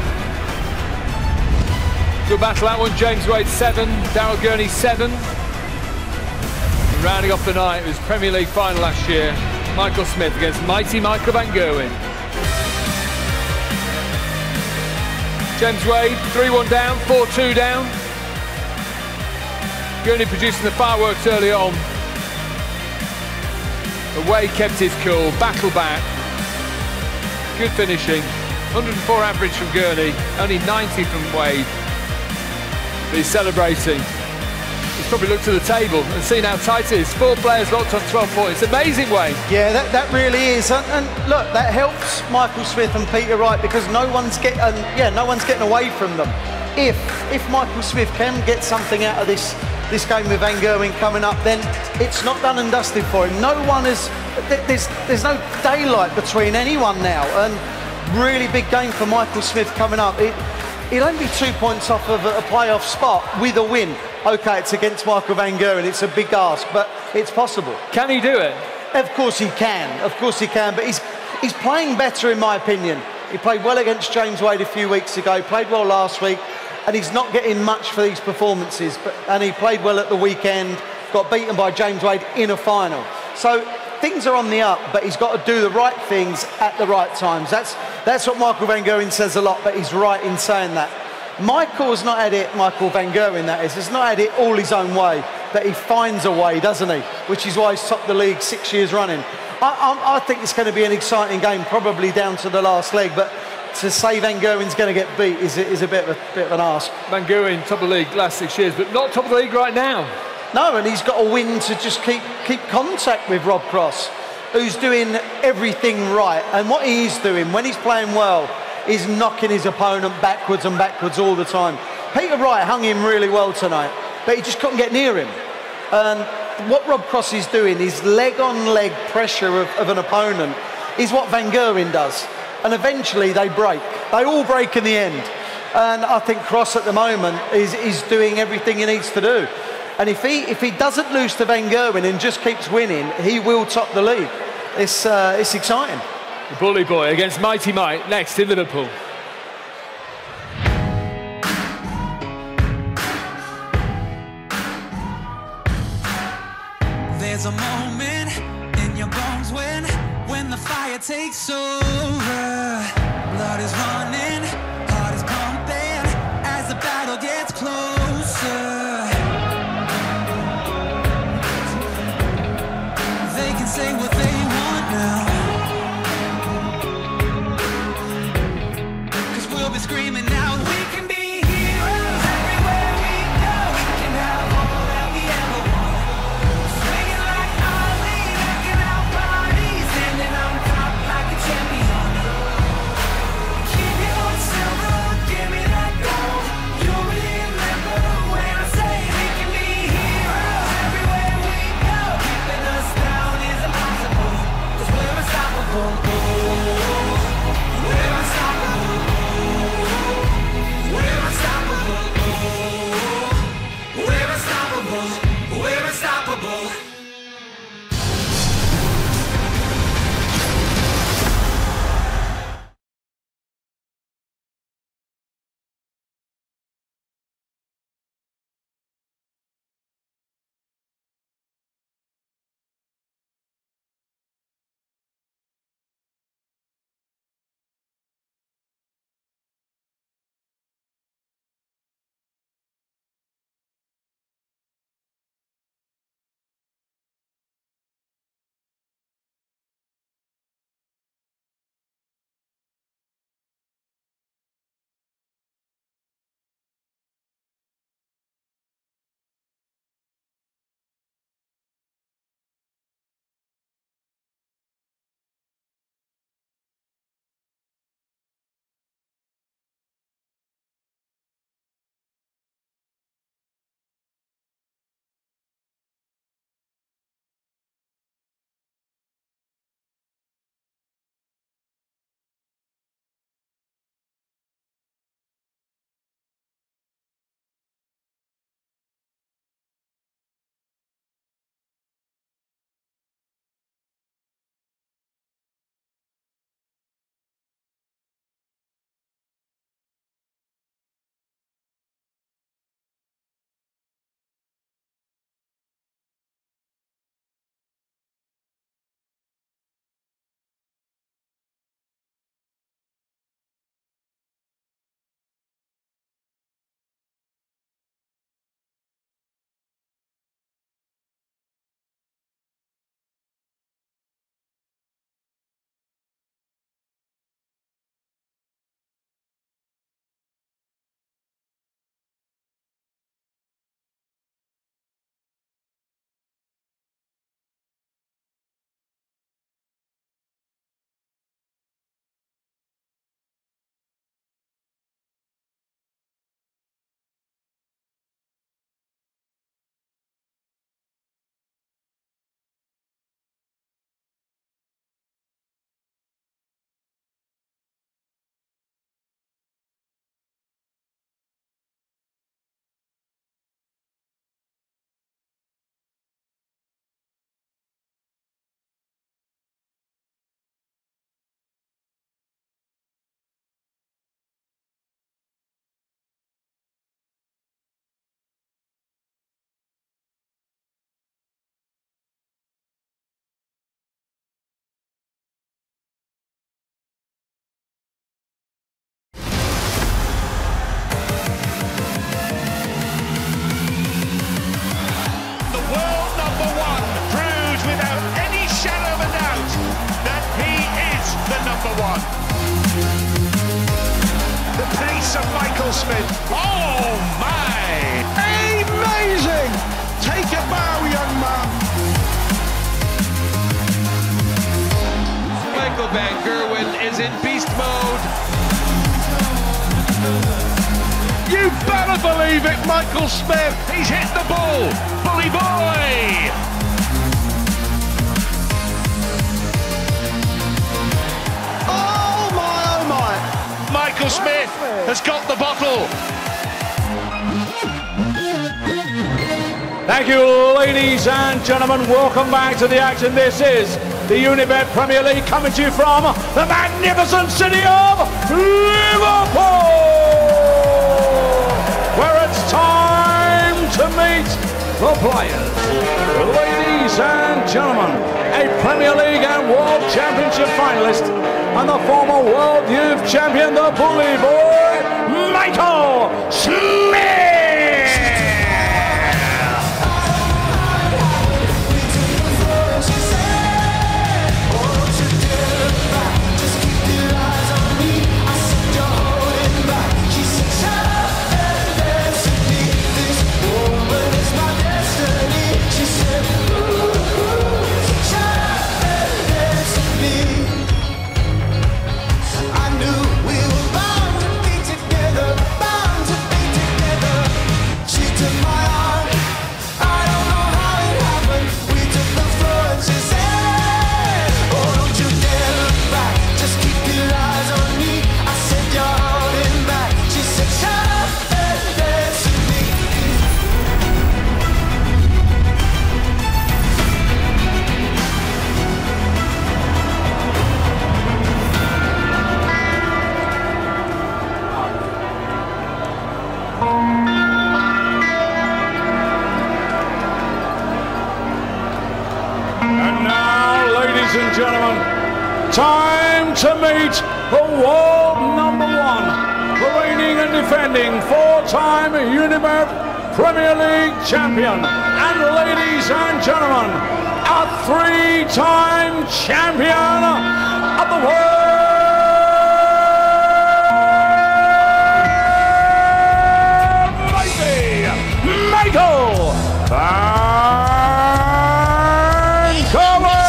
S3: Good battle that one. James Wade 7, Daryl Gurney 7. And rounding off the night was Premier League final last year, Michael Smith against mighty Michael van Gerwen. James Wade 3-1 down, 4-2 down. Gurney producing the fireworks early on. But Wade kept his cool, battled back. Good finishing. 104 average from Gurney, only 90 from Wade. But he's celebrating. He's probably looked at the table and seen how tight it is. 4 players locked on 12 points. Amazing, Wade.
S5: Yeah, that really is. And look, that helps Michael Smith and Peter Wright because no one's getting away from them. If Michael Smith can get something out of this game with Van Gerwen coming up, then it's not done and dusted for him. There's no daylight between anyone now, and really big game for Michael Smith coming up. He'll only be 2 points off of a playoff spot with a win. Okay, it's against Michael van Gerwen, it's a big ask, but it's possible.
S3: Can he do it?
S5: Of course he can, but he's playing better in my opinion. He played well against James Wade a few weeks ago, played well last week, and he's not getting much for these performances, and he played well at the weekend, got beaten by James Wade in a final. So things are on the up, but he's got to do the right things at the right times. That's what Michael van Gerwen says a lot, but he's right in saying that. Michael's not had it, Michael van Gerwen that is, has not had it all his own way, but he finds a way, doesn't he? Which is why he's topped the league 6 years running. I think it's going to be an exciting game, probably down to the last leg, but to say Van Gerwen's going to get beat is a bit of an ask.
S3: Van Gerwen, top of the league last 6 years, but not top of the league right now.
S5: No, and he's got a win to just keep contact with Rob Cross, who's doing everything right. And what he is doing, when he's playing well, is knocking his opponent backwards and backwards all the time. Peter Wright hung him really well tonight, but he just couldn't get near him. And what Rob Cross is doing is leg-on-leg pressure of an opponent is what Van Gerwen does. And eventually they break. They all break in the end. And I think Cross at the moment is doing everything he needs to do. And if he doesn't lose to Van Gerwen and just keeps winning, he will top the league. It's exciting.
S3: The Bully Boy against Mighty Mike next in Liverpool.
S10: There's a moment in your bones when the fire takes over. Blood is running, heart is pumping as the battle gets closer. They can say what they want now, 'cause we'll be screaming out, we can be heroes everywhere we go. We can have all that we ever want. Swinging like Ali, rocking out bodies, standing on top like a champion. Keep
S1: Michael Smith. Oh my! Amazing! Take a bow, young man.
S2: Michael van Gerwen is in beast mode.
S1: You better believe it, Michael Smith.
S2: He's hit the ball. Bully boy!
S1: Oh my.
S2: Michael Smith has got the bottle.
S14: Thank you, ladies and gentlemen. Welcome back to the action. This is the Unibet Premier League coming to you from the magnificent city of Liverpool, where it's time to meet the players. Ladies and gentlemen, a Premier League and World Championship finalist and the former World Youth Champion, the Bully Boy, Michael Smith! And gentlemen, time to meet the world #1, the reigning and defending 4-time Unibet Premier League champion, and ladies and gentlemen, a 3-time champion of the world, Michael van Gerwen.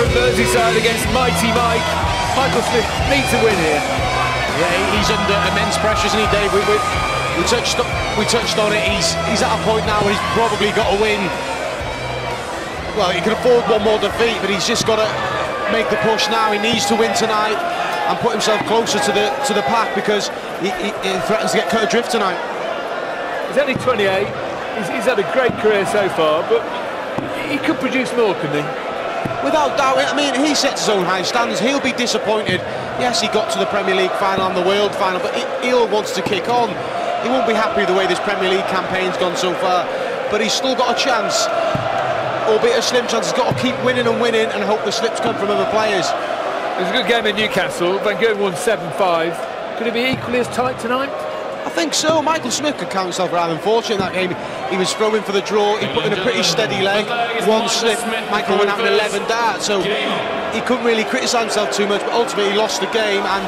S3: Merseyside against Mighty Mike. Michael Smith needs to win here.
S17: Yeah, he's under immense pressure, isn't he, Dave? We touched on it. He's at a point now where he's probably got to win. Well, he can afford one more defeat, but he's just got to make the push now. He needs to win tonight and put himself closer to the pack, because he threatens to get cut adrift tonight.
S3: He's only 28. He's had a great career so far, but he could produce more, couldn't he?
S17: Without doubt. I mean, he sets his own high standards. He'll be disappointed. Yes, he got to the Premier League final and the World final, but he'll wants to kick on. He won't be happy with the way this Premier League campaign's gone so far, but he's still got a chance, albeit a slim chance. He's got to keep winning and winning and hope the slips come from other players.
S3: It was a good game in Newcastle. Van Gerwen won 7-5. Could it be equally as tight tonight?
S17: I think so. Michael Smith could count himself rather unfortunate in that game. He was throwing for the draw, he put in a pretty steady leg, one slip, Michael went out with 11 darts, so he couldn't really criticise himself too much, but ultimately he lost the game, and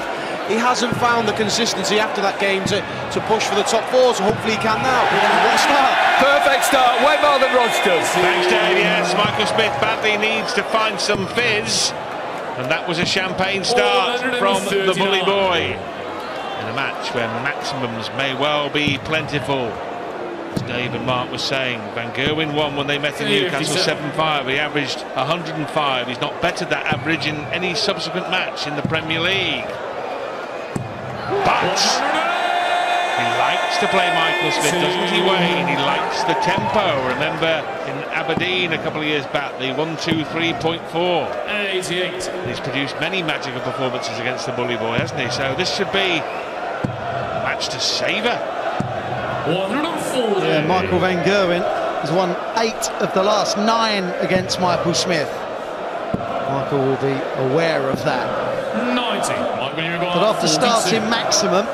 S17: he hasn't found the consistency after that game to push for the top four, so hopefully he can now. What a start.
S3: Perfect start, way more than Rog does.
S2: Thanks, Dave. Yes, Michael Smith badly needs to find some fizz, and that was a champagne start from the Bully Boy. In a match where maximums may well be plentiful. As Dave and Mark was saying, Van Gerwen won when they met in Newcastle 7-5. He averaged 105. He's not bettered that average in any subsequent match in the Premier League. But He likes to play Michael Smith, doesn't he, Wayne? He likes the tempo. Remember in Aberdeen a couple of years back, the 1-2-3.4.
S16: 88.
S2: He's produced many magical performances against the bully boy, hasn't he? So this should be a match to savour.
S16: 140.
S6: Yeah, Michael van Gerwen has won 8 of the last 9 against Michael Smith. Michael will be aware of that.
S16: 90.
S6: But after starting maximum,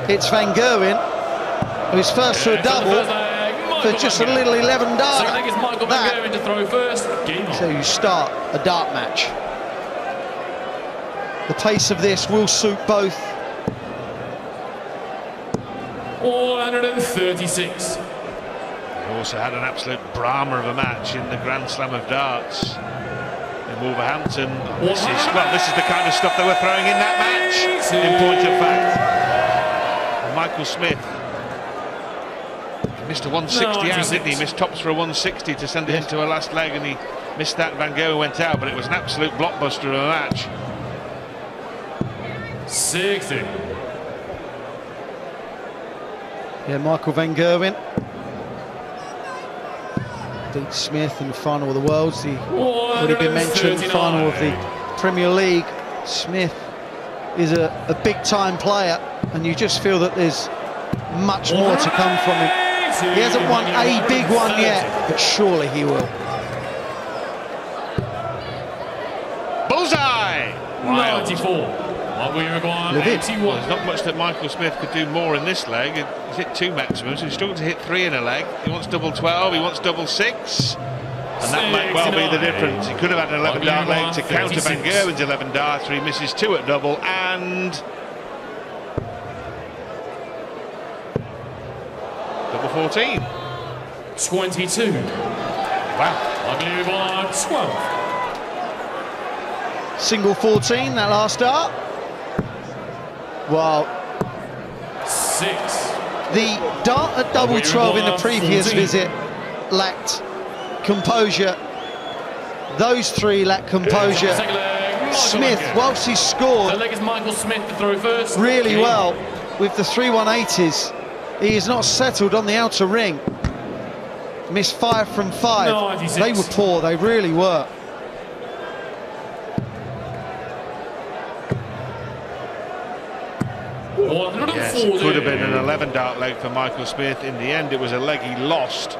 S6: it's Van Gerwen who's first to a double for just a little 11 darter.
S16: That to throw first.
S6: So you start a dart match. The pace of this will suit both.
S16: 136.
S2: He also had an absolute Brahma of a match in the Grand Slam of Darts in Wolverhampton. This is the kind of stuff they were throwing in that match, in point of fact. And Michael Smith missed a 160 out, didn't he? Missed tops for a 160 to send it into a last leg, and he missed that. Van Gerwen went out, but it was an absolute blockbuster of a match.
S16: 60.
S6: Yeah, Michael van Gerwen beat Smith in the final of the Worlds. The already been mentioned final of the Premier League. Smith is a big-time player, and you just feel that there's much more to come from him. He hasn't won a big one yet, but surely he will.
S2: Bullseye!
S16: 94.
S2: There's not much that Michael Smith could do more in this leg. He's hit 2 maximums, so he's struggled to hit 3 in a leg. He wants double 12, he wants double 6. And that might well be the difference. He could have had an 11 dart leg to counter Van Gerwen's 11 darts, he misses 2 at double, and double 14.
S16: 22.
S2: Wow.
S16: 12.
S6: Single 14, that last dart. Well,
S16: 6.
S6: The dart at double 12 in the previous visit lacked composure. Those 3 lack composure. Smith, whilst he scored really well with the 3 180s, he is not settled on the outer ring. Missed 5 from 5. They were poor, they really were.
S2: Yes, it could have been an 11 dart leg for Michael Smith. In the end, it was a leg he lost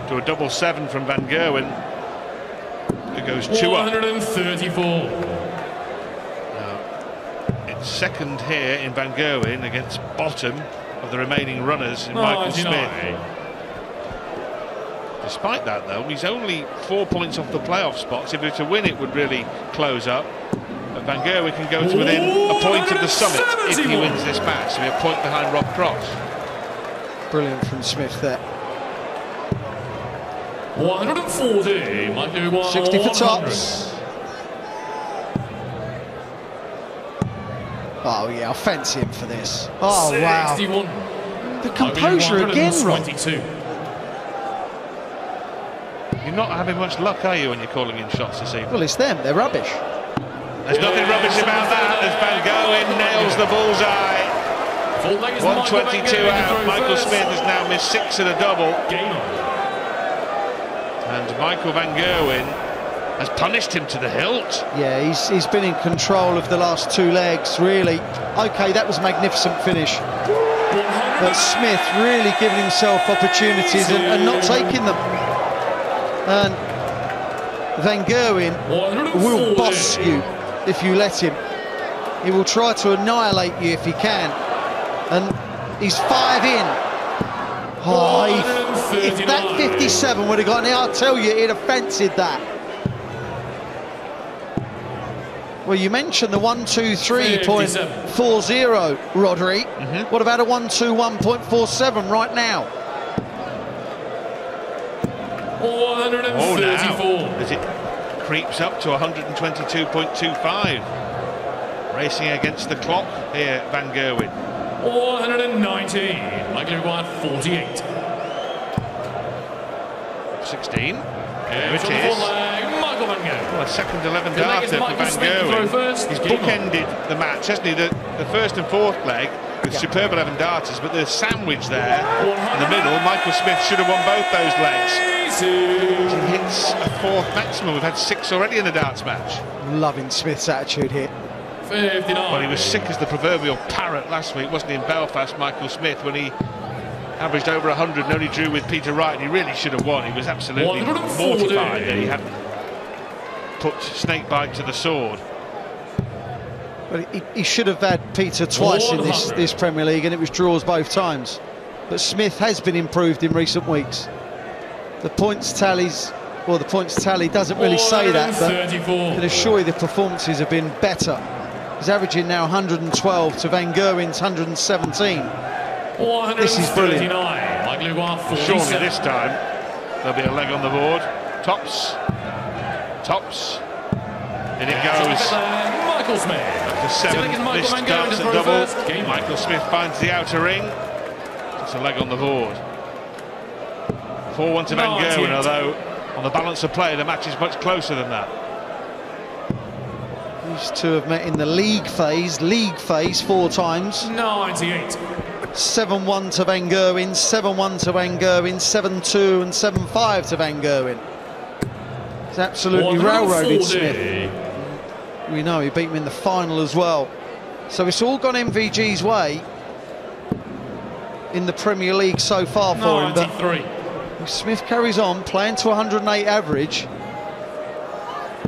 S2: to a double 7 from Van Gerwen. It goes 2 up.
S16: 134.
S2: It's second here in Van Gerwen against bottom of the remaining runners in Michael Smith. Despite that, though, he's only 4 points off the playoff spots. If he were to win, it would really close up. Van Gerwen can go to within a point of the summit if he wins this match, so he'll be a point behind Rob Cross.
S6: Brilliant from Smith there.
S16: 140.
S6: 60 for tops. Oh yeah, I'll fancy him for this. Oh 61. Wow. The composure again, Rob.
S16: 22.
S2: You're not having much luck, are you, when you're calling in shots this evening?
S6: Well, it's them. They're rubbish.
S2: There's nothing rubbish about that as Van Gerwen nails the bullseye. 122 out. Michael Smith has now missed 6 at a double. And Michael van Gerwen has punished him to the hilt.
S6: Yeah, he's been in control of the last 2 legs, really. OK, that was a magnificent finish. But Smith really giving himself opportunities and not taking them. And Van Gerwen will boss you if you let him. He will try to annihilate you if he can. And he's 5 in. Oh, if that 57 would have gone in, I'll tell you, he'd have fancied that. Well, you mentioned the 123.40, Rodri. What about a 121.47 right now?
S16: 134.
S2: As it creeps up to 122.25. Racing against the clock here, Van Gerwen.
S16: 119. Michael required 48.
S2: 16. There it is.
S16: Michael Van Gerwen.
S2: Well, a second 11 darter for Van Gerwen. He's bookended the match, hasn't he? The first and fourth leg, with superb 11 darters, but the sandwich there in the middle, Michael Smith should have won both those legs. He hits a fourth maximum. We've had 6 already in the darts match.
S6: Loving Smith's attitude here.
S16: 59.
S2: Well, he was sick as the proverbial parrot last week, wasn't he, in Belfast, Michael Smith, when he averaged over 100 and only drew with Peter Wright. He really should have won. He was absolutely mortified that he hadn't put Snakebite to the sword.
S6: Well, he should have had Peter twice in this Premier League, and it was draws both times. But Smith has been improved in recent weeks. The points tallies, well, the points tally doesn't really say that, but I can assure you the performances have been better. He's averaging now 112 to Van Gerwen's 117. This is brilliant.
S2: Surely this time there'll be a leg on the board. Tops. In it goes.
S16: Michael Smith.
S2: After 7 missed darts at double, Michael Smith finds the outer ring. It's a leg on the board. 4-1 to Van Gerwen, although on the balance of play the match is much closer than that.
S6: These two have met in the league phase 4 times.
S16: 98.
S6: 7-1 to Van Gerwen, 7-1 to Van Gerwen, 7-2 and 7-5 to Van Gerwen. He's absolutely railroaded Smith. We know he beat him in the final as well. So it's all gone MVG's way in the Premier League so far for him. But if Smith carries on playing to 108 average,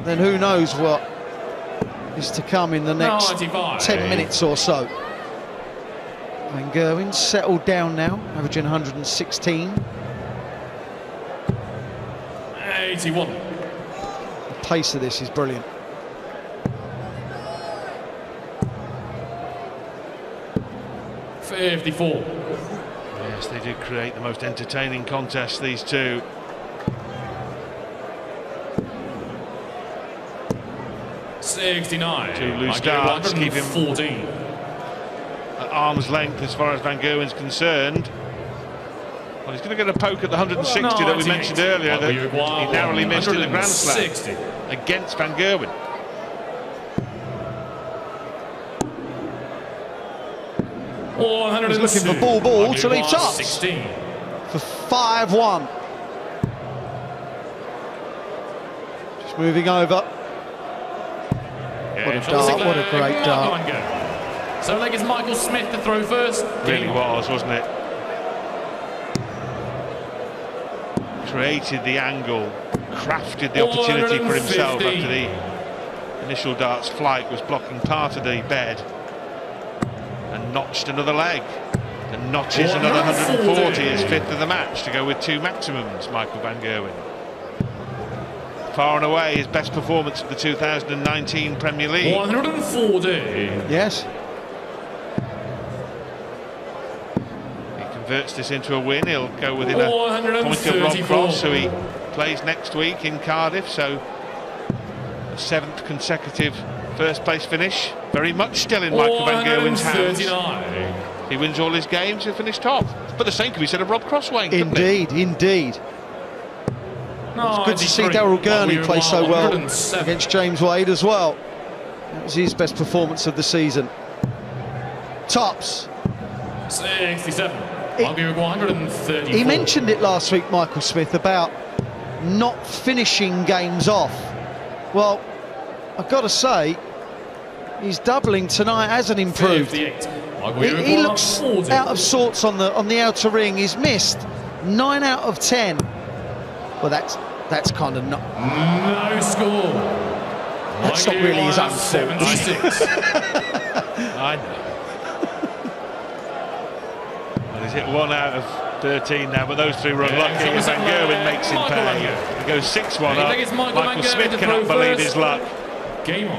S6: then who knows what is to come in the next 10 minutes or so. Van Gerwen settled down now, averaging 116.
S16: 81.
S6: The pace of this is brilliant.
S16: $54.
S2: Yes, they did create the most entertaining contest, these two.
S16: $69.
S2: 2 loose darts keep him 14 at arm's length as far as Van Gerwen's concerned. Well, he's going to get a poke at the 160 that we mentioned earlier that he narrowly missed in the Grand Slam against Van Gerwen.
S6: He's looking for ball to leave tops for 5-1. Just moving over. What a dart, what a great dart.
S16: So leg is Michael Smith to throw first.
S2: Really was, wasn't it? Created the angle, crafted the opportunity for himself after the initial dart's flight was blocking part of the bed, and notched another leg, and notches another 140 as 5th of the match to go with 2 maximums. Michael Van Gerwen, far and away his best performance of the 2019 Premier League.
S16: 140.
S6: Yes.
S2: He converts this into a win. He'll go within a point of Rob Cross, who he plays next week in Cardiff. So a 7th consecutive first place finish, very much still in Michael Van Gerwen's hands. If he wins all his games, he'll finish top. But the same can be said of Rob Crosswain.
S6: Indeed. It's good to see Daryl Gurney play so well against James Wade as well. That was his best performance of the season. Tops.
S16: 67. I'll give you 134.
S6: He mentioned it last week, Michael Smith, about not finishing games off. Well, I've got to say, his doubling tonight hasn't improved. He looks out of sorts on the outer ring. He's missed 9 out of 10. Well, that's kind of not.
S16: No score.
S6: That's not really his own fault.
S16: 76.
S2: I know. Well, he's hit 1 out of 13 now, but those 3 were unlucky. And Van Gerwen makes him pay. He goes 6-1 up. Michael Smith cannot believe his luck.
S16: Game on.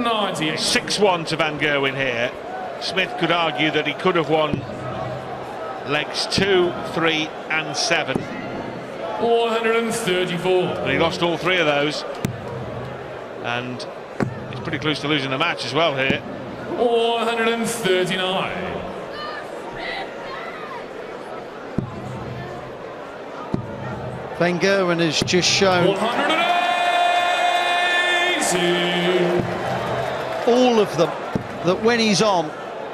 S2: .98. 6-1 to Van Gerwen here. Smith could argue that he could have won legs 2, 3 and 7.
S16: 134.
S2: But he lost all 3 of those. And he's pretty close to losing the match as well here.
S16: 139.
S6: Van Gerwen has just shown
S16: 180.
S6: all of them that when he's on,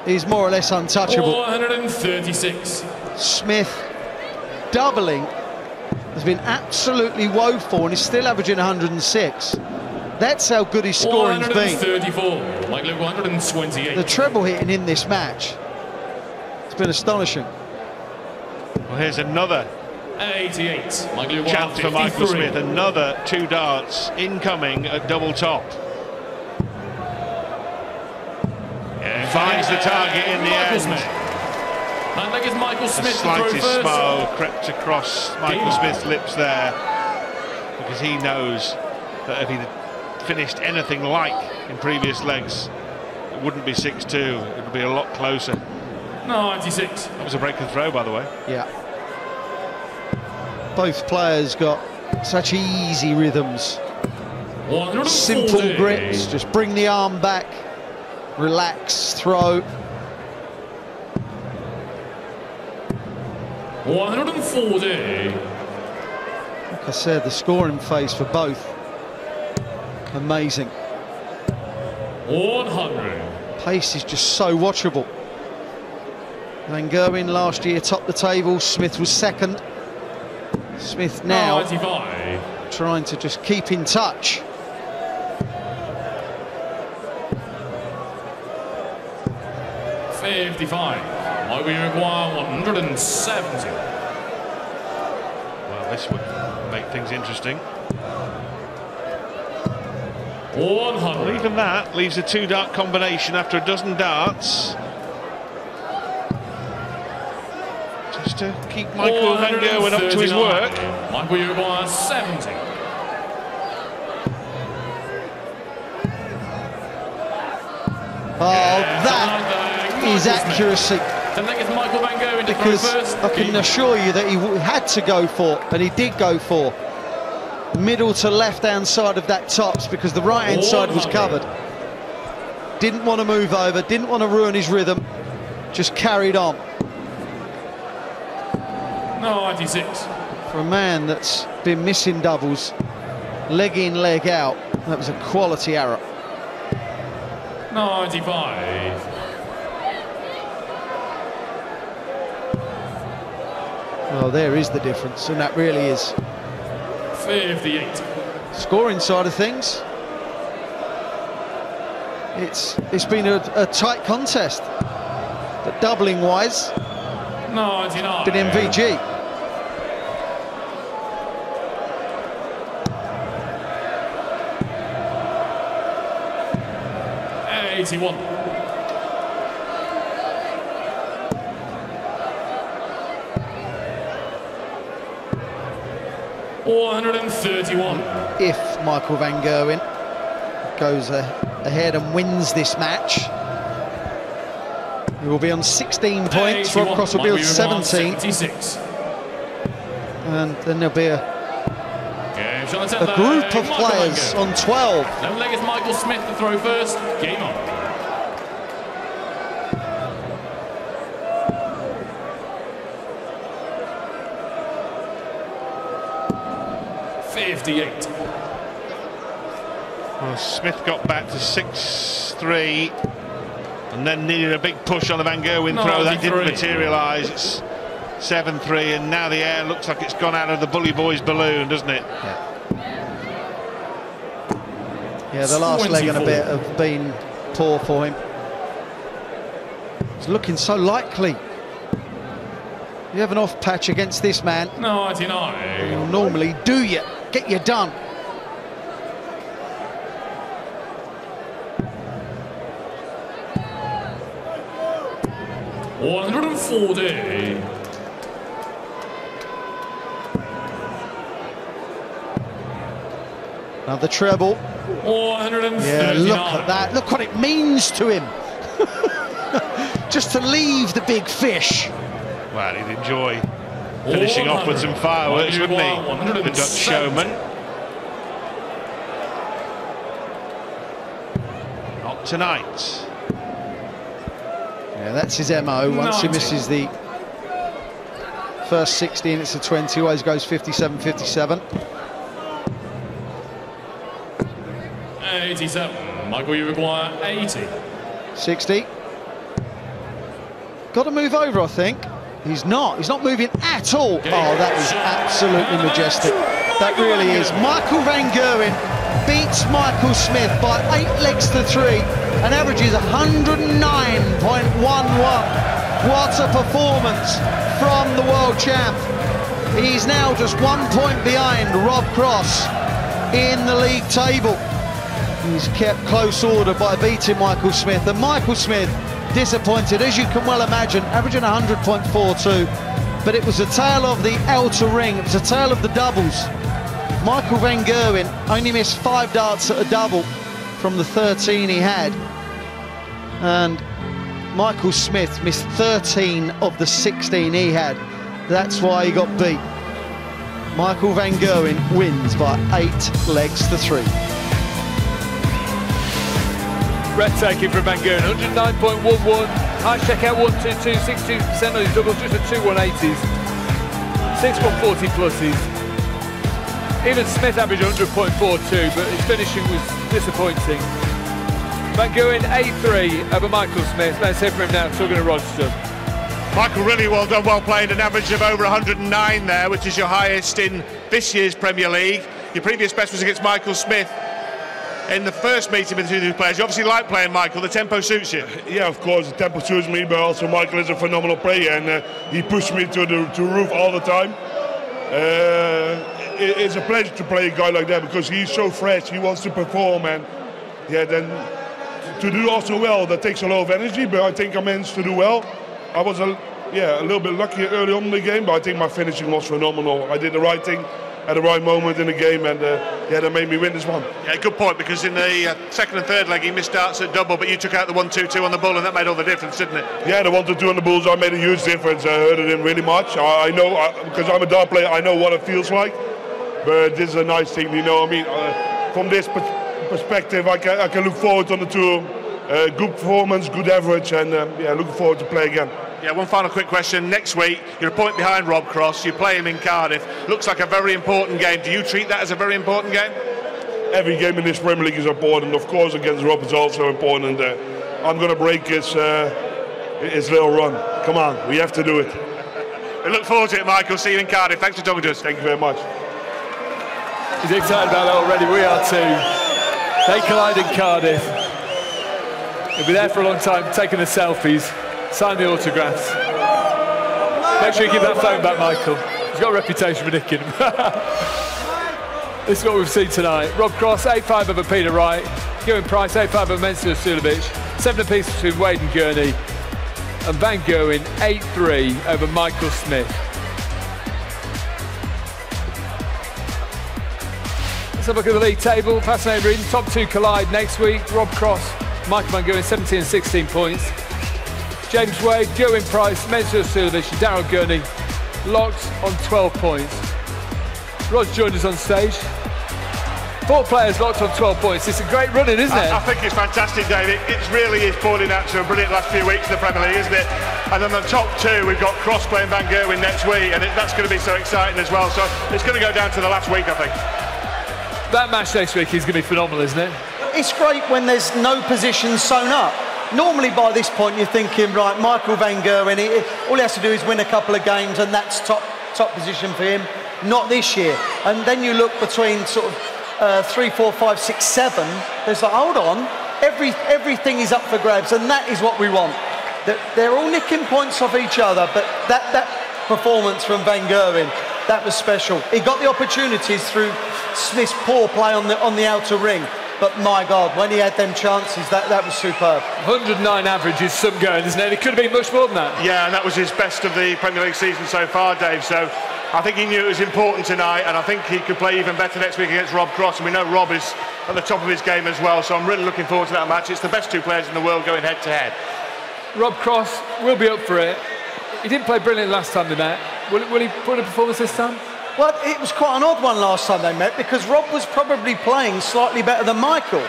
S6: he's more or less untouchable.
S16: 136.
S6: Smith doubling has been absolutely woeful and he's still averaging 106. That's how good his scoring's been.
S16: 134. Michael 128.
S6: The treble hitting in this match, it's been astonishing.
S2: Well, here's another
S16: 88.
S2: chance for Michael Smith. Another 2 darts incoming at double top. Finds the target in the end.
S16: And that is Michael Smith.
S2: The slightest smile crept across Michael Smith's lips there, because he knows that if he'd finished anything like in previous legs, it wouldn't be 6-2. It would be a lot closer.
S16: 96.
S2: That was a break and throw, by the way.
S6: Yeah. Both players got such easy rhythms. Simple grips, just bring the arm back, relax, throw.
S16: 140.
S6: Like I said, the scoring phase for both, amazing.
S16: 100.
S6: Pace is just so watchable. Van Gerwen last year topped the table, Smith was second. Smith now
S16: 95.
S6: trying to just keep in touch.
S16: Might we require 170.
S2: Well, this would make things interesting.
S16: 100.
S2: Well, even that leaves a 2-dart combination after a dozen darts. Just to keep Michael Van Gerwen up to his work.
S16: Might we require 70.
S6: Oh, that is accuracy.
S16: Michael Van Gerwen to
S6: because
S16: throw first.
S6: I can assure you that he had to go for, and he did go for, middle to left-hand side of that tops, because the right-hand side was covered. Didn't want to move over, didn't want to ruin his rhythm, just carried on.
S16: 96.
S6: For a man that's been missing doubles, leg in, leg out, that was a quality error.
S16: 95.
S6: Well, there is the difference, and that really is.
S16: 58.
S6: Scoring side of things, it's been a tight contest, but doubling wise,
S16: 99.
S6: been MVG.
S16: '81. $131.
S6: If Michael Van Gerwen goes ahead and wins this match, he will be on 16 points. Rob Cross will be on 17.
S16: 76.
S6: And then there'll be a group of players on 12.
S16: Left leg is Michael Smith to throw first. Game on.
S2: Well, Smith got back to 6-3 and then needed a big push on the Van Gerwen throw. That didn't materialise. It's 7-3, and now the air looks like it's gone out of the Bully Boys balloon, doesn't it?
S6: Yeah, the last leg and a bit have been poor for him. It's looking so likely. You have an off patch against this man.
S16: 99.
S6: He'll normally do you, get you done.
S16: $140.
S6: Another treble.
S16: 139.
S6: Yeah, look at that. Look what it means to him. Just to leave the big fish.
S2: Well, he'd enjoy finishing off with some fireworks, wouldn't he? The Dutch showman. Not tonight.
S6: Yeah, that's his MO. Once he misses the first 16, it's a 20, always goes 57-57.
S16: 87. Michael, you require 80.
S6: 60. Got to move over, I think. He's not moving at all. Oh, that is absolutely majestic. That really is. Michael van Gerwen beats Michael Smith by 8 legs to 3 and averages 109.11. What a performance from the world champ. He's now just 1 point behind Rob Cross in the league table. He's kept close order by beating Michael Smith, and Michael Smith disappointed, as you can well imagine, averaging 100.42, but it was a tale of the outer ring, it was a tale of the doubles. Michael van Gerwen only missed 5 darts at a double from the 13 he had, and Michael Smith missed 13 of the 16 he had. That's why he got beat. Michael van Gerwen wins by 8 legs to 3.
S3: Breathtaking from Van Gerwen, 109.11. High checkout 122, 62% on his doubles, just at 2 180s. 6 140 pluses. Even Smith averaged 100.42, but his finishing was disappointing. Van Gerwen 8-3 over Michael Smith. Let's hear from him now, talking to Rodston.
S2: Michael, really well done, well played, an average of over 109 there, which is your highest in this year's Premier League. Your previous best was against Michael Smith in the first meeting with the two players. You obviously like playing Michael, the tempo suits you.
S18: Yeah, of course, the tempo suits me, but also Michael is a phenomenal player, and he pushed me to the roof all the time. It's a pleasure to play a guy like that, because he's so fresh, he wants to perform, and yeah, then to do also well, that takes a lot of energy, but I think I managed to do well. I was a little bit lucky early on in the game, but I think my finishing was phenomenal. I did the right thing at the right moment in the game, and that made me win this one.
S2: Yeah, good point, because in the second and third leg he missed darts at double, but you took out the 1-2-2 on the bull, and that made all the difference, didn't it?
S18: Yeah, the 1-2 on the bulls, I made a huge difference. I hurt it in really much. I know, because I'm a dart player, I know what it feels like, but this is a nice thing, you know what I mean? From this perspective, I can look forward on the tour. Good performance, good average, and looking forward to play again.
S2: Yeah, one final quick question. Next week, you're a point behind Rob Cross. You play him in Cardiff. Looks like a very important game. Do you treat that as a very important game?
S18: Every game in this Premier League is important. Of course, against Rob is also important. I'm going to break his little run. Come on, we have to do it.
S2: We look forward to it, Michael. See you in Cardiff. Thanks for talking to us.
S18: Thank you very much.
S3: He's excited about that already. We are too. They collide in Cardiff. He'll be there for a long time, taking the selfies. Sign the autographs. Make sure you give that phone back, Michael. He's got a reputation for nicking them. This is what we've seen tonight. Rob Cross, 8-5 over Peter Wright. Gerwyn Price, 8-5 over Mensur Suljovic. 7 apiece between Wade and Gurney. And Van Gerwen, 8-3 over Michael Smith. Let's have a look at the league table. Fascinating reading. Top 2 collide next week. Rob Cross, Michael Van Gerwen, 17 and 16 points. James Wade, Gerwyn Price, Mensur Suljovic and Daryl Gurney locked on 12 points. Rod's joined us on stage. 4 players locked on 12 points. It's a great running, isn't it?
S2: I think it's fantastic, David. It really is boiling out to a brilliant last few weeks in the Premier League, isn't it? And then the top 2, we've got Cross playing Van Gerwen next week, and that's going to be so exciting as well. So it's going to go down to the last week, I think.
S3: That match next week is going to be phenomenal, isn't it?
S5: It's great when there's no positions sewn up. Normally by this point you're thinking, right, Michael van Gerwen, all he has to do is win a couple of games and that's top position for him. Not this year. And then you look between sort of 3, 4, 5, 6, 7. There's like, hold on, everything is up for grabs, and that is what we want. They're all nicking points off each other, but that performance from Van Gerwen, that was special. He got the opportunities through Smith's poor play on the outer ring. But my God, when he had them chances, that was superb.
S3: 109 average is some going, isn't it? It could have been much more than that.
S2: Yeah, and that was his best of the Premier League season so far, Dave. So I think he knew it was important tonight, and I think he could play even better next week against Rob Cross. And we know Rob is at the top of his game as well, so I'm really looking forward to that match. It's the best 2 players in the world going head to head.
S3: Rob Cross will be up for it. He didn't play brilliant last time they met. Will he put a performance this time?
S5: Well, it was quite an odd one last time they met, because Rob was probably playing slightly better than Michael.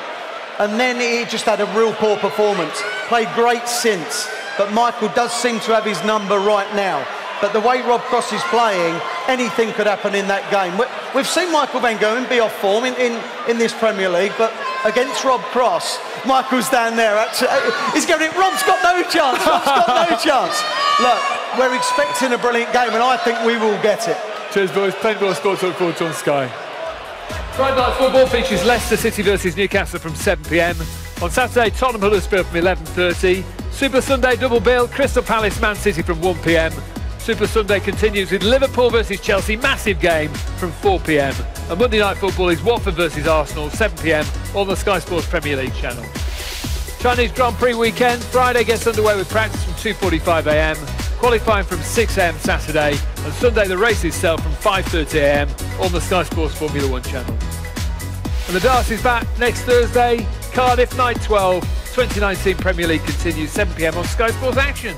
S5: And then he just had a real poor performance. Played great since, but Michael does seem to have his number right now. But the way Rob Cross is playing, anything could happen in that game. We've seen Michael van Gerwen be off form in this Premier League, but against Rob Cross, Michael's down there. He's going, Rob's got no chance. Rob's got no chance. Look, we're expecting a brilliant game, and I think we will get it.
S3: Cheers, boys. Plenty more sport to look forward to on Sky. Friday night football features Leicester City versus Newcastle from 7 p.m. On Saturday, Tottenham Huddersfield from 11:30. Super Sunday double bill, Crystal Palace Man City from 1 p.m. Super Sunday continues with Liverpool versus Chelsea, massive game from 4 p.m. And Monday night football is Watford versus Arsenal, 7 p.m. on the Sky Sports Premier League channel. Chinese Grand Prix weekend, Friday gets underway with practice from 2:45 a.m. Qualifying from 6 a.m. Saturday, and Sunday the race itself from 5:30 a.m. on the Sky Sports Formula 1 channel. And the Darts is back next Thursday, Cardiff Night 12, 2019 Premier League continues, 7 p.m. on Sky Sports Action.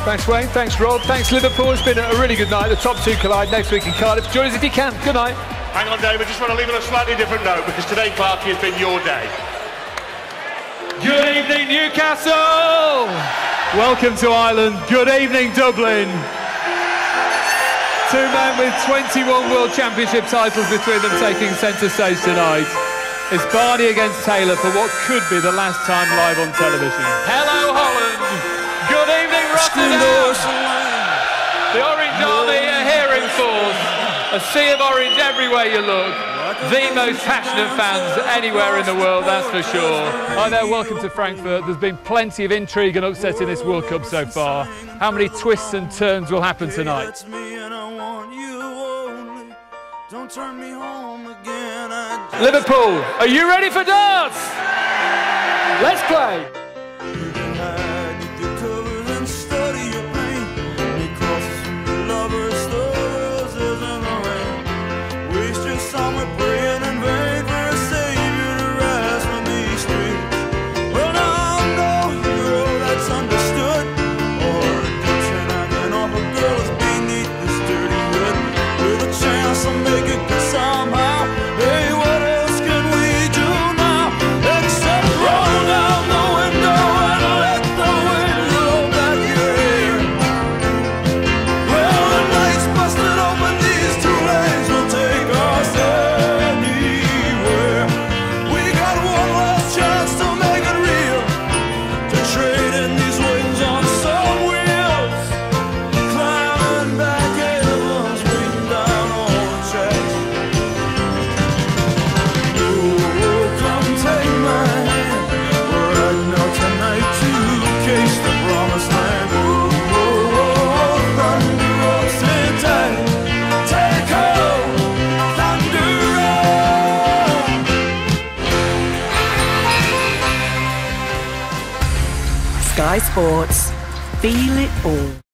S3: Thanks Wayne, thanks Rob, thanks Liverpool. It's been a really good night. The top two collide next week in Cardiff. Join us if you can. Good night.
S2: Hang on, David, just want to leave on a slightly different note because today, Clarkie, has been your day.
S3: Good evening, Newcastle!
S19: Welcome to Ireland. Good evening, Dublin.
S3: Two men with 21 World Championship titles between them taking centre stage tonight. It's Barney against Taylor for what could be the last time live on television. Hello, Holland. Good evening, Rotterdam. The Orange Army are here in force. A sea of orange everywhere you look. The most passionate fans anywhere in the world, that's for sure. Hi there, welcome to Frankfurt. There's been plenty of intrigue and upset in this World Cup so far. How many twists and turns will happen tonight? Liverpool, are you ready for darts? Let's play.
S20: Sky Sports. Feel it all.